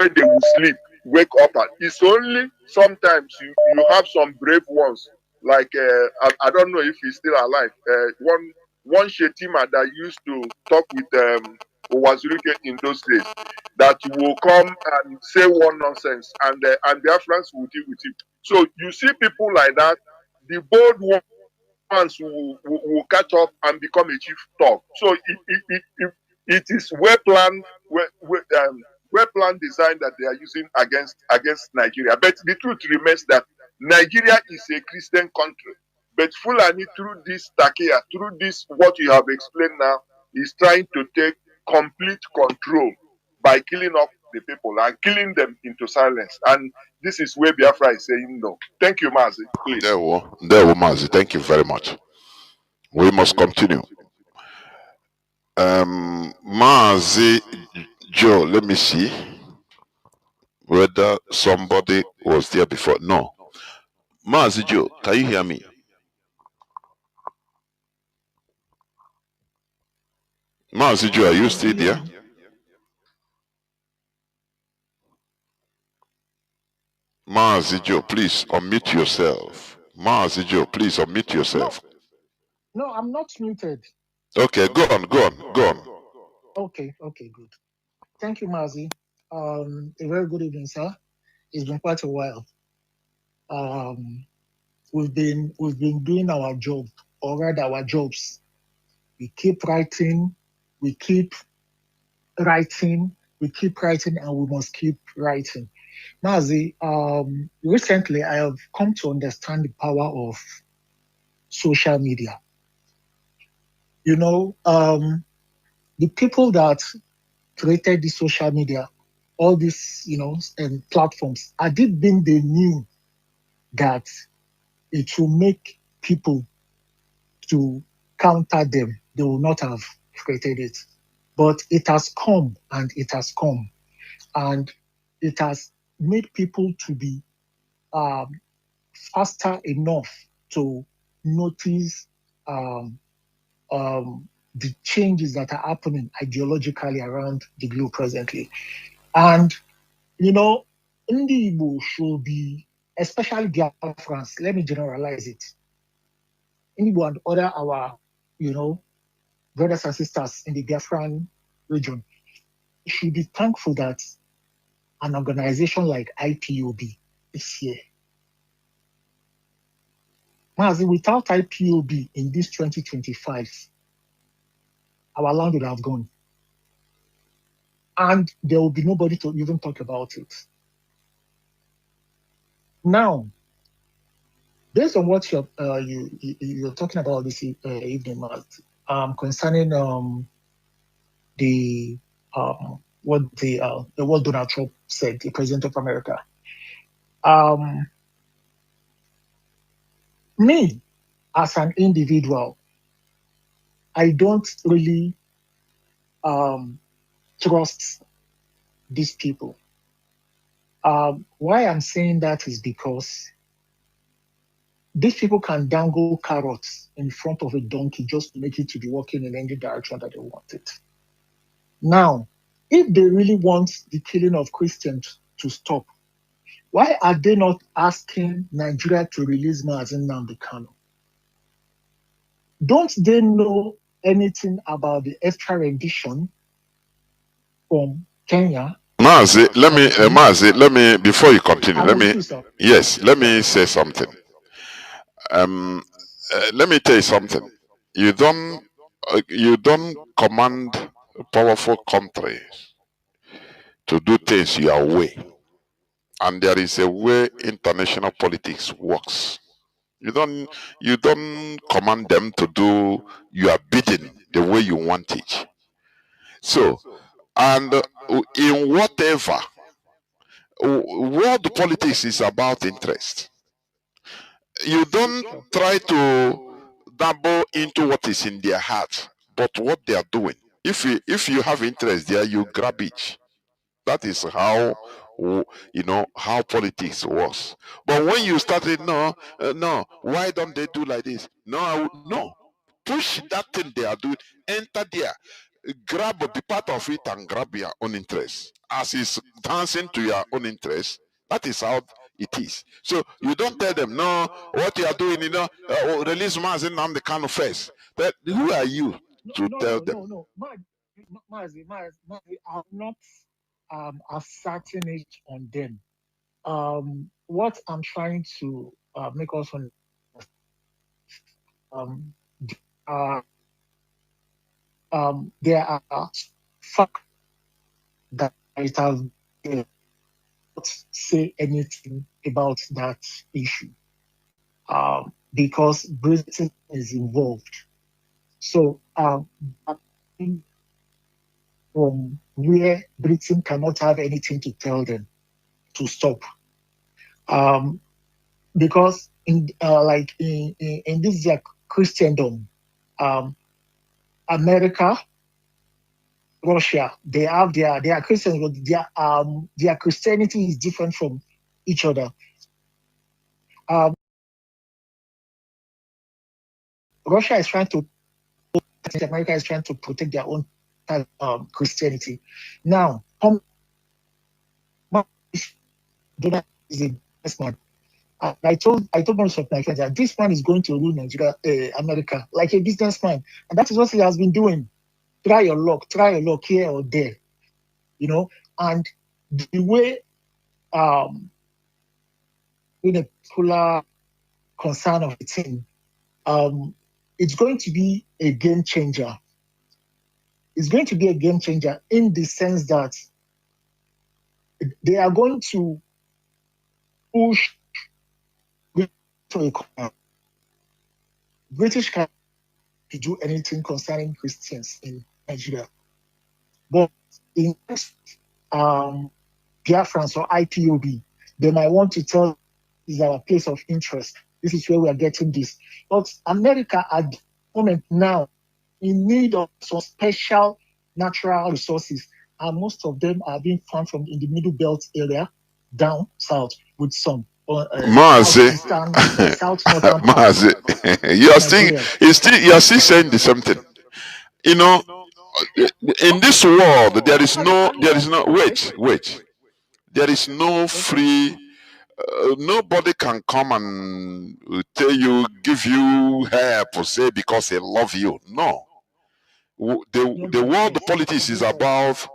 S10: they will sleep, wake up at. It's only sometimes you have some brave ones, like I don't know if he's still alive. One Shetima that used to talk with Owazurike in those days, that will come and say one nonsense, and Biafrans will deal with it. So you see people like that, the bold ones will catch up and become a chief talk. So it is well planned design that they are using against Nigeria. But the truth remains that Nigeria is a Christian country. But Fulani, through this takia, through this what you have explained now, is trying to take complete control by killing off the people and killing them into silence. And this is where Biafra is saying no. Thank you, Mazi. Please.
S5: There we Mazi. Thank you very much. We must continue. Mazi Joe, let me see. whether somebody was there before. No. Mazi Joe, can you hear me? Mazi Joe, are you still there? Mazi Joe, please unmute yourself. Mazi Joe, please unmute yourself.
S11: No, I'm not muted.
S5: Okay, go on.
S11: Okay, good. Thank you, Mazi. A very good evening, sir. It's been quite a while. We've been doing our job, or rather our jobs. We keep writing, and we must keep writing. Mazi, recently I have come to understand the power of social media. You know, the people that created the social media, all these, platforms, I did think they knew that it will make people to counter them. They will not have created it. But it has come, and it has made people to be faster enough to notice the changes that are happening ideologically around the globe presently. And, Nnamdi Igbo should be, especially Biafrans, let me generalize it. Igbo and other our, brothers and sisters in the Biafran region should be thankful that an organization like IPOB is here. Mazi, without IPOB in this 2025, our land would have gone. And there will be nobody to even talk about it. Now, based on what you're talking about this evening, Mazi, concerning what Donald Trump said, the President of America. Me, as an individual, I don't really trust these people. Why I'm saying that is because these people can dangle carrots in front of a donkey just to make it to be walking in any direction that they want it. Now, if they really want the killing of Christians to stop, why are they not asking Nigeria to release Mazi Nnamdi Kanu? Don't they know anything about the extradition from Kenya?
S5: Mazi, let me before you continue, let me say something. Let me tell you something. You don't command powerful countries to do things your way. And there is a way international politics works. You don't command them to do your bidding the way you want it. So, and in whatever, world politics is about interest. You don't try to dabble into what is in their heart, but what they are doing. If you have interest there, you grab it. That is how how politics works. But when you started, no, why don't they do like this? No, push that thing they are doing, enter there, grab the part of it and grab your own interest. As it's dancing to your own interest, that is how it is. So you don't tell them, no, what you are doing, release Mazi Nnamdi Kanu first. But who are you to tell them?
S11: No, Mazi, I'm not asserting it on them. What I'm trying to make us there are facts that it has not say anything about that issue because Britain is involved. So from where Britain cannot have anything to tell them to stop. Because in this Christendom, America Russia, they are Christians, but their Christianity is different from each other. Russia is trying to, America is trying to protect their own Christianity. Now, Donald is a businessman. I told most of my friends that this man is going to rule Nigeria, America, like a businessman, and that is what he has been doing. Try your luck here or there, you know. And the way with a particular concern of the team, it's going to be a game changer. It's going to be a game changer in the sense that they are going to push to a corner. British can do anything concerning Christians in Nigeria, but in Biafrans or IPOB, they might want to tell is our place of interest. This is where we are getting this. But America at the moment now in need of some special natural resources, and most of them are being found from in the Middle Belt area down south with some
S5: Mazi, Mazi, you are still saying the same thing. You know, in this world, there is no, wait. There is no free. Nobody can come and tell you, give you help, or say because they love you. No, the world politics is about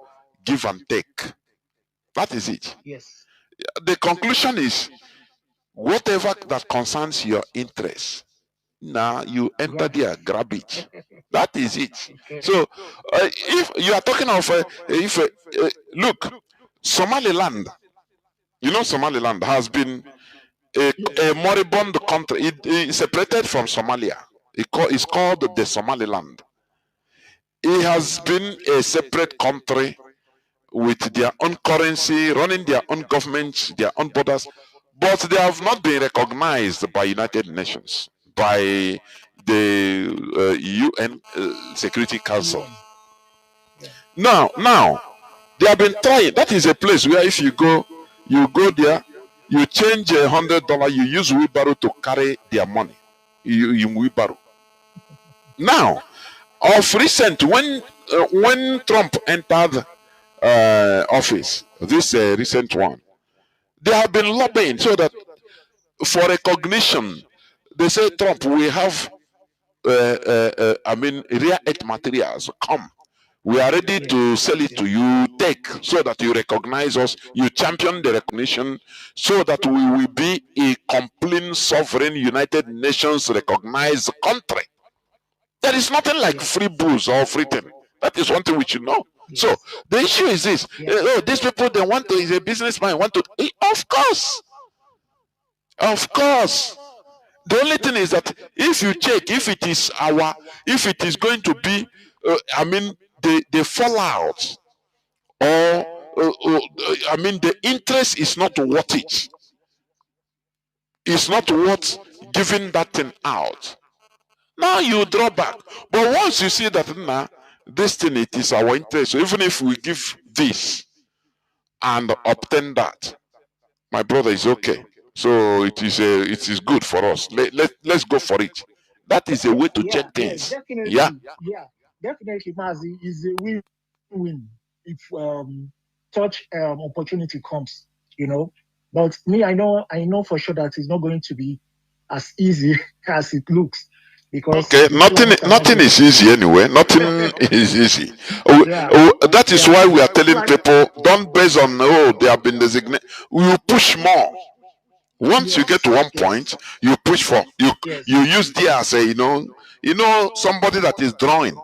S5: give and take. That is it.
S11: Yes.
S5: The conclusion is whatever that concerns your interest. Now you enter there, grab it. That is it. So, if you are talking of, look, Somaliland, you know, Somaliland has been a moribund country. It separated from Somalia. It's called the Somaliland. It has been a separate country with their own currency, running their own government, their own borders, but they have not been recognized by United Nations, by the UN Security Council. Now, they have been trying. That is a place where if you go there, you change $100, you use wheelbarrow to carry their money. You wheelbarrow. Now, of recent, when Trump entered office, this recent one, they have been lobbying so that for recognition, they say, Trump, we have, rare earth materials. Come, we are ready to sell it to you. Take, so that you recognize us. You champion the recognition, so that we will be a complete sovereign United Nations recognized country. There is nothing like free booze or free thing. That is one thing we should know. Yes. So the issue is this: these people, they want to, is a businessman, want to. Of course. The only thing is that if you check, if it is going to be, the fallout, or the interest is not worth it. It's not worth giving that thing out. Now you draw back. But once you see that this thing, it is our interest, so even if we give this and obtain that, my brother, is okay. So it is good for us. Let's go for it. That is a way to check things.
S11: Definitely, Mazi, is a win-win if such opportunity comes, you know. But me, I know for sure that it's not going to be as easy as it looks. Because
S5: nothing is easy anyway. Nothing is easy. That is why we are telling people, don't base on they have been designated. You push more. Once you get to one point, you push for you use there as a somebody that is drawing.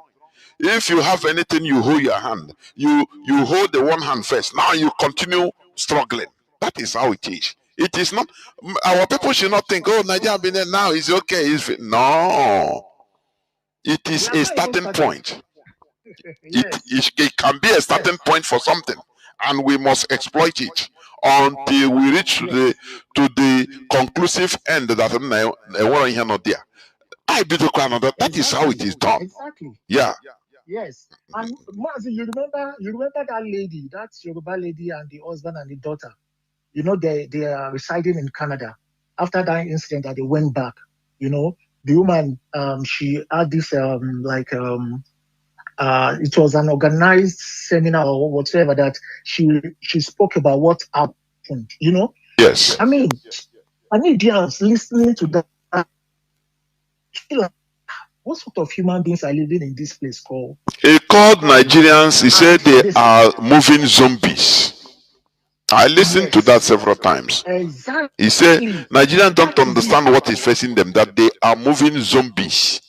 S5: If you have anything, you hold your hand. You hold the one hand first. Now you continue struggling. That is how it is. It is not. Our people should not think, Nigeria been there now. It's okay. No. It is a starting point. It can be a starting point for something, and we must exploit it until we reach to the conclusive end that not there. That is how it is done.
S11: Exactly.
S5: Yeah.
S11: Yes. And Mazi, you remember that lady, that Yoruba lady and the husband and the daughter. You know, they are residing in Canada. After that incident that they went back, you know, the woman she had this it was an organized seminar or whatever that she spoke about what happened, you know?
S5: Yes.
S11: I mean, Canadians listening to that, what sort of human beings are living in this place called?
S5: He called Nigerians, he said they are moving zombies. I listened to that several times.
S11: Exactly.
S5: He said Nigerians don't understand what is facing them, that they are moving zombies.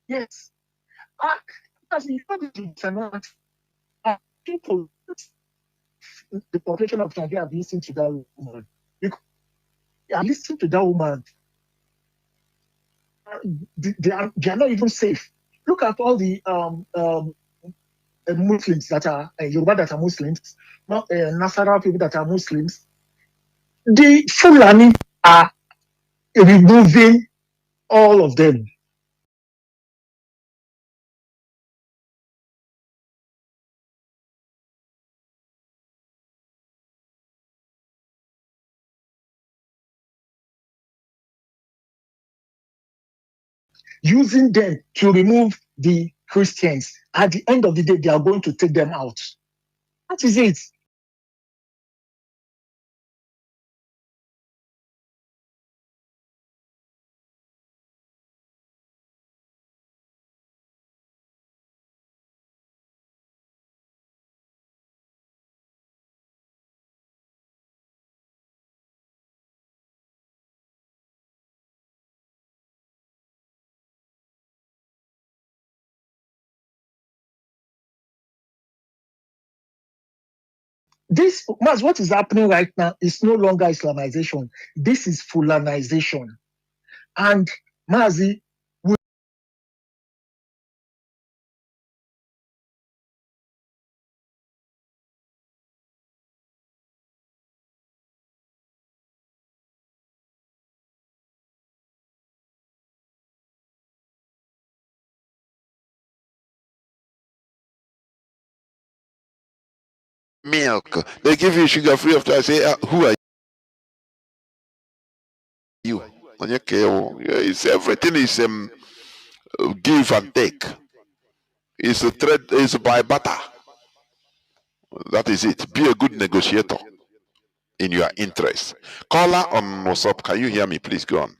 S11: Yes. People, the population of Nigeria have listened to that woman. They are listening to that woman. They are not even safe. Look at all the Muslims that are Yoruba that are Muslims, not Nasara people that are Muslims. The Fulani are removing all of them. Using them to remove the Christians. At the end of the day, they are going to take them out. That is it. This, what is happening right now is no longer Islamization. This is Fulanization. And Mazi,
S5: Milk. They give you sugar free of charge. Say, who are you? Okay, it's everything is give and take. It's a trade. It's by butter. That is it. Be a good negotiator in your interest. Caller on WhatsApp. Can you hear me? Please go on.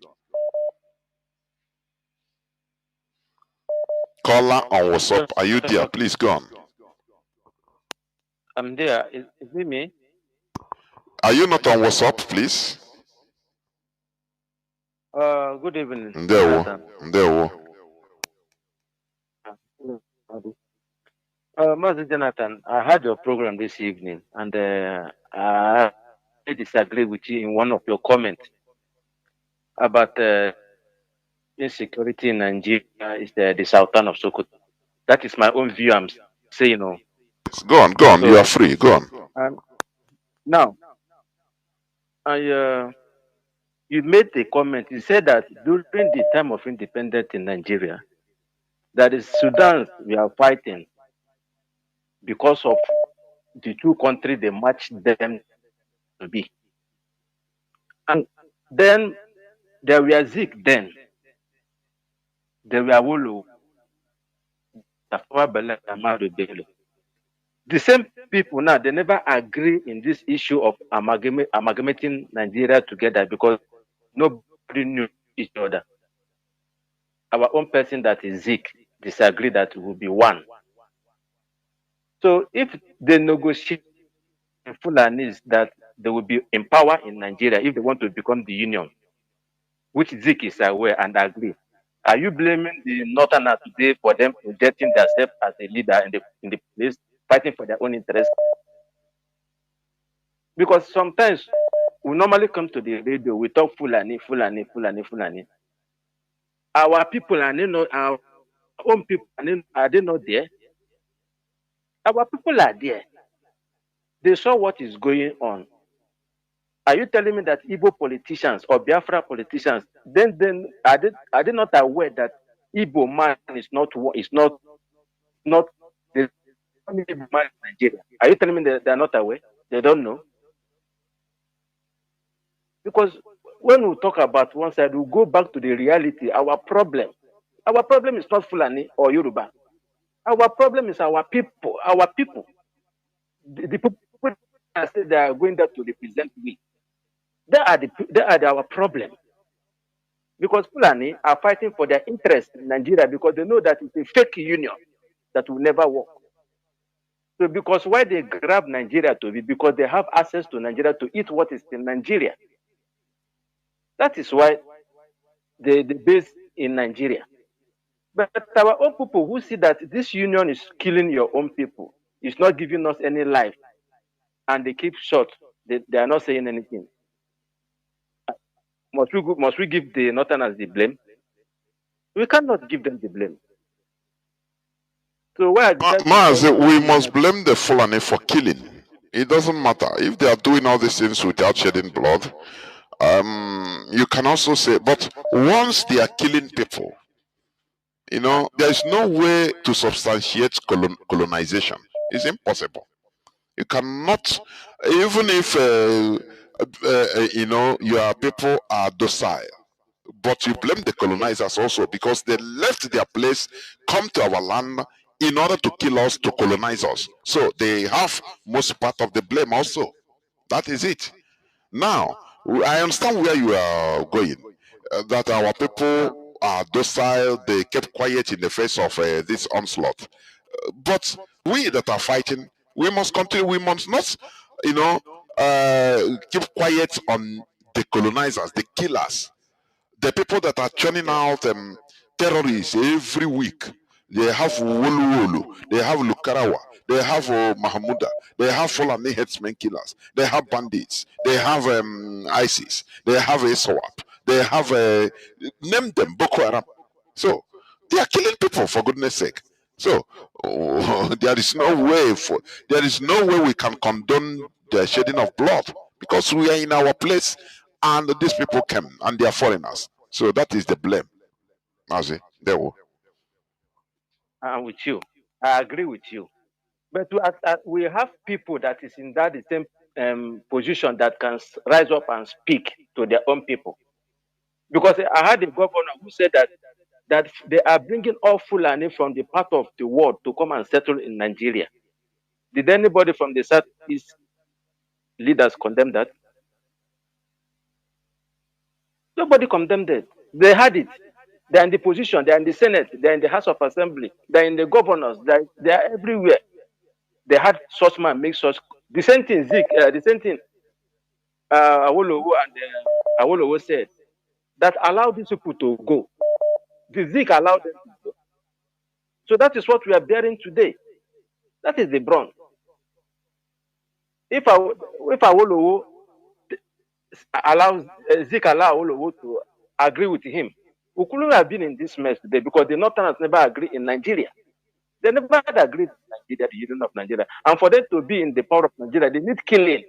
S5: Caller on WhatsApp. Are you there? Please go on.
S12: I'm there. Is it me?
S5: Are you not on WhatsApp, please?
S12: Good evening.
S5: There.
S12: Master Jonathan, I had your program this evening, and I disagree with you in one of your comments about insecurity in Nigeria is the Sultan of Sokoto. That is my own view. I'm saying,
S5: Go on. So, you are free. Go on.
S12: Now, you made a comment. You said that during the time of independence in Nigeria, that is Sudan we are fighting because of the two countries they matched them to be. And then there were Zik then. There were Wulu, the same people now, they never agree in this issue of amalgamating Nigeria together because nobody knew each other. Our own person that is Zik disagree that we will be one. So if they negotiate in Fulanis that they will be in power in Nigeria if they want to become the union, which Zik is aware and agree. Are you blaming the Northerners today for them projecting themselves as a leader in the place, fighting for their own interests? Because sometimes we normally come to the radio, we talk Fulani. Our people are our own people are they not there? Our people are there. They saw what is going on. Are you telling me that Igbo politicians or Biafra politicians, then are they not aware that Igbo man is not the only Igbo man in Nigeria. Are you telling me they are not aware? They don't know? Because when we talk about one side, we go back to the reality. Our problem is not Fulani or Yoruba. Our problem is our people. Our people. The people that say they are going there to represent we. They are our problem. Because Fulani are fighting for their interest in Nigeria because they know that it's a fake union that will never work. So because why they grab Nigeria to be, because they have access to Nigeria to eat what is in Nigeria. That is why they base in Nigeria. But our own people who see that this union is killing your own people, it's not giving us any life, and they keep short, they are not saying anything. Must we give the Northerners the blame? We cannot give them the blame. So why
S5: Mazi, we must blame the Fulani for killing. It doesn't matter if they are doing all these things without shedding blood. You can also say, but once they are killing people, there is no way to substantiate colonization. It's impossible. You cannot, even if your people are docile, but you blame the colonizers also because they left their place, come to our land in order to kill us, to colonize us. So they have most part of the blame also. That is it. Now, I understand where you are going. That our people are docile, they kept quiet in the face of this onslaught. But we that are fighting, we must continue. We must not, keep quiet on the colonizers, the killers, the people that are churning out terrorists every week. They have Wolu Wolu, they have Lukarawa, they have Mahmuda, they have Fulani headsmen killers, they have bandits, they have ISIS, they have ISWAP, they have, name them, Boko Haram. So, they are killing people, for goodness sake. So, there is no way we can condone the shedding of blood because we are in our place and these people came and they are foreigners. So that is the blame. Mazi, there we go.
S12: I'm with you. I agree with you. But we have people that is in that the same position that can rise up and speak to their own people. Because I had a governor who said that they are bringing all Fulani from the part of the world to come and settle in Nigeria. Did anybody from the Southeast leaders condemn that? Nobody condemned it. They had it. They're in the position. They're in the Senate. They're in the House of Assembly. They're in the governors. They're everywhere. They had such man make such. The same thing Awolowo and Awolowo said that allowed these people to go. The Zik allowed them to go. So that is what we are bearing today. That is the brunt. If Awolowo allows Zik allow Awolowo to agree with him, we couldn't have been in this mess today because the Northerners never agree in Nigeria. They never had agreed in Nigeria, the union of Nigeria. And for them to be in the power of Nigeria, they need killing.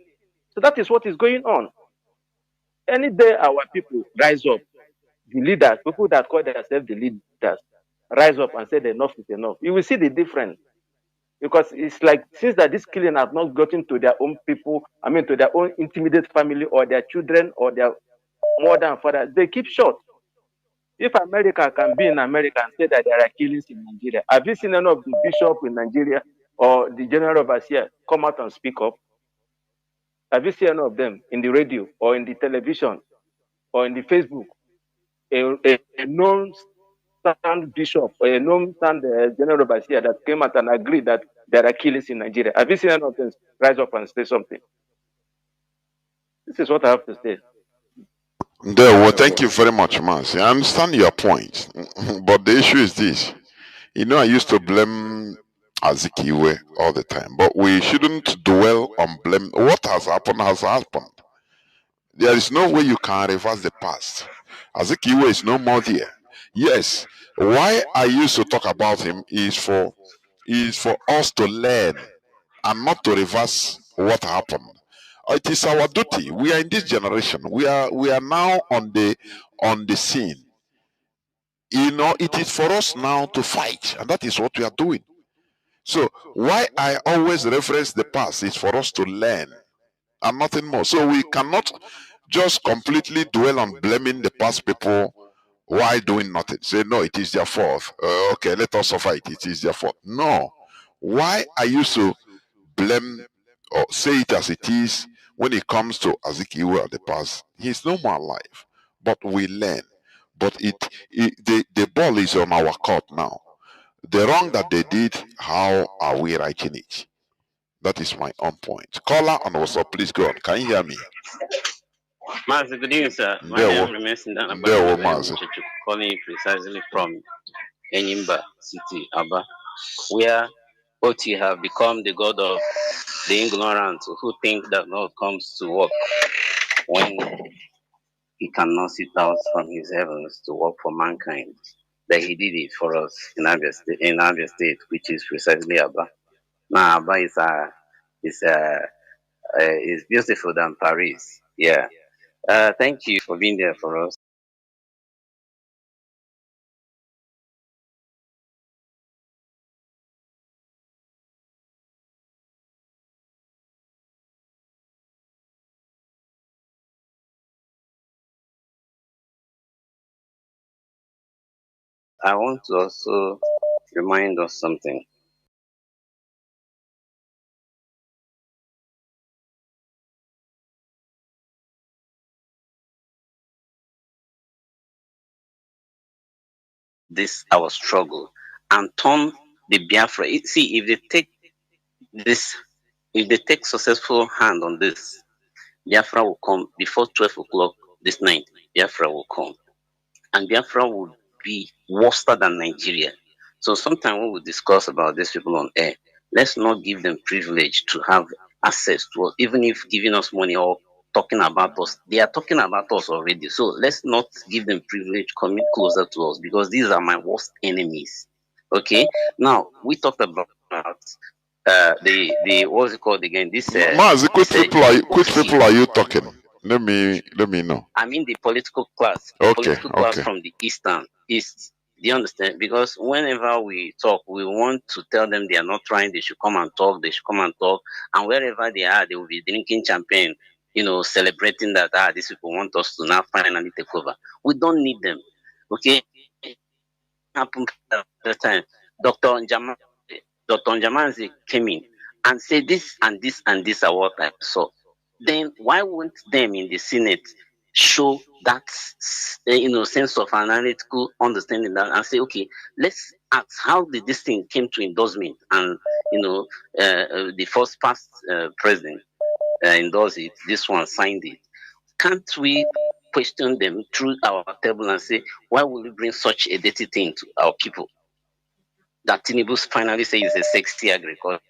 S12: So that is what is going on. Any day our people rise up, the leaders, people that call themselves the leaders, rise up and say enough is enough. You will see the difference. Because it's like, since that this killing has not gotten to their own people, to their own intimate family or their children or their mother and father, they keep short. If America can be in America and say that there are killings in Nigeria, have you seen any of the bishop in Nigeria or the general overseer come out and speak up? Have you seen any of them in the radio or in the television or in the Facebook? A known stand bishop or a known stand general overseer that came out and agreed that there are killings in Nigeria. Have you seen any of them rise up and say something? This is what I have to say.
S5: Well, thank you very much, Mazi. I understand your point, but the issue is this. I used to blame Azikiwe all the time, but we shouldn't dwell on blame. What has happened has happened. There is no way you can reverse the past. Azikiwe is no more there. Yes, why I used to talk about him is for us to learn and not to reverse what happened. It is our duty. We are in this generation. We are now on the scene. it is for us now to fight, and that is what we are doing. So why I always reference the past is for us to learn and nothing more. So we cannot just completely dwell on blaming the past people while doing nothing. Say, no, it is their fault. Okay, let us suffer it. It is their fault. No. Why are you so blame or say it as it is when it comes to Azikiwe at the past? He's no more alive. But we learn. But the ball is on our court now. The wrong that they did, how are we righting it? That is my own point. Caller and also please go on. Can you hear me?
S13: Mazi, good evening, sir. My
S5: There
S13: name remains in
S5: were Mazi.
S13: calling you precisely from Enyimba City, Aba, where Oti have become the god of the ignorant who think that God comes to work when he cannot sit out from his heavens to work for mankind. That he did it for us in Abia State, which is precisely Aba. Now Aba is beautiful than Paris. Yeah. Thank you for being there for us. I want to also remind us something. This our struggle and turn the Biafra. See, if they take this, if they take successful hand on this, Biafra will come before 12 o'clock this night. Biafra will come, and Biafra would be worse than Nigeria. So sometime we will discuss about these people on air. Let's not give them privilege to have access to us, even if giving us money or talking about us. They are talking about us already. So let's not give them privilege coming closer to us because these are my worst enemies. Okay. Now we talked about the what's it called again? This
S5: Mazi, which people are you talking? Let me know.
S13: I mean the political class. Political class from the east. Do you understand? Because whenever we talk, we want to tell them they are not trying, they should come and talk, they should come and talk. And wherever they are, they will be drinking champagne, celebrating that these people want us to now finally take over. We don't need them. Okay? Happened at the time. Dr. Njamanzi came in and said this and this and this are what I saw. Then why won't them in the Senate show that sense of analytical understanding that and say, okay, let's ask how did this thing came to endorsement and the first past president endorsed it, this one signed it. Can't we question them through our table and say, why will you bring such a dirty thing to our people? That Tinubu finally says is a sexy agriculture.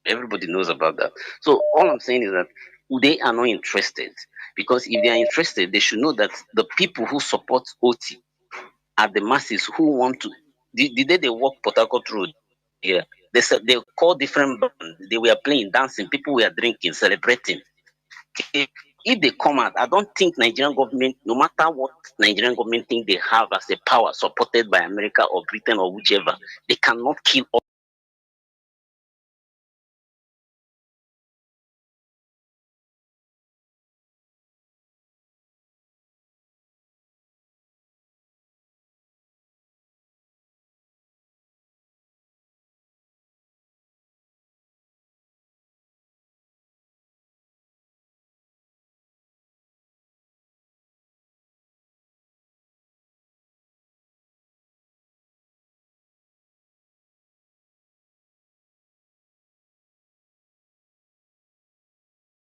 S13: Everybody knows about that. So all I'm saying is that they are not interested because if they are interested, they should know that the people who support OT are the masses who want to. The day they walk Port Harcourt Road here, they said they call different bands. They were playing, dancing, people were drinking, celebrating. If they come out, I don't think Nigerian government, no matter what Nigerian government think they have as a power supported by America or Britain or whichever, they cannot kill all.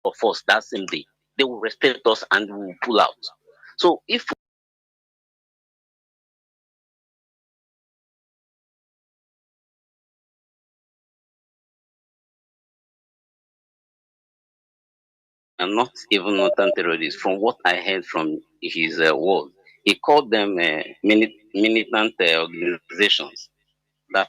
S13: Of us that same day, they will respect us and we will pull out. So if I'm not even northern terrorists, from what I heard from his word, he called them militant organizations that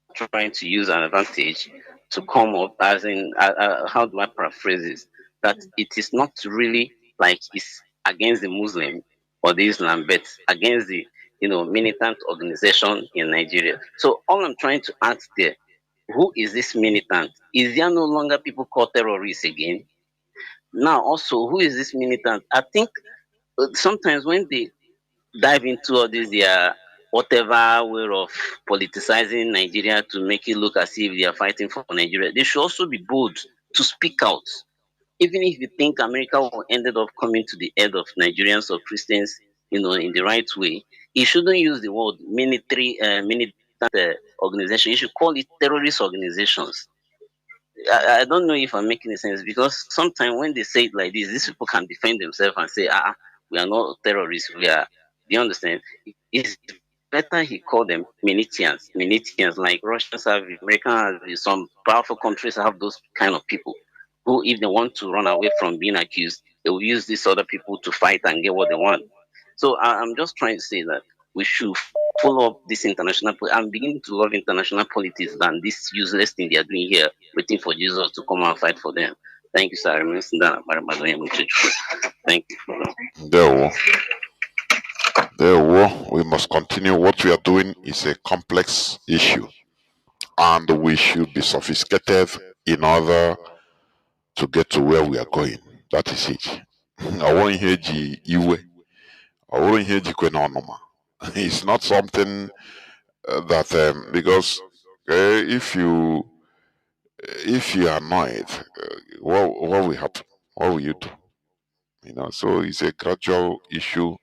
S13: are trying to use an advantage to come up as in how do I paraphrase this? That it is not really like it's against the Muslim, or the Islam, but against the militant organization in Nigeria. So all I'm trying to ask there, who is this militant? Is there no longer people called terrorists again? Now also, who is this militant? I think sometimes when they dive into all this, their whatever way of politicizing Nigeria to make it look as if they are fighting for Nigeria, they should also be bold to speak out. Even if you think America will ended up coming to the aid of Nigerians or Christians, in the right way, you shouldn't use the word militant organization. You should call it terrorist organizations. I don't know if I'm making sense, because sometimes when they say it like this, these people can defend themselves and say, we are not terrorists. We are. Do you understand? It's better he called them militiants. Militiants like Russians have, Americans have, some powerful countries have those kind of people who, if they want to run away from being accused, they will use these other people to fight and get what they want. So I'm just trying to say that we should follow up this international. I'm beginning to love international politics than this useless thing they are doing here, waiting for Jesus to come and fight for them. Thank you, sir. Thank you.
S5: We must continue. What we are doing is a complex issue, and we should be sophisticated in order to get to where we are going. That is it. I want to hear iwe. I want to hear kwenonoma. It's not something that because if you are annoyed, what will happen? What will you do? So it's a gradual issue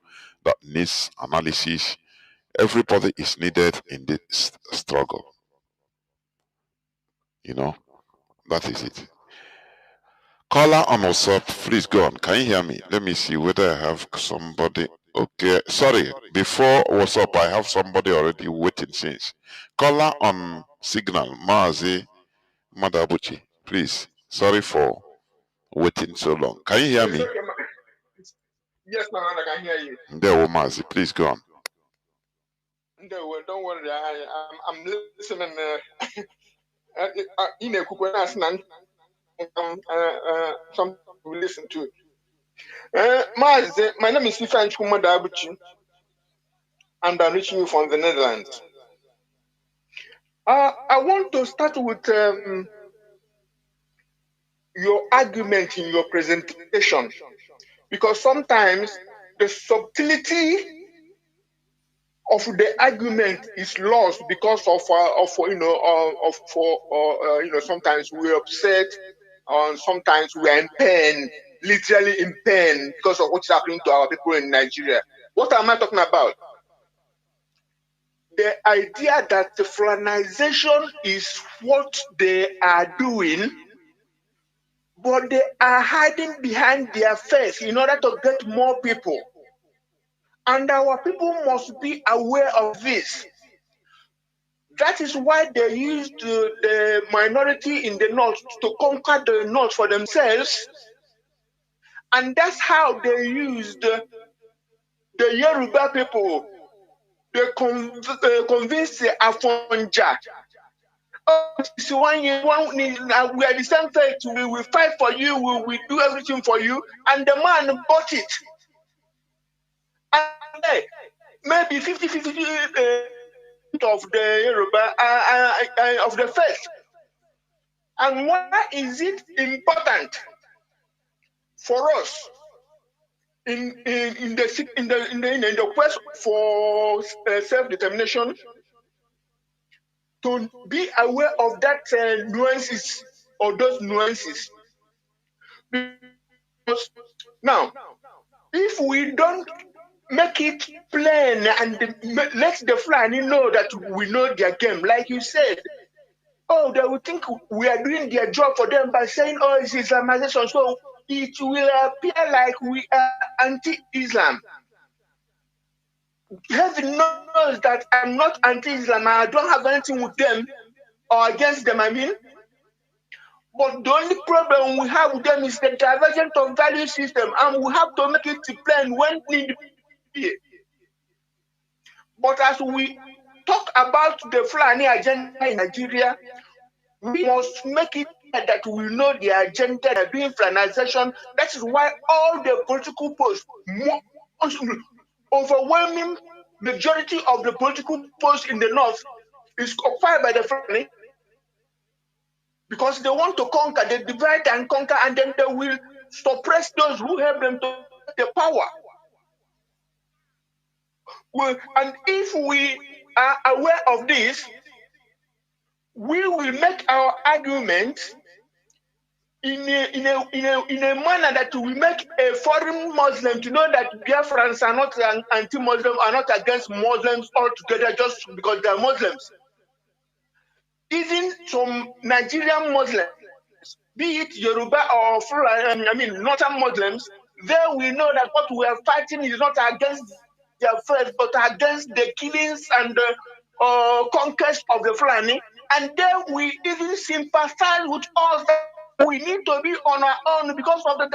S5: that needs analysis. Everybody is needed in this struggle. That is it. Caller on WhatsApp, please go on. Can you hear me? Let me see whether I have somebody. Okay, sorry. Before WhatsApp, I have somebody already waiting since. Caller on Signal, Mazi Madabuchi, please. Sorry for waiting so long. Can you hear me?
S10: Yes, man, I can hear you.
S5: There, Mazi, please go on.
S10: No, don't worry. I'm listening. Some will listen to it. Mazi, my name is Ifan Chumadabuchi, and I'm reaching you from the Netherlands. I want to start with your argument in your presentation, because sometimes the subtlety of the argument is lost because sometimes we're upset, sometimes we're in pain, literally in pain because of what's happening to our people in Nigeria. What am I talking about? The idea that the Fulanization is what they are doing, but they are hiding behind their face in order to get more people. And our people must be aware of this. That is why they used the minority in the north to conquer the north for themselves. And that's how they used the Yoruba people. They convinced the Afonja. We are the same faith. We will fight for you. We will do everything for you. And the man bought it. And maybe 50-50 of the Yoruba of the faith. And why is it important for us in the quest for self-determination to be aware of that nuances or those nuances? Because now, if we don't make it plain and let the Fulani know that we know their game, like you said, they will think we are doing their job for them by saying, it's Islamization. So it will appear like we are anti-Islam. Heaven knows that I'm not anti-Islam. I don't have anything with them or against them, But the only problem we have with them is the divergence of value system, and we have to make it plain when need be. But as we talk about the Fulani agenda in Nigeria, we must make it clear that we know the agenda, they're doing Fulanization. That is why all the political posts,
S9: overwhelming majority of the political posts in the north is occupied by the Fulani because they want to conquer, they divide and conquer, and then they will suppress those who help them to get the power. Well, and if we are aware of this, we will make our argument in a manner that will make a foreign Muslim to know that Biafrans are not anti-Muslim, are not against Muslims altogether just because they are Muslims. Even some Nigerian Muslims, be it Yoruba or Northern Muslims, they will know that what we are fighting is not against their faith, but against the killings and the conquest of the Fulani. And then we even sympathize with us that we need to be on our own because of the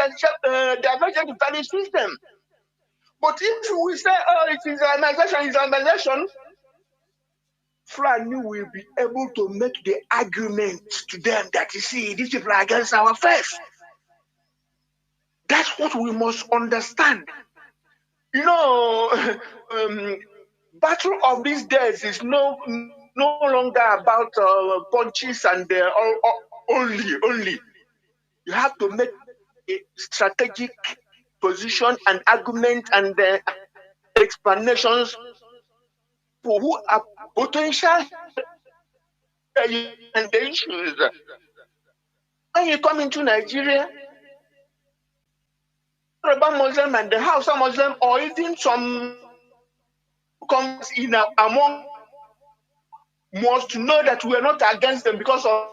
S9: divergent value system. But if we say, oh, it is Islamization, Fulani will be able to make the argument to them that, you see, these people are against our faith. That's what we must understand. You know, battle of these days is no longer about punches and only. You have to make a strategic position and argument and explanations for who are potential and the issues. When you come into Nigeria, Yoruba Muslim and the Hausa Muslim, or even some comes in among, must know that we are not against them because of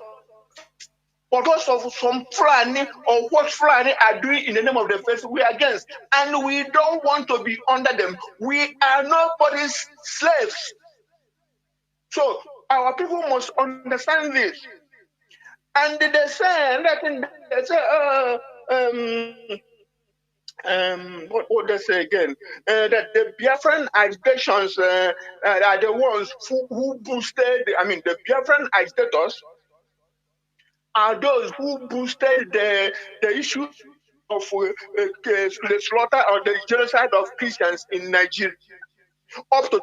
S9: some Fulani or what Fulani are doing in the name of the faith we are against. And we don't want to be under them. We are nobody's slaves. So our people must understand this. And they say what they say again? That the Biafran agitations are the ones who boosted, the Biafran agitators are those who boosted the issue of the slaughter or the genocide of Christians in Nigeria, up to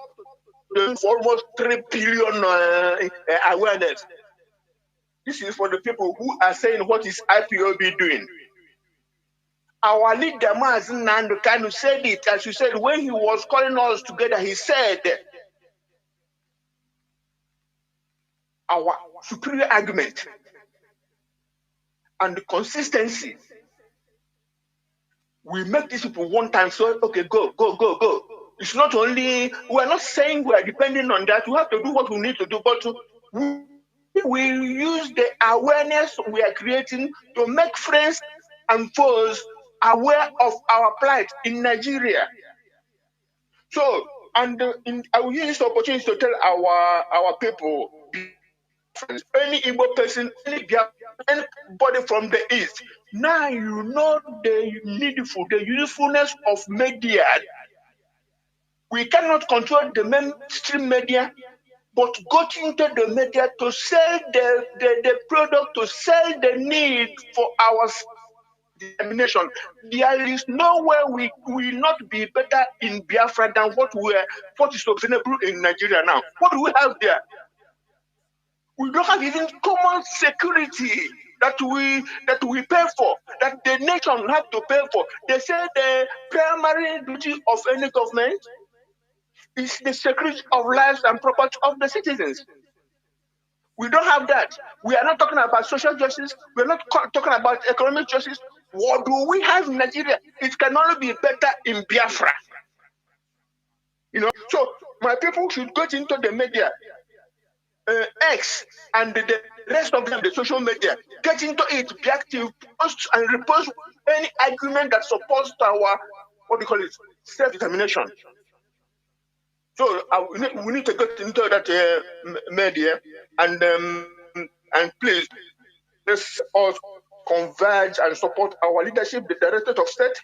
S9: almost 3 billion awareness. This is for the people who are saying, what is IPOB doing? Our leader, Mazi Nnamdi Kanu, said it, as you said, when he was calling us together, he said, our superior argument and the consistency, we make these people one time, so okay, go. It's not only, we're not saying we're depending on that, we have to do what we need to do, but we use the awareness we are creating to make friends and foes aware of our plight in Nigeria. So, and I will use this opportunity to tell our people, any Igbo person, anybody from the East, now you know the usefulness of media. We cannot control the mainstream media, but got into the media to sell the product, to sell the need for our determination. There is nowhere we will not be better in Biafra than what is obtainable in Nigeria now. What do we have there? We don't have even common security that we pay for, that the nation have to pay for. They say the primary duty of any government is the security of lives and property of the citizens. We don't have that. We are not talking about social justice. We are not talking about economic justice. What do we have in Nigeria? It can only be better in Biafra. So my people should go into the media, X, and the rest of them, the social media, get into it, be active, post and repost any argument that supports our, self-determination. So we need to get into that media, and please, let's all converge and support our leadership, the Directorate of State.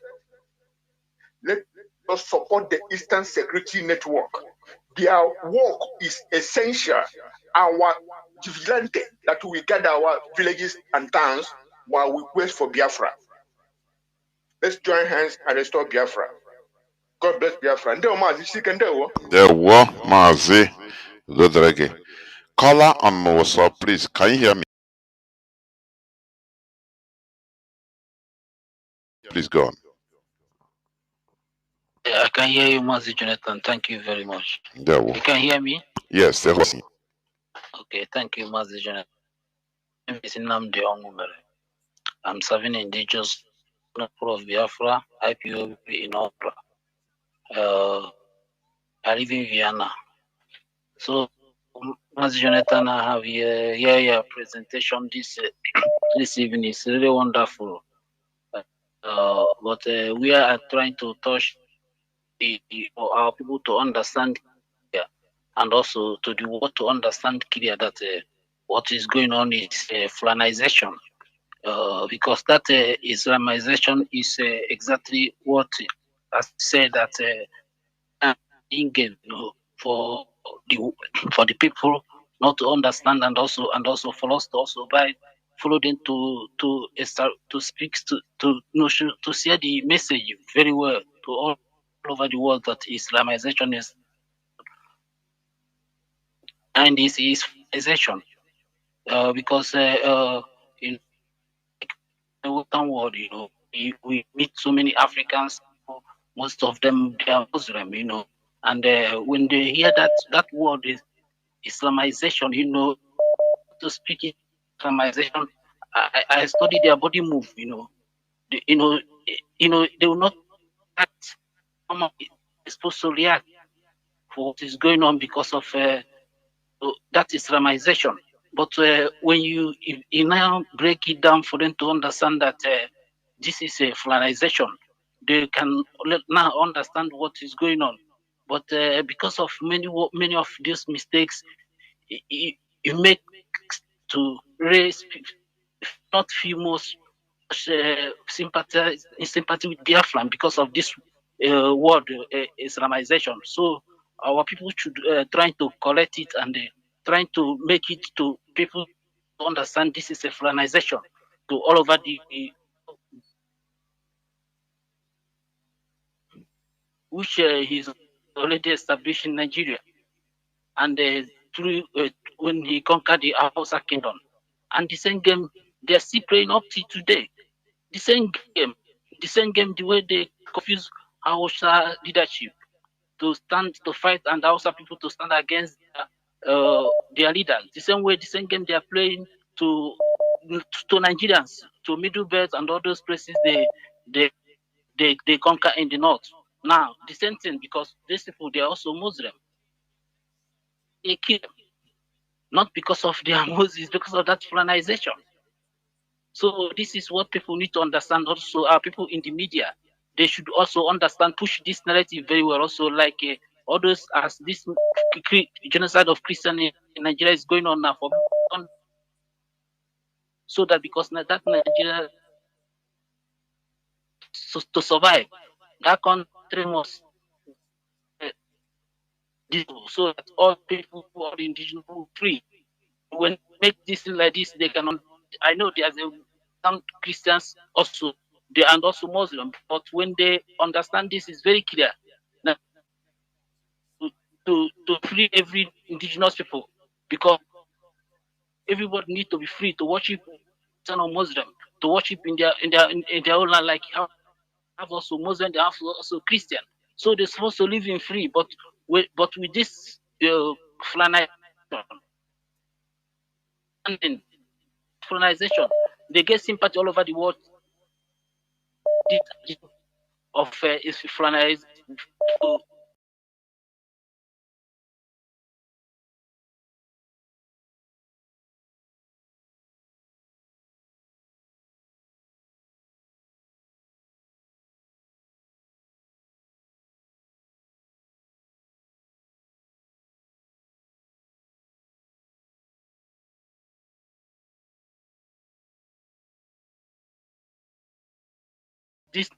S9: Let us support the Eastern Security Network. Their work is essential. Our vigilante that we gather our villages and towns while we wait for Biafra. Let's join hands and restore Biafra.
S10: God bless Biafra. Ndewo Mazi, sike ndewo.
S5: Ndewo, Mazi. Udo. Caller on WhatsApp, please. Can you hear me? Please go on.
S14: Yeah, I can hear you, Mazi Jonathan. Thank you very much.
S5: Ndewo.
S14: You can hear me?
S5: Yes, definitely.
S14: Okay, thank you, Mazi Jonathan. My name is Nnamdi. I'm serving indigenous people of Biafra, IPOB in Opera. I live in Vienna. So, Mazi Jonathan, I have here your presentation this evening. It's really wonderful. But we are trying to touch our people to understand here, and also to the world to understand clear that what is going on is Islamization. Because that Islamization is exactly what I said that in game, for the people not to understand, and also for us to also by follow them to speak to share the message very well to all over the world that Islamization is, and this is Islamization because in the Western world, we meet so many Africans. Most of them they are Muslim, and when they hear that word is Islamization, to speak Islamization, I study their body move, they, they will not act how is supposed to react for what is going on because of that Islamization. But when you now break it down for them to understand that this is a Fulanization, they can now understand what is going on. But because of many of these mistakes, you make to raise not feel most sympathy with Biafran because of this word Islamization. So our people should try to collect it and trying to make it to people to understand this is a Fulanization to all over which he's already established in Nigeria, and through when he conquered the Hausa kingdom, and the same game they're still playing up to today. The same game, the way they confuse Hausa leadership to stand to fight and Hausa people to stand against their leaders. The same game they are playing to Nigerians, to Middle Belt and all those places they conquer in the north. Now the same thing, because these people they are also Muslim. They kill them not because of their Moses, because of that Fulanization. So this is what people need to understand. Also, our people in the media, they should also understand, push this narrative very well. Also, like others, as this genocide of Christians in Nigeria is going on now, so that because that Nigeria to survive, that country must so that all people who are indigenous will free. When make this like this, they cannot. I know there's some Christians also, they and also Muslim, but when they understand this, is very clear now to free every indigenous people, because everybody need to be free to worship Christian or Muslim, to worship in their own land, like how have also Muslim, they have also Christian. So they're supposed to live in free, but with this colonization, they get sympathy all over the world. This of is colonized. This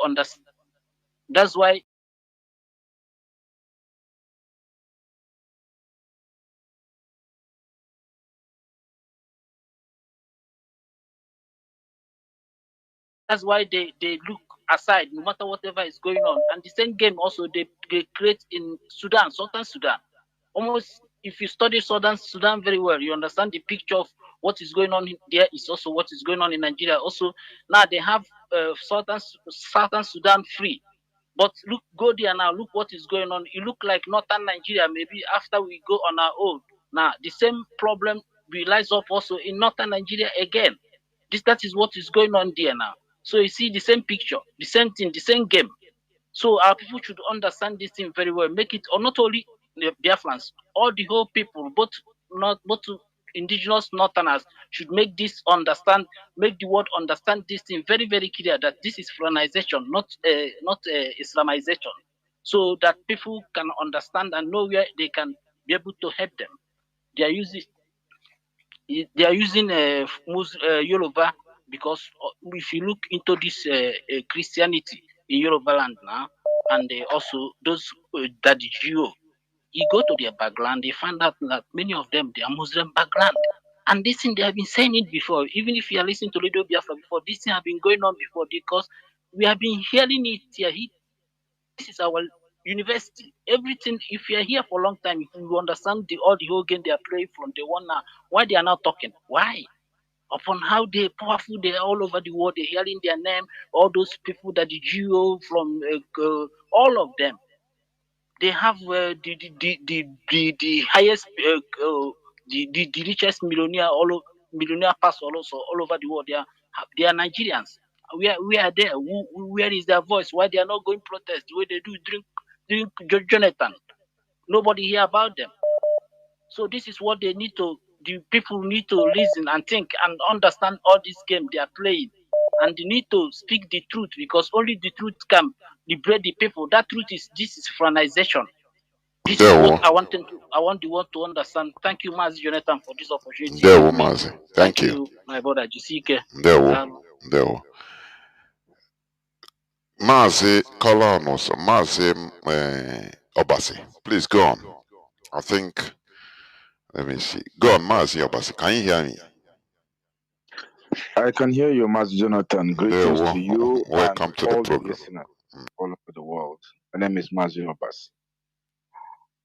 S14: understand. That's why they look aside, no matter whatever is going on. And the same game also they create in Sudan, Southern Sudan. Almost, if you study Southern Sudan very well, you understand the picture of what is going on there is also what is going on in Nigeria. Also, now they have Southern Sudan free. But look, go there now, look what is going on. It look like Northern Nigeria, maybe after we go on our own. Now, the same problem will rise up also in Northern Nigeria again. That is what is going on there now. So you see the same picture, the same thing, the same game. So our people should understand this thing very well. Make it, or not only the Biafrans, all the whole people, both indigenous Northerners should make this understand, make the world understand this thing very, very clear that this is Islamization, not Islamization, so that people can understand and know where they can be able to help them. They are using Yoruba because if you look into this Christianity in Yoruba land now, and also those that the Jew, you go to their background, they find out that many of them, they are Muslim background. And this thing, they have been saying it before. Even if you are listening to Radio Biafra before, this thing have been going on before because we have been hearing it here. This is our university. Everything, if you are here for a long time, if you understand all the whole game they are playing from the one now, why they are not talking? Why? Upon how they powerful they are all over the world, they're hearing their name, all those people that the Jew from all of them. They have the highest, the richest millionaire millionaire pastor also all over the world. They are Nigerians. We are there. Where is their voice? Why they are not going protest the way they do during Jonathan? Nobody hear about them. So this is what they need to. The people need to listen and think and understand all this game they are playing, and they need to speak the truth because only the truth can liberate the people. That truth is this is fraternization. This is what I want the world to understand. Thank you, Mazi Jonathan, for this opportunity.
S5: Mazi. Thank you.
S14: My brother Jisike.
S5: Mazi Kalanos, Mazi Obasi. Please go on. I think, let me see. Go on, Mazi Obasi. Can you hear me?
S15: I can hear you, Mazi Jonathan. Greetings to you.
S5: Welcome
S15: and
S5: to
S15: all
S5: the program.
S15: The listeners all over the world. My name is Mazi Obasi.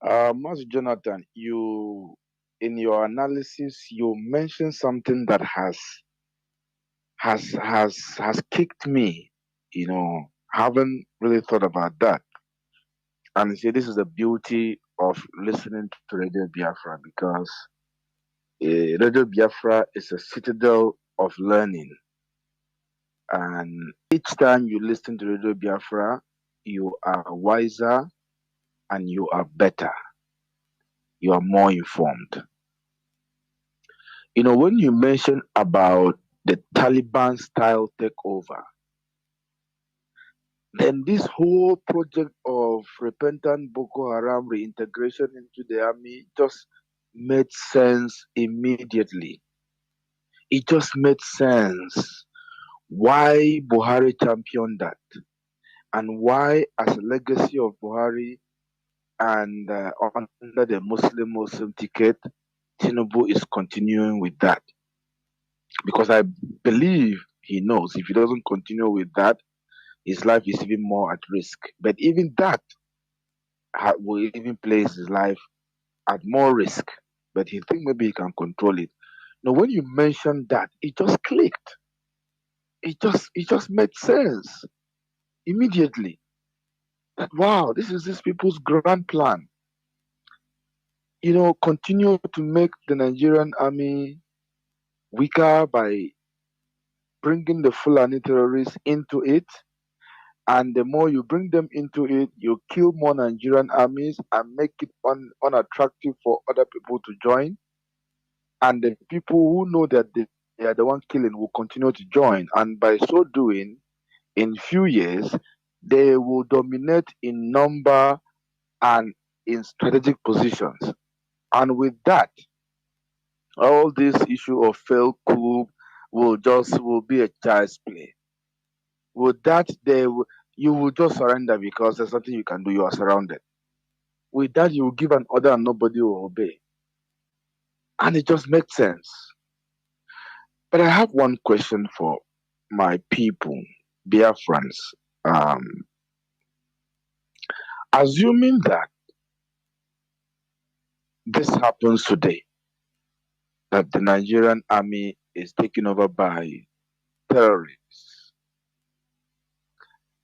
S15: Mazi Jonathan, you, in your analysis, you mentioned something that has kicked me. You know, haven't really thought about that. And see, this is the beauty of listening to Radio Biafra because Radio Biafra is a citadel of learning. And each time you listen to Radio Biafra, you are wiser and you are better. You are more informed. You know, when you mention about the Taliban style takeover, then this whole project of repentant Boko Haram reintegration into the army just made sense immediately. It just made sense why Buhari championed that and why, as a legacy of Buhari and under the Muslim ticket, Tinubu is continuing with that. Because I believe he knows if he doesn't continue with that, his life is even more at risk. But even that will even place his life at more risk. But he thinks maybe he can control it. Now, when you mentioned that, it just clicked. It just made sense immediately. That wow, this is these people's grand plan. You know, continue to make the Nigerian army weaker by bringing the Fulani terrorists into it. And the more you bring them into it, you kill more Nigerian armies and make it unattractive for other people to join. And the people who know that they are the one killing will continue to join. And by so doing, in few years, they will dominate in number and in strategic positions. And with that, all this issue of failed coup will be a child's play. With that, you will just surrender because there's nothing you can do. You are surrounded. With that, you will give an order and nobody will obey. And it just makes sense. But I have one question for my people, Biafrans. Um, assuming that this happens today, that the Nigerian army is taken over by terrorists,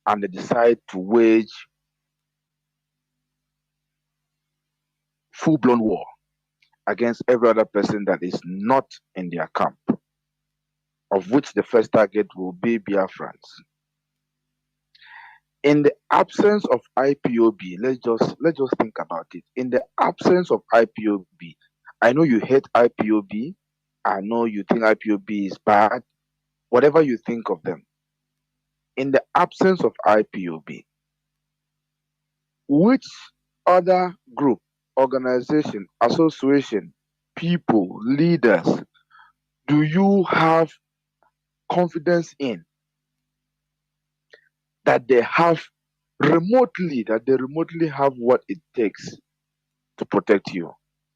S15: and they decide to wage full-blown war against every other person that is not in their camp, of which the first target will be Biafrans. In the absence of IPOB, let's just think about it. In the absence of IPOB, I know you hate IPOB. I know you think IPOB is bad. Whatever you think of them. In the absence of IPOB, which other group, organization, association, people, leaders do you have confidence in that they remotely have what it takes to protect you,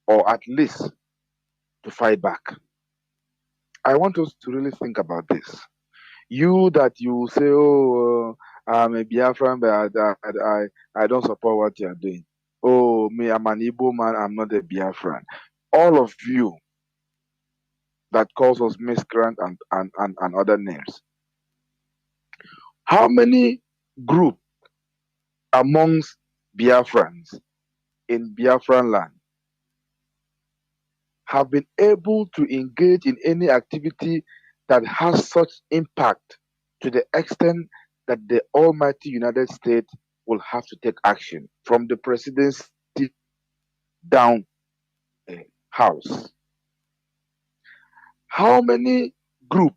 S15: or at least to fight back? I want us to really think about this. You say, oh, I'm a Biafran, but I don't support what you are doing. Oh, me, I'm an Igbo man, I'm not a Biafran. All of you that calls us miscreant and other names. How many group amongst Biafrans in Biafran land have been able to engage in any activity that has such impact to the extent that the almighty United States will have to take action from the presidency down the house? How many group,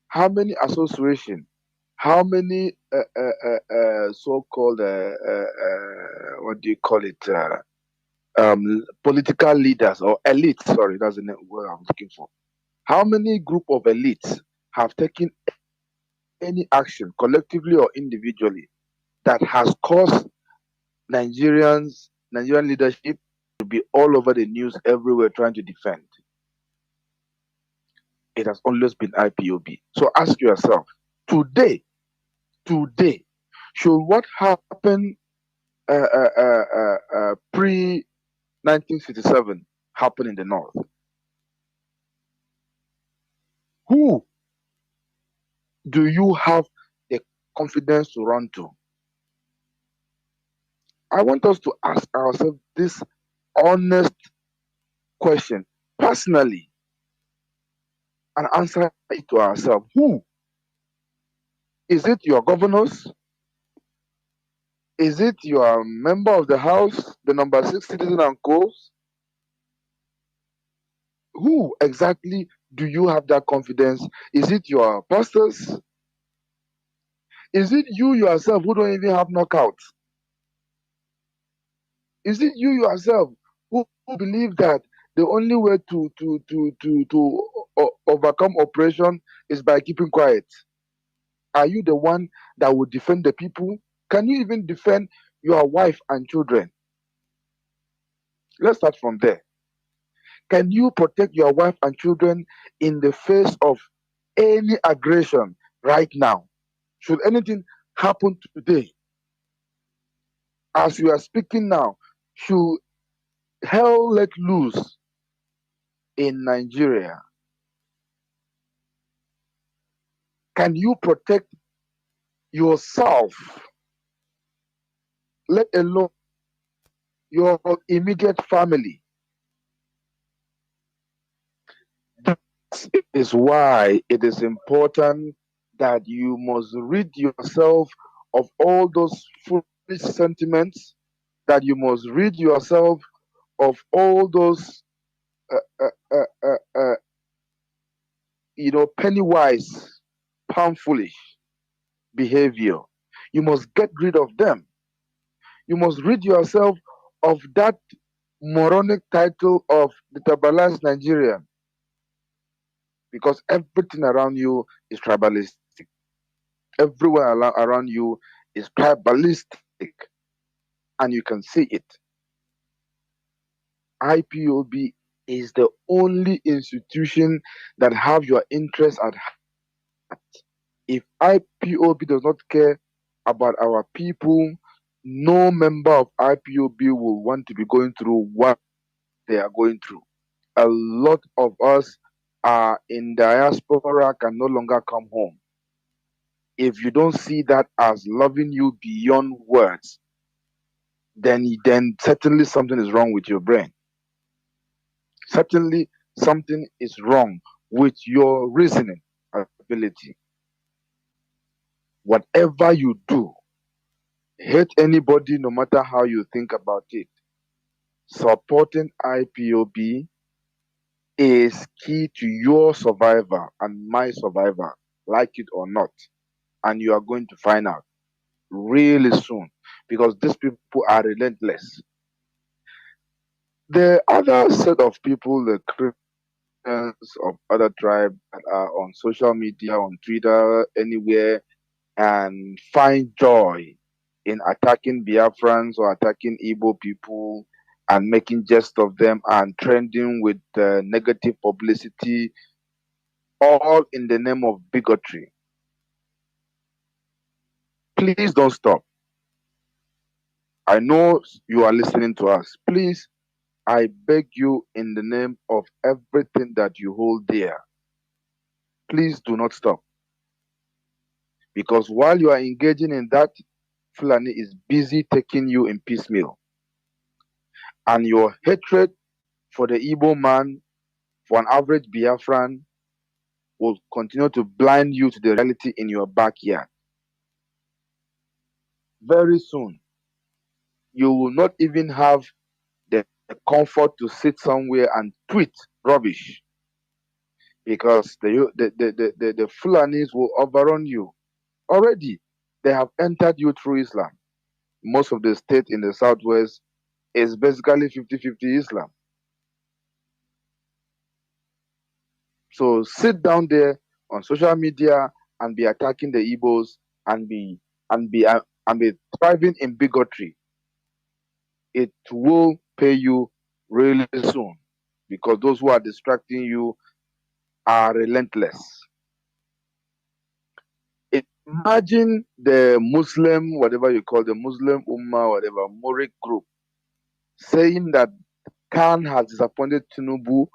S15: how many association, how many so-called what do you call it, political leaders or elites, sorry, that's the word I'm looking for. How many group of elites have taken any action, collectively or individually, that has caused Nigerian leadership to be all over the news everywhere trying to defend? It has always been IPOB. So ask yourself, today, should what happened pre 1957 happen in the north? Who do you have the confidence to run to? I want us to ask ourselves this honest question personally and answer it to ourselves. Who? Is it your governors? Is it your member of the house, the number 6 citizen and co? Who exactly do you have that confidence? Is it your pastors? Is it you yourself who don't even have knockout? Is it you yourself who believe that the only way to overcome oppression is by keeping quiet? Are you the one that will defend the people? Can you even defend your wife and children? Let's start from there. Can you protect your wife and children in the face of any aggression right now? Should anything happen today, as we are speaking now, should hell let loose in Nigeria, can you protect yourself, let alone your immediate family? That is why it is important that you must rid yourself of all those foolish sentiments, that you must rid yourself of all those penny wise, pound foolish behavior. You must get rid of them. You must rid yourself of that moronic title of the tribalized Nigerian, because everything around you is tribalistic. Everywhere around you is tribalistic, and you can see it. IPOB is the only institution that have your interests at heart. If IPOB does not care about our people, no member of IPOB will want to be going through what they are going through. A lot of us are in diaspora, can no longer come home. If you don't see that as loving you beyond words, then certainly something is wrong with your brain. Certainly something is wrong with your reasoning ability. Whatever you do, hate anybody no matter how you think about it. Supporting IPOB is key to your survival and my survival, like it or not. And you are going to find out really soon because these people are relentless. The other set of people, the Christians of other tribes that are on social media, on Twitter, anywhere, and find joy in attacking Biafrans or attacking Igbo people and making jest of them and trending with negative publicity, all in the name of bigotry. Please don't stop. I know you are listening to us. Please, I beg you in the name of everything that you hold dear, please do not stop. Because while you are engaging in that, Fulani is busy taking you in piecemeal. And your hatred for the Igbo man, for an average Biafran, will continue to blind you to the reality in your backyard. Very soon, you will not even have the comfort to sit somewhere and tweet rubbish because the Fulanis will overrun you. Already, they have entered you through Islam. Most of the state in the southwest is basically 50-50 Islam. So sit down there on social media and be attacking the Igbos and be thriving in bigotry. It will pay you really soon because those who are distracting you are relentless. Imagine the Muslim, whatever you call the Muslim Ummah, whatever, Murik group, saying that Khan has disappointed Tinubu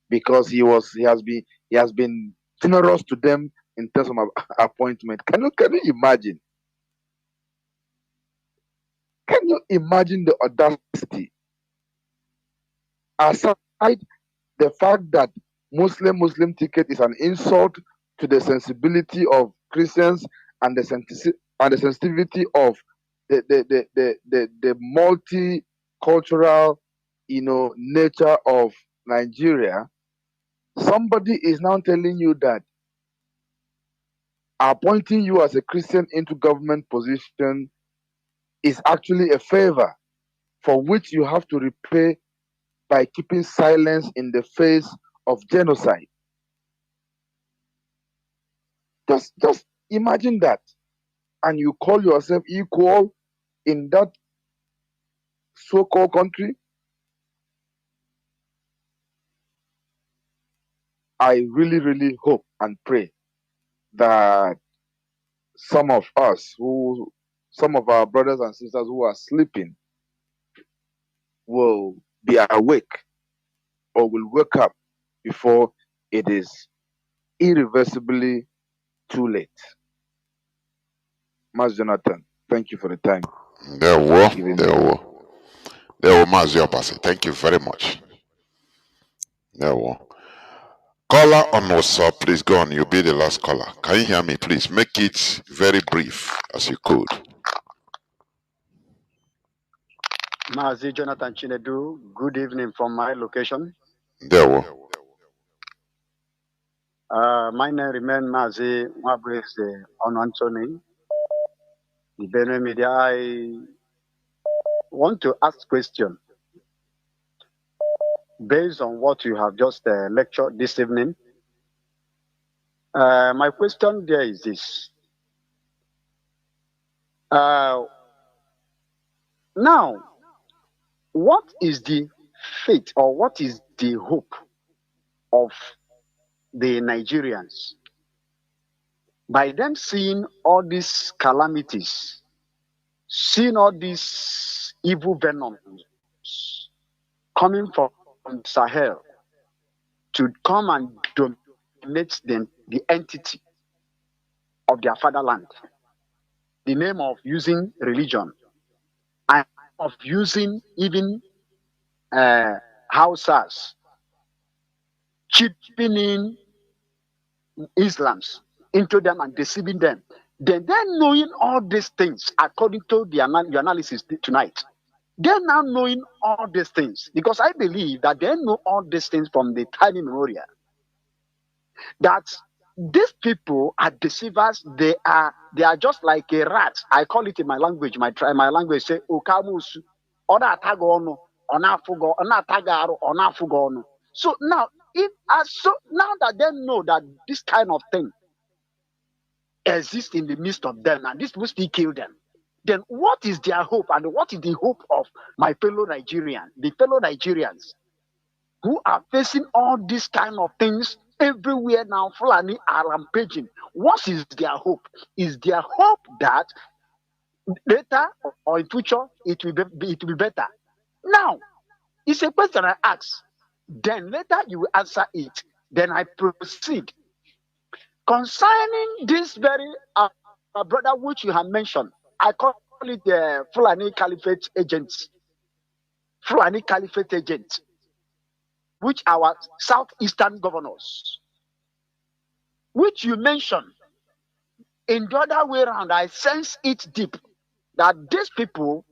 S15: because he has been generous to them in terms of appointment. Can you imagine? Can you imagine the audacity? Aside the fact that Muslim ticket is an insult to the sensibility of Christians and the sensitivity of the multicultural, nature of Nigeria. Somebody is now telling you that appointing you as a Christian into government position is actually a favor for which you have to repay by keeping silence in the face of genocide. Just imagine that. And you call yourself equal in that so-called country. I really, really hope and pray that some of our brothers and sisters who are sleeping will be awake or will wake up before it is irreversibly too late. Mas Jonathan, thank you for the time.
S5: There were Mazi Obasi. Thank you very much. There were. Caller on WhatsApp, please go on. You'll be the last caller. Can you hear me, please? Make it very brief as you could.
S16: Mazi Jonathan Chinedu, good evening from my location.
S5: There were.
S16: My name remains Mazi Mwabweze on Anthony. The Benue Media. I want to ask a question based on what you have just lectured this evening. My question there is this. Now, what is the fate or what is the hope of the Nigerians by them seeing all these calamities seeing all these evil venoms coming from Sahel to come and dominate the entity of their fatherland, the name of using religion and of using even Hausas, chipping in Islams into them and deceiving them. Then knowing all these things, according to the analysis tonight, they're now knowing all these things because I believe that they know all these things from the time immemorial. That these people are deceivers. They are just like a rat. I call it in my language. My language say okamusu. Ona tagono, ona fugo, ona tagaro, ona fugono. So now, now that they know that this kind of thing exists in the midst of them, and this will still kill them, then what is their hope, and what is the hope of my fellow Nigerians, the fellow Nigerians who are facing all these kind of things everywhere now? Fulani are rampaging. What is their hope? Is their hope that later or in future it will be better? Now, it's a question I ask. Then later you will answer it. Then I proceed. Concerning this very brother which you have mentioned, I call it the Fulani Caliphate agents. Fulani Caliphate agents, which our southeastern governors, which you mentioned. In the other way around, I sense it deep that these people,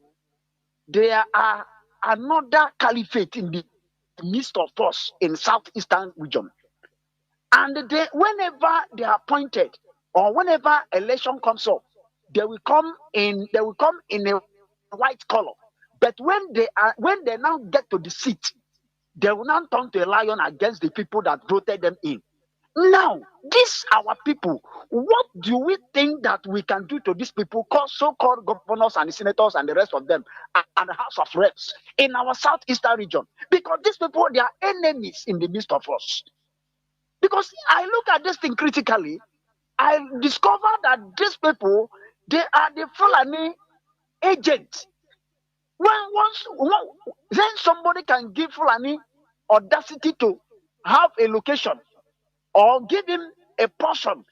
S16: they are another caliphate in the midst of us in southeastern region. And whenever they are appointed or whenever election comes up, they will come in a white color. But when they now get to the seat, they will now turn to a lion against the people that voted them in. Now, these our people, what do we think that we can do to these people, so-called governors and the senators and the rest of them, and the House of Reps in our southeastern region? Because these people, they are enemies in the midst of us. Because I look at this thing critically, I discover that these people, they are the Fulani agents. Then somebody can give Fulani audacity to have a location or give him a portion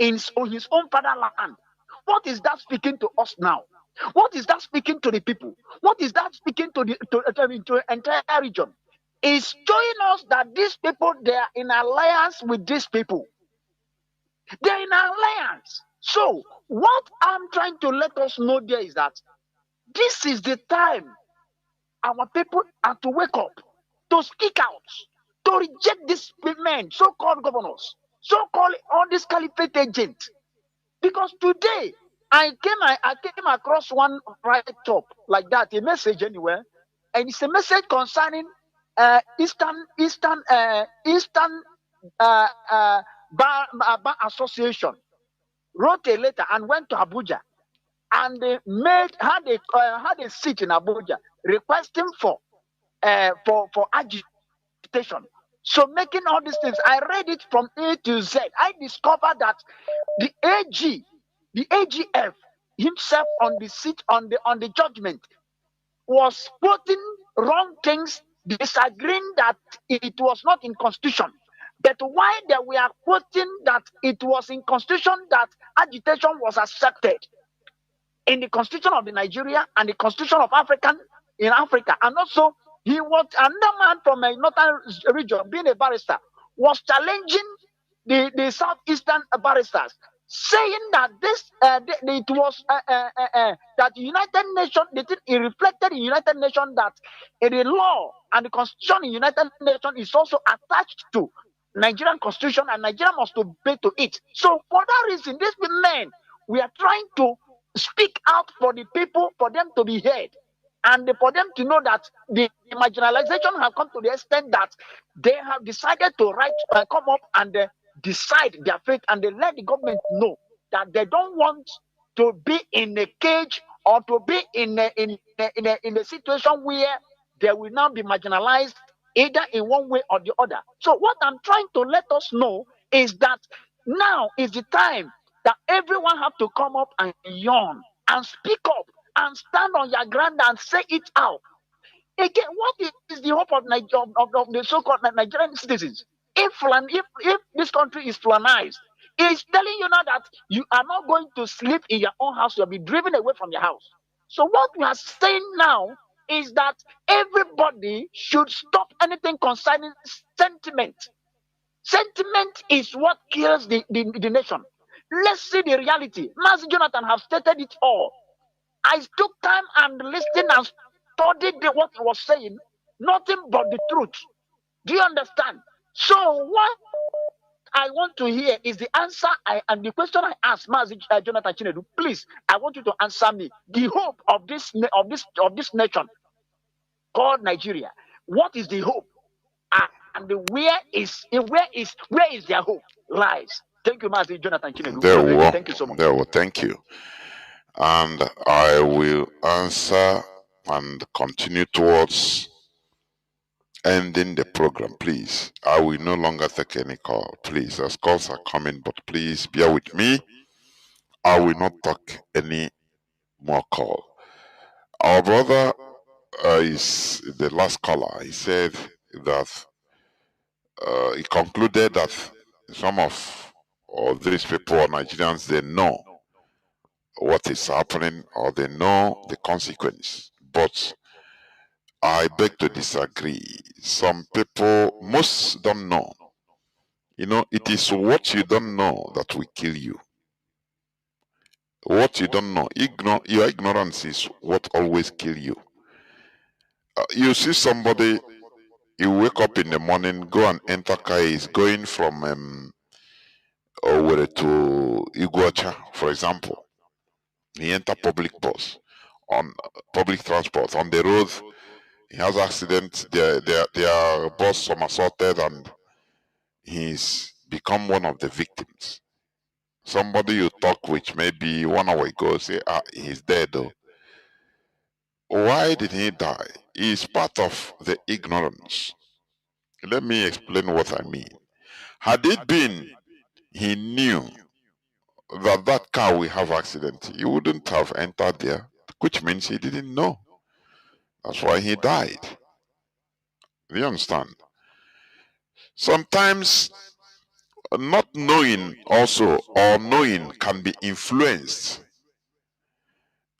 S16: on his own fatherland. What is that speaking to us now? What is that speaking to the people? What is that speaking to the entire region? It's showing us that these people, they are in alliance with these people. They're in alliance. So what I'm trying to let us know there is that this is the time our people are to wake up, to speak out, to reject these men, so-called governors, so-called all these caliphate agents. Because today I came across one write-up like that, a message anywhere, and it's a message concerning Eastern Bar Association. Wrote a letter and went to Abuja, and they had a seat in Abuja requesting for agitation. So making all these things, I read it from A to Z. I discovered that the AGF himself on the seat on the judgment was putting wrong things, disagreeing that it was not in constitution. But why they were quoting that it was in constitution that agitation was accepted in the constitution of the Nigeria and the constitution of in Africa, and also he was another man from a northern region, being a barrister, was challenging the southeastern barristers, saying that it was that the United Nations, it reflected in United Nations that the law and the constitution in United Nations is also attached to Nigerian constitution, and Nigeria must obey to it. So for that reason, these men, we are trying to speak out for the people, for them to be heard, and for them to know that the marginalization have come to the extent that they have decided to come up and decide their fate, and they let the government know that they don't want to be in a cage or to be in a situation where they will now be marginalized either in one way or the other. So what I'm trying to let us know is that now is the time that everyone have to come up and yawn and speak up and stand on your ground and say it out. Again, what is the hope of the so-called Nigerian citizens? If this country is Fulanized, it's telling you now that you are not going to sleep in your own house, you'll be driven away from your house. So what we are saying now is that everybody should stop anything concerning sentiment. Sentiment is what kills the nation. Let's see the reality. Mazi Jonathan have stated it all. I took time and listened and studied what he was saying. Nothing but the truth. Do you understand? So what I want to hear is the answer and the question I asked Mazi Jonathan Chinedu. Please, I want you to answer me. The hope of this nation called Nigeria. What is the hope? And where is their hope lies? Thank you, Mazi Jonathan Chinedu. Thank you so much.
S5: Thank you. And I will answer and continue towards ending the program, please. I will no longer take any call, please. As calls are coming, but please bear with me. I will not take any more call. Our brother is the last caller. He said that he concluded that some of these people or Nigerians, they know what is happening or they know the consequence. But I beg to disagree. Some people, most don't know. You know, it is what you don't know that will kill you. What you don't know, your ignorance is what always kill you. You see somebody, you wake up in the morning, go and enter car, is going from Owerri to Iguacha, for example. He enter public bus, on public transport, on the road, he has accident, their bus somersaulted and he's become one of the victims. Somebody you talk with maybe 1 hour ago say, he's dead though. Why did he die? It's part of the ignorance. Let me explain what I mean. Had it been he knew that that car will have accident, he wouldn't have entered there, which means he didn't know. That's why he died. Do you understand? Sometimes not knowing also or knowing can be influenced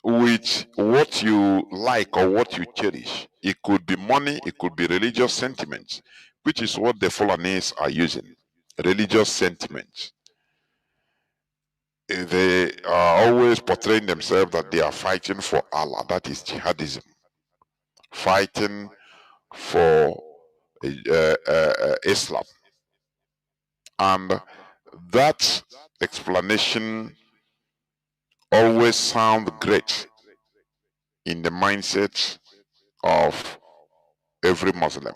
S5: with what you like or what you cherish. It could be money, it could be religious sentiments, which is what the Fulanese are using. Religious sentiments. They are always portraying themselves that they are fighting for Allah. That is jihadism. Fighting for Islam. And that explanation always sounds great in the mindset of every Muslim,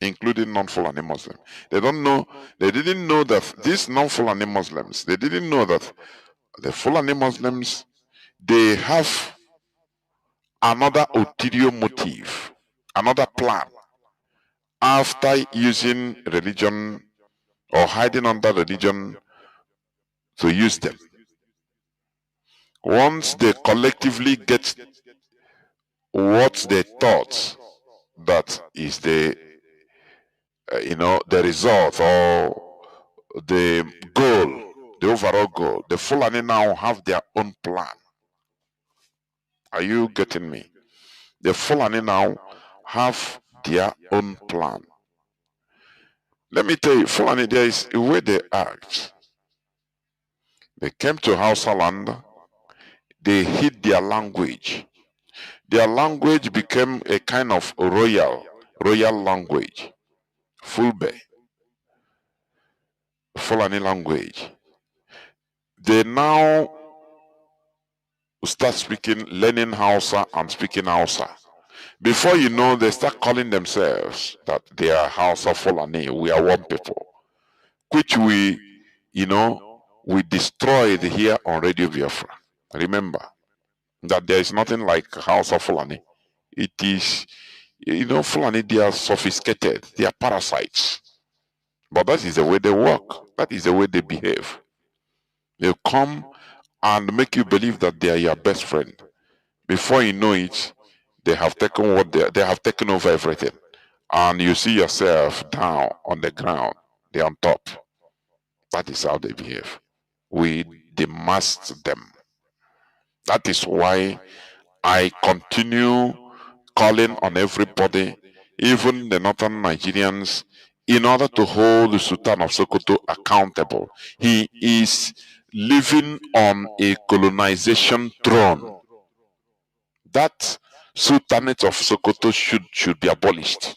S5: including non-Fulani Muslim. They don't know, they didn't know that these non-Fulani Muslims, they didn't know that the Fulani Muslims, they have another ulterior motive, another plan after using religion or hiding under religion to use them. Once they collectively get what they thought that is the the result or the goal, the overall goal, the Fulani now have their own plan. Are you getting me? The Fulani now have their own plan. Let me tell you, Fulani, there is a way they act. They came to Hausa land, they hid their language. Their language became a kind of royal language, Fulbe, Fulani language. They now start learning Hausa and speaking Hausa. Before you know, they start calling themselves that they are Hausa Fulani, we are one people, which we destroyed here on Radio Biafra. Remember that there is nothing like Hausa Fulani. It is, Fulani, they are sophisticated, they are parasites. But that is the way they work, that is the way they behave. They come and make you believe that they are your best friend. Before you know it, they have taken they have taken over everything, and you see yourself down on the ground. They're on top. That is how they behave. We demask them. That is why I continue calling on everybody, even the northern Nigerians, in order to hold the Sultan of Sokoto accountable. He is living on a colonization throne. That Sultanate of Sokoto should be abolished.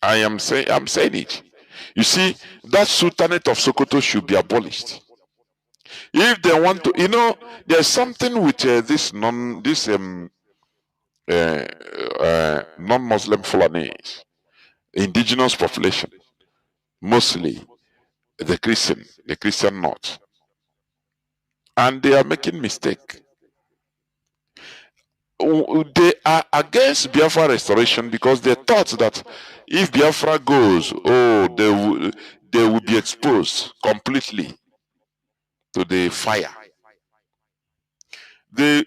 S5: I'm saying it. You see, that Sultanate of Sokoto should be abolished. If they want to, there's something with this non-Muslim Fulanese, indigenous population, mostly the Christian North, and they are making mistake. They are against Biafra restoration because they thought that if Biafra goes, they will be exposed completely to the fire. They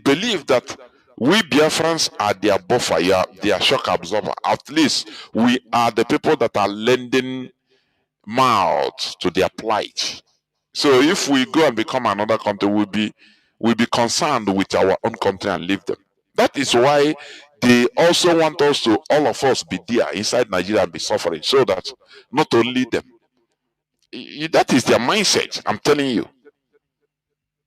S5: believe that we Biafrans are their buffer, their shock absorber. At least we are the people that are lending mouth to their plight. So if we go and become another country, we'll be concerned with our own country and leave them. That is why they also want us to, all of us, be there inside Nigeria and be suffering, so that not only them. That is their mindset, I'm telling you.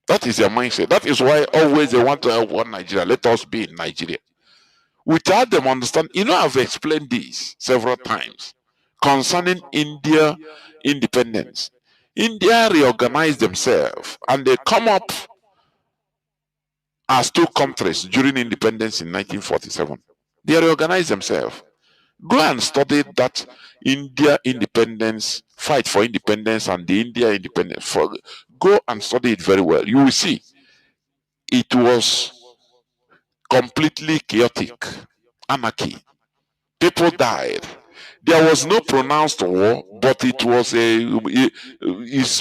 S5: That is their mindset. That is why always they want to help one Nigeria. Let us be in Nigeria. Without them understand, I've explained this several times concerning India independence. India reorganized themselves and they come up as two countries during independence in 1947. They reorganized themselves. Go and study that India independence, fight for independence and the India independence. Go and study it very well. You will see it was completely chaotic, anarchy. People died. There was no pronounced war, but it's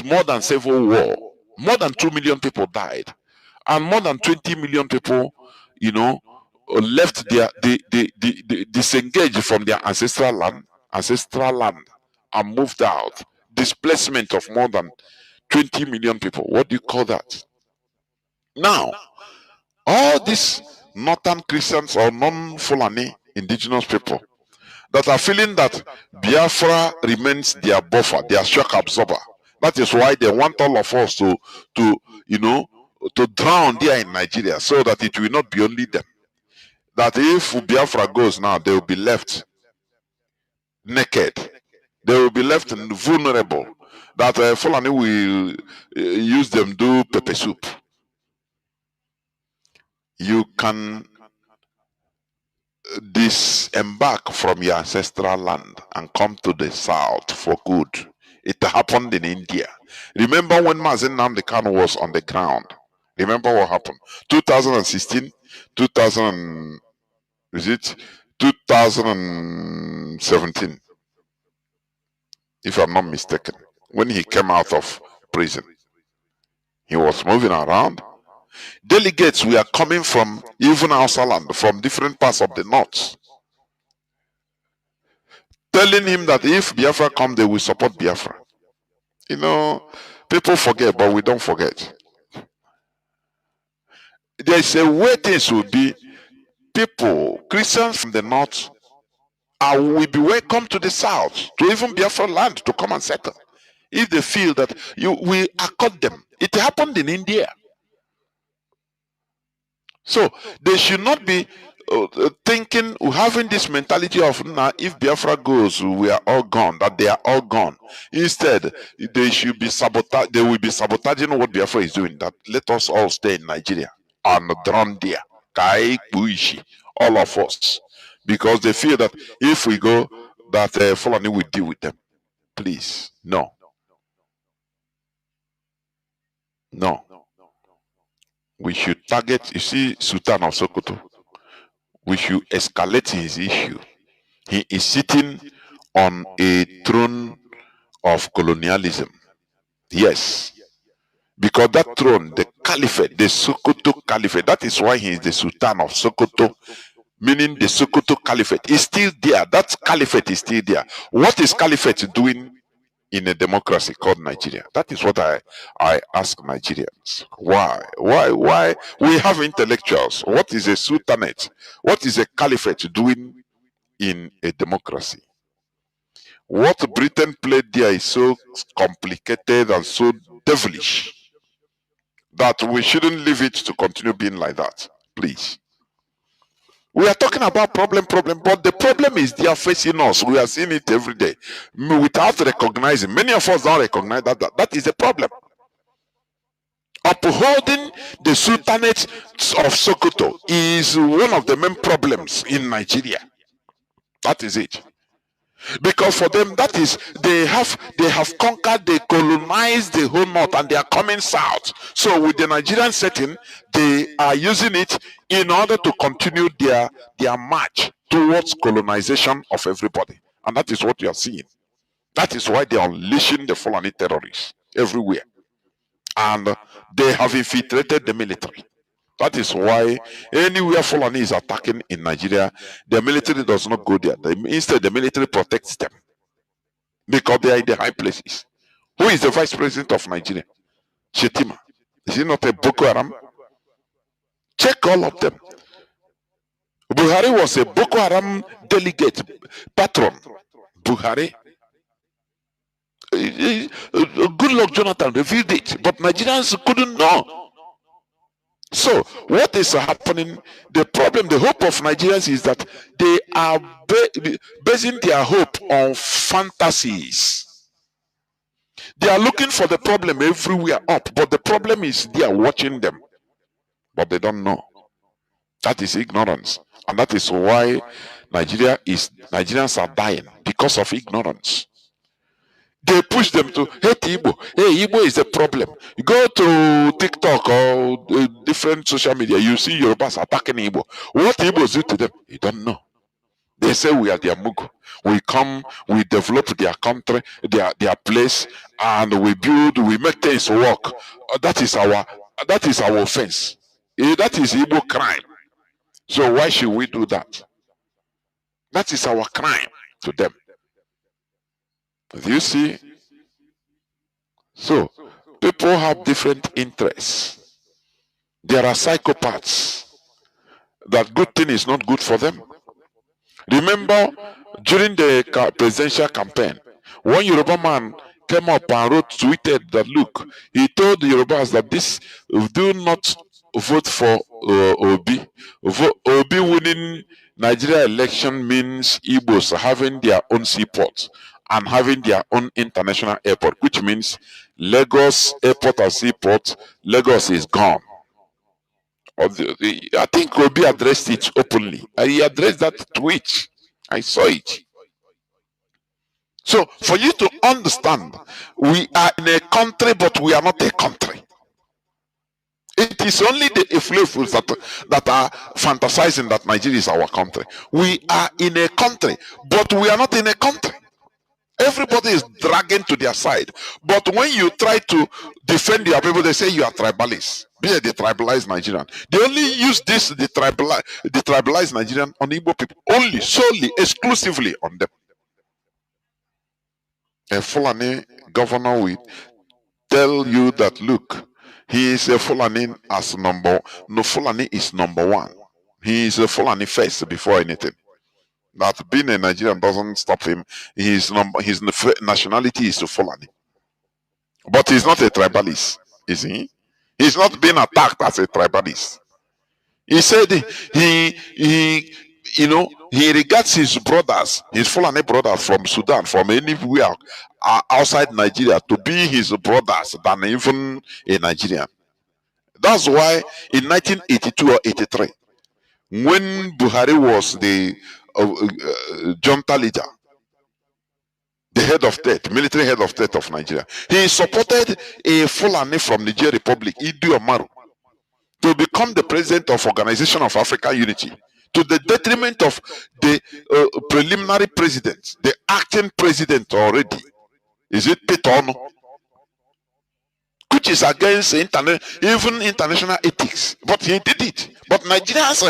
S5: more than civil war. More than 2 million people died, and more than 20 million people, left disengaged from their ancestral land, and moved out. Displacement of more than 20 million people. What do you call that? Now, all these northern Christians or non-Fulani indigenous people that are feeling that Biafra remains their buffer, their shock absorber. That is why they want all of us to drown there in Nigeria, so that it will not be only them. That if Biafra goes now, they will be left naked. They will be left vulnerable. That Fulani will use them do pepper soup. You can disembark from your ancestral land and come to the south for good. It happened in India. Remember when Mazi Nnamdi Kanu was on the ground? Remember what happened? 2016, 2017, if I'm not mistaken, when he came out of prison. He was moving around. Delegates were coming from even outside land, from different parts of the north, telling him that if Biafra come, they will support Biafra. People forget, but we don't forget. There's a way things will be. People, Christians from the north, will be welcome to the south, to even Biafra land, to come and settle, if they feel that we accord them. It happened in India. So they should not be thinking, having this mentality of, now if Biafra goes, we are all gone, that they are all gone. Instead, they should be they will be sabotaging what Biafra is doing, that let us all stay in Nigeria and drown there. All of us. Because they feel that if we go, that Fulani will deal with them. Please, no. No. We should target, you see, Sultan of Sokoto. We should escalate his issue. He is sitting on a throne of colonialism. Yes, Because that throne, the caliphate, the Sokoto caliphate, that is why he is the Sultan of Sokoto, meaning the Sokoto caliphate is still there. That caliphate is still there. What is caliphate doing in a democracy called Nigeria? That is what I ask Nigerians. Why? We have intellectuals. What is a sultanate? What is a caliphate doing in a democracy? What Britain played there is so complicated and so devilish that we shouldn't leave it to continue being like that. Please. We are talking about problem, but the problem is they are facing us. We are seeing it every day without recognizing. Many of us don't recognize that is a problem. Upholding the Sultanate of Sokoto is one of the main problems in Nigeria. That is it. Because for them, that is, they have conquered, they colonized the whole north, and they are coming south. So with the Nigerian setting, they are using it in order to continue their march towards colonization of everybody. And that is what you are seeing. That is why they are unleashing the Fulani terrorists everywhere. And they have infiltrated the military. That is why anywhere Fulani is attacking in Nigeria, the military does not go there. Instead, the military protects them because they are in the high places. Who is the vice president of Nigeria? Shetima. Is he not a Boko Haram? Check all of them. Buhari was a Boko Haram delegate, patron. Buhari. Good luck, Jonathan revealed it, but Nigerians couldn't know. So, what is happening? The problem, the hope of Nigerians is that they are basing their hope on fantasies. They are looking for the problem everywhere up, but the problem is they are watching them, but they don't know. That is ignorance, and that is why Nigerians are dying because of ignorance. They push them to hate Igbo. Hey, Igbo is a problem. You go to TikTok or different social media, you see Yorubas attacking Igbo. What Igbos do to them, you don't know. They say we are their Mugu. We come, we develop their country, their place, and we build, we make things work. That is our offense. That is Igbo crime. So why should we do that? That is our crime to them. Do you see? So, people have different interests. There are psychopaths that good thing is not good for them. Remember, during the presidential campaign, one Yoruba man came up and tweeted that, look, he told the Yorubas that do not vote for Obi. Obi winning Nigeria election means Igbos having their own seaport and having their own international airport, which means Lagos airport and seaport, Lagos is gone. I think Obi addressed it openly. He addressed that tweet. I saw it. So, for you to understand, we are in a country, but we are not a country. It is only the Iflefus that are fantasizing that Nigeria is our country. We are in a country, but we are not in a country. Everybody is dragging to their side. But when you try to defend your people, they say you are tribalists. Be a tribalized Nigerian. They only use this, the tribalized Nigerian, on Igbo people. Only, solely, exclusively on them. A Fulani governor will tell you that, look, he is a Fulani as Fulani is number one. He is a Fulani first before anything. That being a Nigerian doesn't stop him. His nationality is to Fulani. But he's not a tribalist, is he? He's not being attacked as a tribalist. He said he regards his brothers, his Fulani brothers from Sudan, from anywhere outside Nigeria, to be his brothers than even a Nigerian. That's why in 1982 or 83, when Buhari was the junta leader, the head of state, military head of state of Nigeria, he supported a Fulani from Niger Republic, Idi Omaru, to become the president of Organization of African Unity, to the detriment of the preliminary president, the acting president already. Is it Petono? which is against even international ethics. But he did it. But Nigerians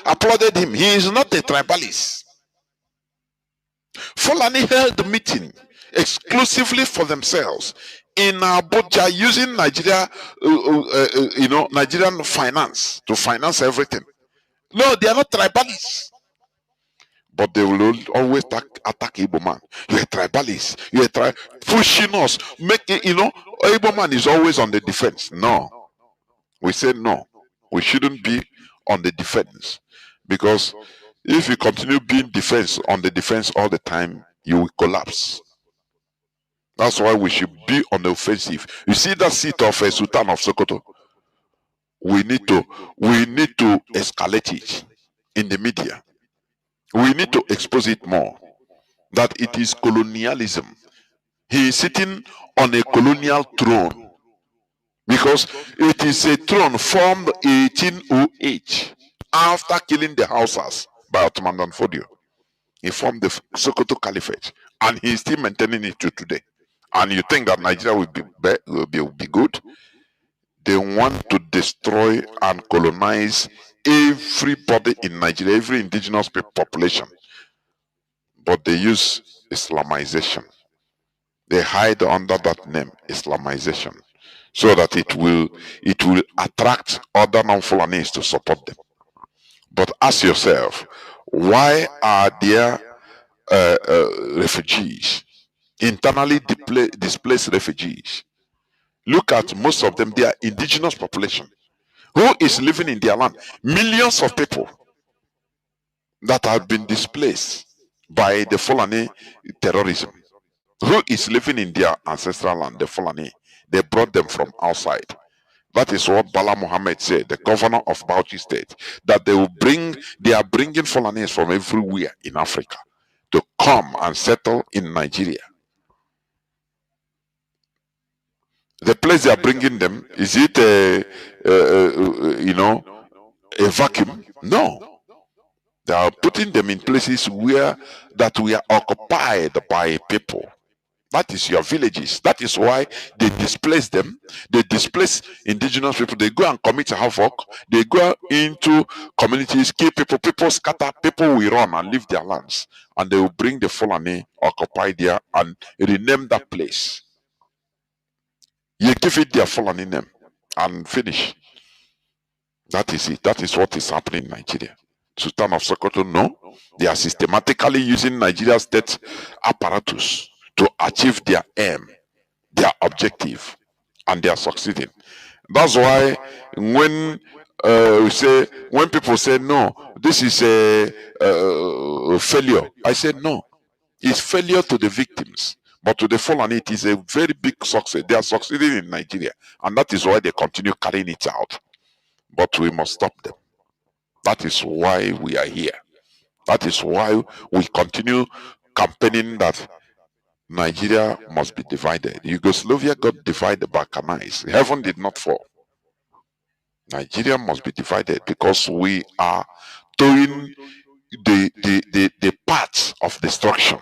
S5: applauded him. He is not a tribalist. Fulani held the meeting exclusively for themselves in Abuja using Nigeria, Nigerian finance to finance everything. No, they are not tribalists. But they will always attack Igbo man. You're a tribalist. You're pushing us. Igbo man is always on the defense. No. We say no. We shouldn't be on the defense. Because if you continue being on the defense all the time, you will collapse. That's why we should be on the offensive. You see that seat of a Sultan of Sokoto? We need to escalate it in the media. We need to expose it more. That it is colonialism. He is sitting on a colonial throne. Because it is a throne formed 1808 after killing the Hausas by Ottoman Danfodio. He formed the Sokoto Caliphate, and he is still maintaining it to today. And you think that Nigeria will be good? They want to destroy and colonize everybody in Nigeria, every indigenous population. But they use Islamization. They hide under that name, Islamization, so that it will attract other non-Fulanis to support them. But ask yourself, why are there refugees, internally displaced refugees? Look at most of them, they are indigenous population. Who is living in their land? Millions of people that have been displaced by the Fulani terrorism. Who is living in their ancestral land? The Fulani. They brought them from outside. That is what Bala Muhammad said, the governor of Bauchi State, that they are bringing Fulanis from everywhere in Africa to come and settle in Nigeria. The place they are bringing them, is it a vacuum? No. They are putting them in places that we are occupied by people. That is your villages. That is why they displace them. They displace indigenous people. They go and commit havoc. They go into communities, kill people. People scatter. People will run and leave their lands. And they will bring the Fulani, occupy there, and rename that place. You give it their Fulani name and finish. That is it. That is what is happening in Nigeria. Sultan of Sokoto, no. They are systematically using Nigeria's state apparatus to achieve their aim, their objective, and they are succeeding. That's why when people say no, this is a failure, I say no. It's failure to the victims, but to the Fulani it is a very big success. They are succeeding in Nigeria, and that is why they continue carrying it out. But we must stop them. That is why we are here. That is why we continue campaigning that Nigeria must be divided. Yugoslavia got divided, balkanized. Heaven did not fall. Nigeria must be divided because we are doing the path of destruction.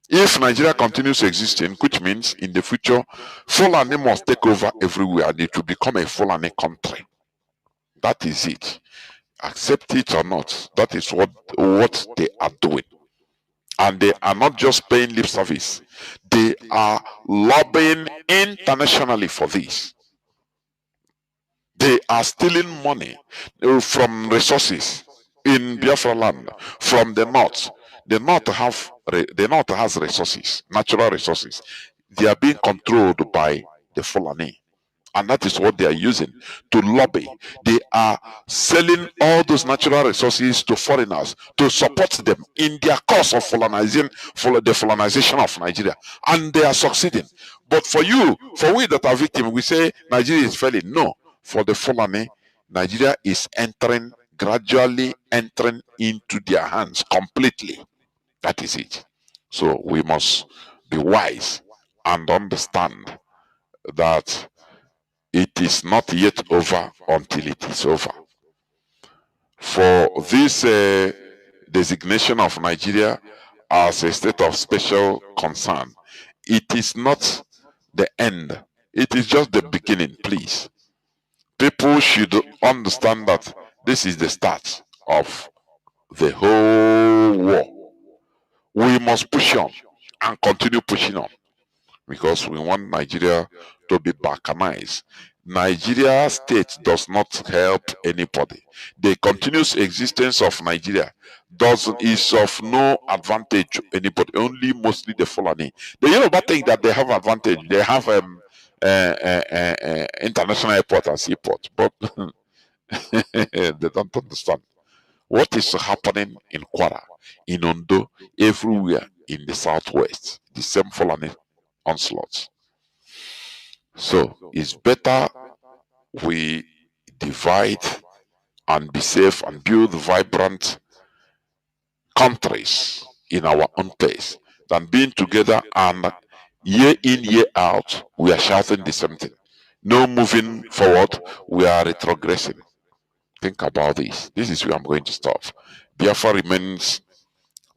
S5: If Nigeria continues existing, which means in the future, Fulani must take over everywhere and it will become a Fulani country. That is it. Accept it or not, that is what they are doing. And they are not just paying lip service. They are lobbying internationally for this. They are stealing money from resources in Biafra land, from the north. The north has resources, natural resources. They are being controlled by the Fulani. And that is what they are using to lobby. They are selling all those natural resources to foreigners to support them in their cause of the Fulanization of Nigeria. And they are succeeding. But for we that are victims, we say Nigeria is failing. No. For the Fulani, Nigeria is gradually entering into their hands completely. That is it. So we must be wise and understand that it is not yet over until it is over. For this designation of Nigeria as a state of special concern, it is not the end. It is just the beginning, please. People should understand that this is the start of the whole war. We must push on and continue pushing on because we want Nigeria to be balkanized. Nigeria state does not help anybody. The continuous existence of Nigeria is of no advantage to anybody, only mostly the Fulani. The Yoruba think that they have advantage. They have international airport and seaport, but they don't understand what is happening in Kwara, in Ondo, everywhere in the southwest. The same Fulani onslaughts. So it's better we divide and be safe and build vibrant countries in our own place than being together and year in, year out, we are shouting the same thing. No moving forward, we are retrogressing. Think about this. This is where I'm going to stop. Biafra remains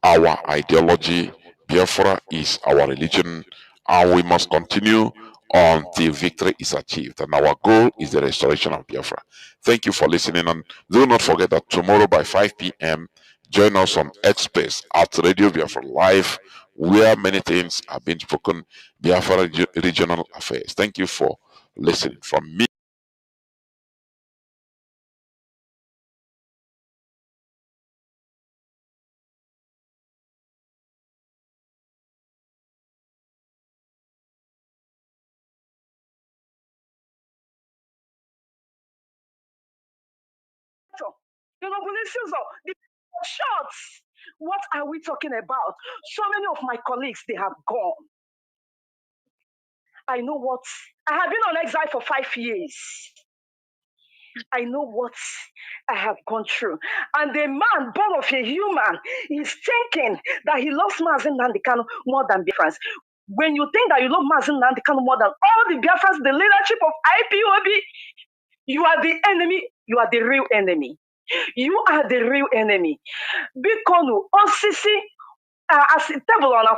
S5: our ideology. Biafra is our religion, and we must continue until victory is achieved. And our goal is the restoration of Biafra. Thank you for listening, and do not forget that tomorrow by 5 p.m., join us on X-Space at Radio Biafra Live, where many things are being spoken, Biafra regional affairs. Thank you for listening. From me.
S17: The shots. What are we talking about? So many of my colleagues, they have gone. I know what. I have been on exile for 5 years. I know what I have gone through. And the man, born of a human, is thinking that he loves Mazi Nnamdi Kanu more than Biafrans. When you think that you love Mazi Nnamdi Kanu more than all the Biafrans, the leadership of IPOB, you are the enemy. You are the real enemy. You are the real enemy. Bikonu, osisi, as table on a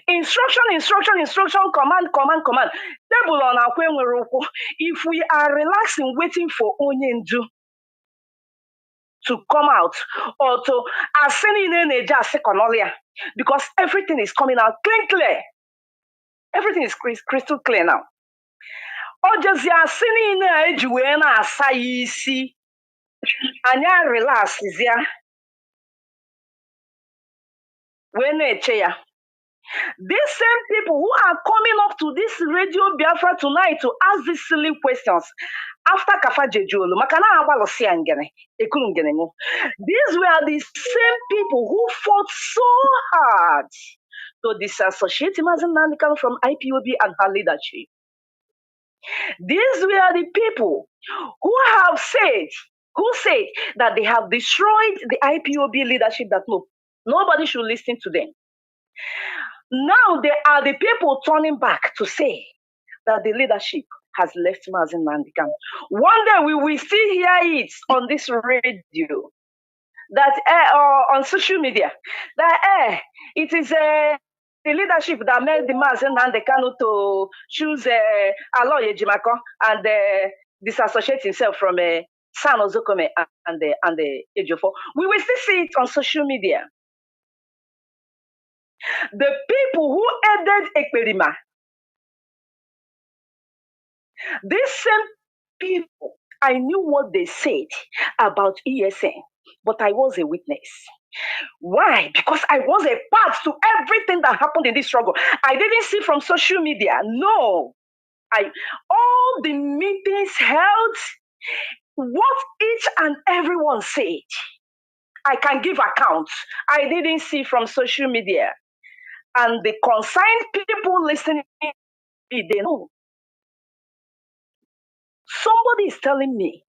S17: instruction, command. Table on a if we are relaxing, waiting for Onyendu to come out or to ascend in a because everything is coming out clear. Everything is crystal clear now. Or just ascending in a age when I say, and ya relax is ya. When a chair. These same people who are coming up to this Radio Biafra tonight to ask these silly questions after Kafa Jejuolo, these were the same people who fought so hard to disassociate Mazi Nnamdi Kanu from IPOB and her leadership. These were the people who said that they have destroyed the IPOB leadership, that no, nobody should listen to them. Now they are the people turning back to say that the leadership has left Mazi Nnamdi Kanu. One day we will still hear it on this radio, that on social media, that it is the leadership that made the Mazi Nnamdi Kanu to choose Aloy Ejimako and disassociate himself from San Ozokome and the Ejofo. We will still see it on social media. The people who aided Ekperima, these same people, I knew what they said about ESN, but I was a witness. Why? Because I was a part to everything that happened in this struggle. I didn't see from social media. No. All the meetings held, what each and everyone said, I can give accounts. I didn't see from social media. And the concerned people listening, they know. Somebody is telling me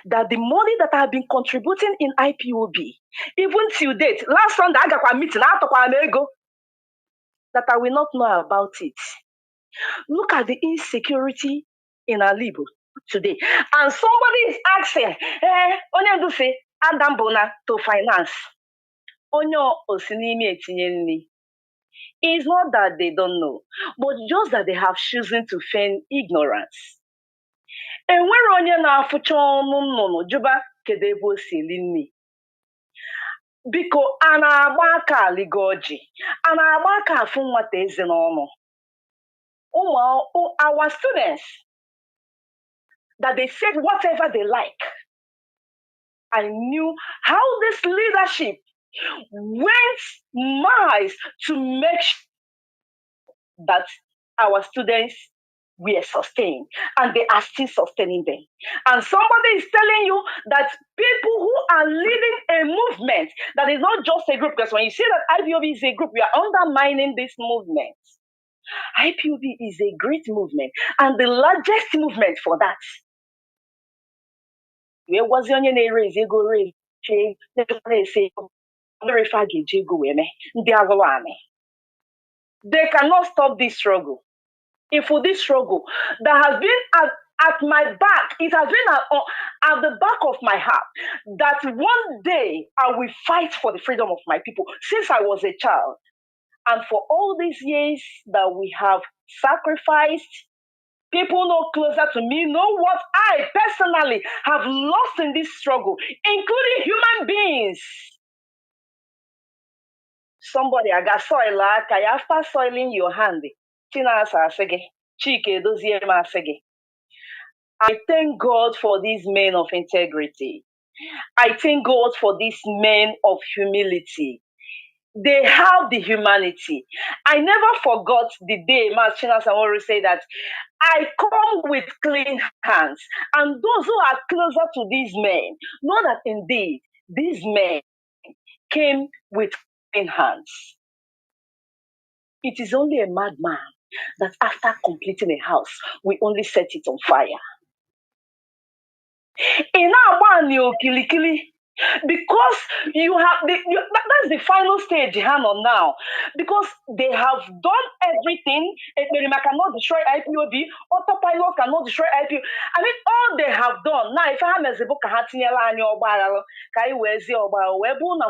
S17: that the money that I have been contributing in IPOB, even till date, last Sunday I got a meeting, that I will not know about it. Look at the insecurity in our Libo today. And somebody is asking, onye say Adam Bona to finance. Onyo osinimi etinye nni. It's not that they don't know, but just that they have chosen to feign ignorance. Enwere onye na-afụcha ọnụ nnụnụ jụba kedu ebe o si eli nri. Biko a na-agba aka alịgo ọjị, a na-agba aka afụ nwata eze n'ọnụ. Our students, that they said whatever they like. I knew how this leadership went miles to make sure that our students were sustained, and they are still sustaining them. And somebody is telling you that people who are leading a movement that is not just a group, because when you say that IPOB is a group, we are undermining this movement. IPOB is a great movement and the largest movement for that. Where was the onye na-erase ego raise na-ese ego eme ndị agụrụ anị? They cannot stop this struggle. If for this struggle that has been at my back, it has been at the back of my heart, that one day I will fight for the freedom of my people since I was a child. And for all these years that we have sacrificed, people no closer to me know what I personally have lost in this struggle, including human beings. Somebody, I got soil, after soiling your hand, I thank God for these men of integrity. I thank God for these men of humility. They have the humanity. I never forgot the day Machina Samori said that I come with clean hands. And those who are closer to these men know that indeed these men came with clean hands. It is only a madman that after completing a house, we only set it on fire. In our because you have that's the final stage on now, because they have done everything. Emerima cannot destroy IPOB, autopilot cannot destroy IPOB. I mean, all they have done now, if I have a book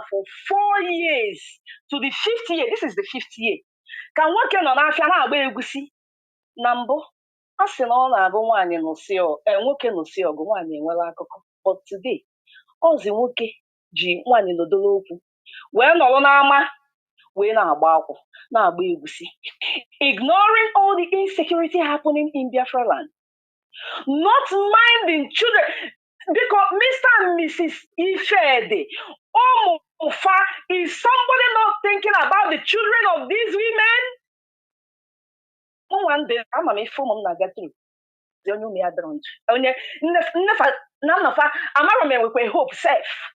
S17: for 4 years to the 5th year, this is the 5th year. Can work on afia na agba egusi na mbụ a sị na ọ na-abụ nwaanyị nụsị nwoke nụsị ọgụ nwaanyị enwela akụkọ, but today ozi nwoke ji nwaanyị nọdụrụ okwu wee nọrọ n'ama wee na-agba akwụ na-agba egusi, ignoring all the insecurity happening in Biafra land, not minding children, because Mr. and Mrs. Ifede Omofa, is somebody not thinking about the children of these women? One day, I'm a phone on through. The only me I don't. Only none of I'm with hope safe.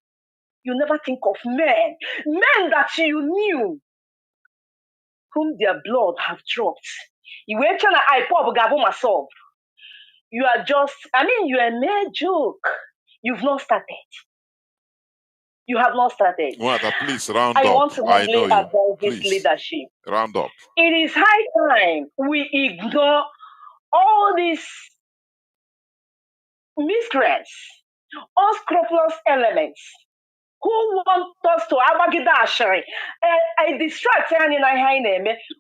S17: You never think of men that you knew, whom their blood have dropped. You wait till I pop gabo myself. You are just, you are a mere joke. You've not started. You have not started.
S5: Well, please round up.
S17: I want to humbly advise this leadership.
S5: Round up.
S17: It is high time we ignore all these miscreants, unscrupulous elements who want us to abagidashari. I distract.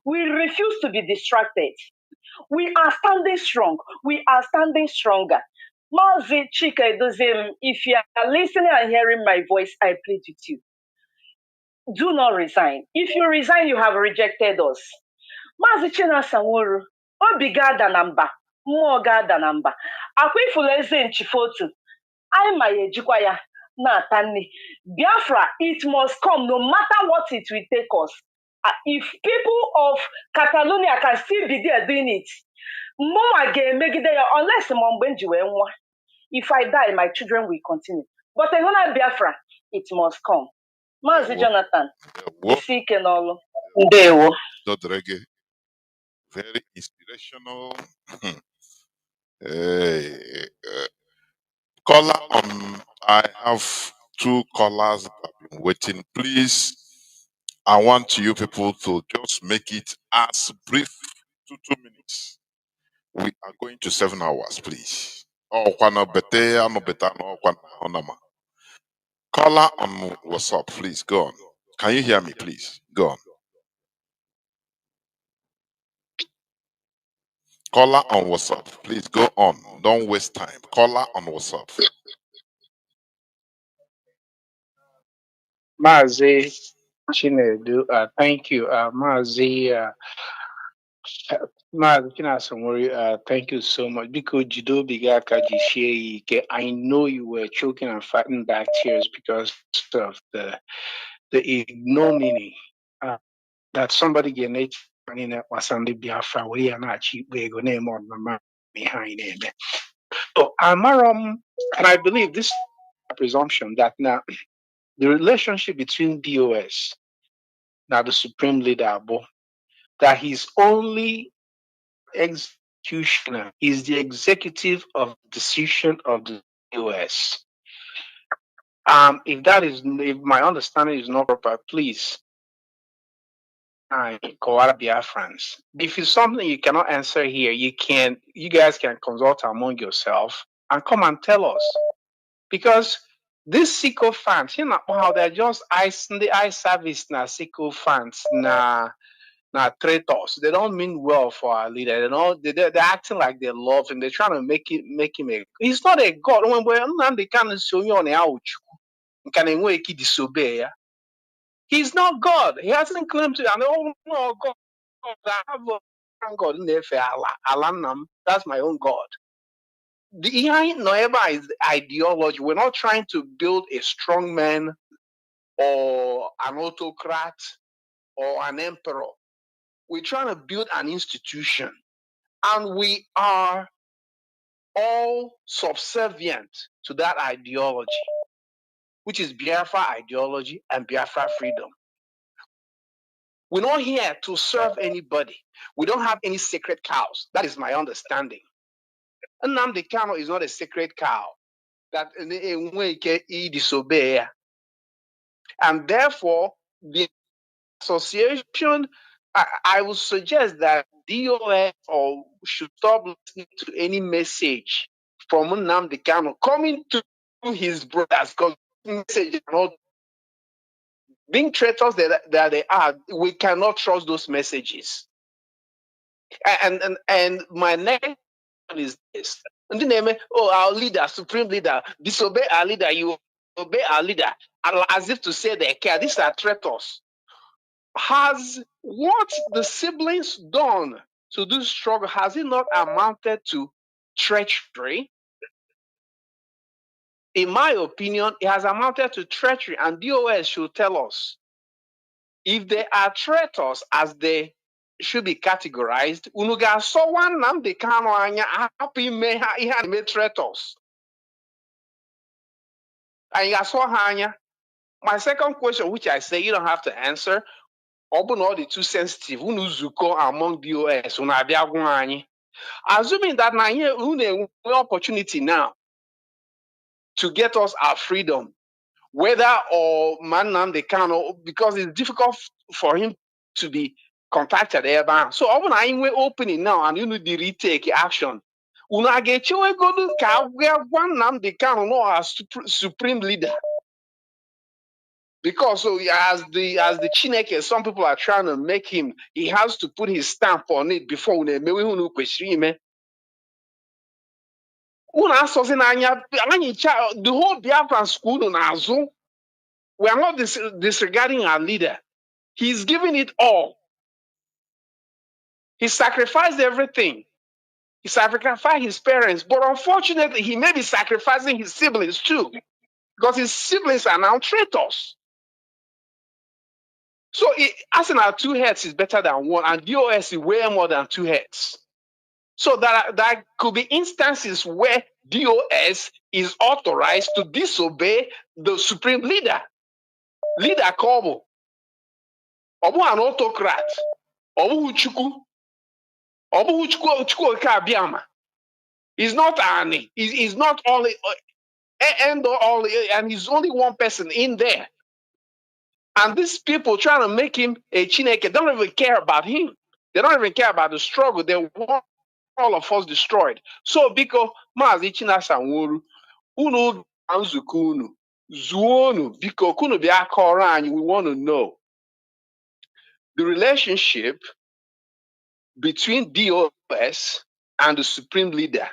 S17: We refuse to be distracted. We are standing strong. We are standing stronger. Mazi Chinedu, if you are listening and hearing my voice, I plead with you. Do not resign. If you resign, you have rejected us. Mazi Chinedu, obigada namba, muogada namba. Akwifuleze nchifotu. I may ejikwaya na tani. Biafra, it must come no matter what it will take us. If people of Catalonia can still be there doing it, unless if I die, my children will continue. But in Biafra, it must come. Mazi Jonathan,
S5: very inspirational. Caller on. I have 2 callers that have been waiting. Please, I want you people to just make it as brief to 2 minutes. We are going to 7 hours, please. Caller on WhatsApp, please go on. Can you hear me, please? Go on. Caller on WhatsApp. Please go on. Don't waste time. Caller on WhatsApp.
S18: Mazi Chinedu, thank you. Mazi, Mazi Chinasamori, thank you so much. Because Jido Bigaka Jishie, I know you were choking and fighting back tears because of the ignominy that somebody get in it was on the Biafra. We are not cheap. We're going to name on the man behind it. So, Amaram, and I believe this presumption that now the relationship between DOS, now the supreme leader, that he's only executioner is the executive of decision of the US. If my understanding is not proper, please, Kowara Biafrans. If it's something you cannot answer here, you guys can consult among yourself and come and tell us. Because these sycophants, you know how they're just the eye service na sycophants na traitors. They don't mean well for our leader. They don't. They're acting like they love him. They're trying to make him a. He's not a god. When Nnamdi Kanu show you on the can disobey. He's not God. He hasn't claimed to. And oh no, God. I have a God in there for Allah. That's my own God. The Noeba is ideology. We're not trying to build a strong man or an autocrat or an emperor. We're trying to build an institution. And we are all subservient to that ideology, which is Biafra ideology and Biafra freedom. We're not here to serve anybody. We don't have any sacred cows. That is my understanding. Nnamdi Kanu is not a sacred cow that he disobey. And therefore, the association, I would suggest that DOS or should stop listening to any message from Nnamdi Kanu coming to his brothers, because message not being traitors that they are, we cannot trust those messages. And my next one is this. Oh, our leader, supreme leader, disobey our leader, you obey our leader, as if to say they care. These are traitors. Has what the siblings done to this struggle, has it not amounted to treachery? In my opinion, it has amounted to treachery, and DOS should tell us if they are traitors as they should be categorized. Unuga so one nam de kano anya happy me ha ihe me traitors. And you saw hanya. My second question, which I say you don't have to answer, open all the too sensitive, unuzuko among DOS, unabiagwanyi. Assuming that now here we opportunity now to get us our freedom, whether or man they can, because it's difficult for him to be contacted ever. So I'm opening now and you need to retake action. Una get you go to ka one nam they can know as supreme leader. Because so as the Chineke, some people are trying to make him, he has to put his stamp on it before we question him. The whole Biafran school n'azụ. We are not disregarding our leader. He's giving it all. He sacrificed everything. He sacrificed his parents, but unfortunately, he may be sacrificing his siblings too, because his siblings are now traitors. So, Arsenal 2 heads is better than one, and DOS is way more than 2 heads. So that could be instances where DOS is authorized to disobey the supreme leader. Leader Kobo. Obu an autocrat. Obu Chukwu. Obu Chukwu Kabiama. He's not Ani. He's not only and all, and he's only one person in there. And these people trying to make him a Chineke don't even care about him. They don't even care about the struggle. They want all of us destroyed. So biko Mazi Chinasa Nwuru, unu nzukọ unu, zuonu biko kunu bịa kọrọ anyị. We want to know the relationship between DOS and the supreme leader.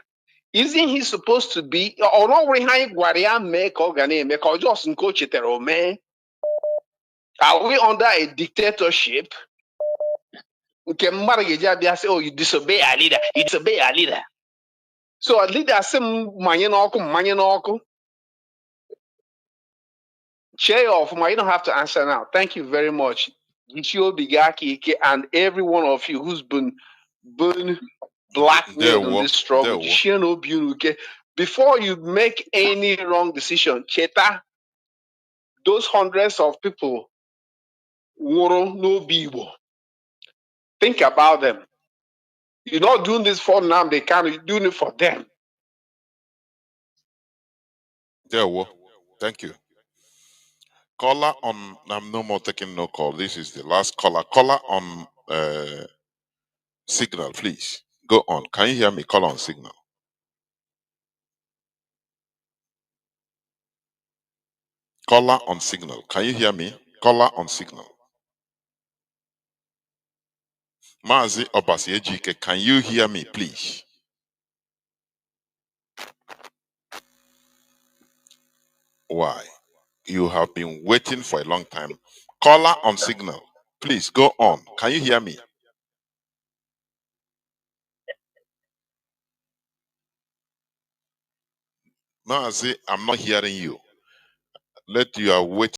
S18: Isn't he supposed to be, or not make or just man? Are we under a dictatorship? Say, oh, you disobey our leader, you disobey our leader. So a leader say chair of you don't have to answer now. Thank you very much. Gichio Bigaki and every one of you who's been blackmailed in this struggle. Before you make any wrong decision, Cheta, those hundreds of people no Bibo. Think about them. You're not doing this for them, they can't, you're doing it for them.
S5: Thank you. Caller on, I'm no more taking no call. This is the last caller. Caller on signal, please. Go on. Can you hear me? Call on signal. Caller on signal. Can you hear me? Caller on signal. Mazi Obasi Ejike, can you hear me, please? Why? You have been waiting for a long time. Caller on signal. Please go on. Can you hear me? Mazi, I'm not hearing you. Let you wait.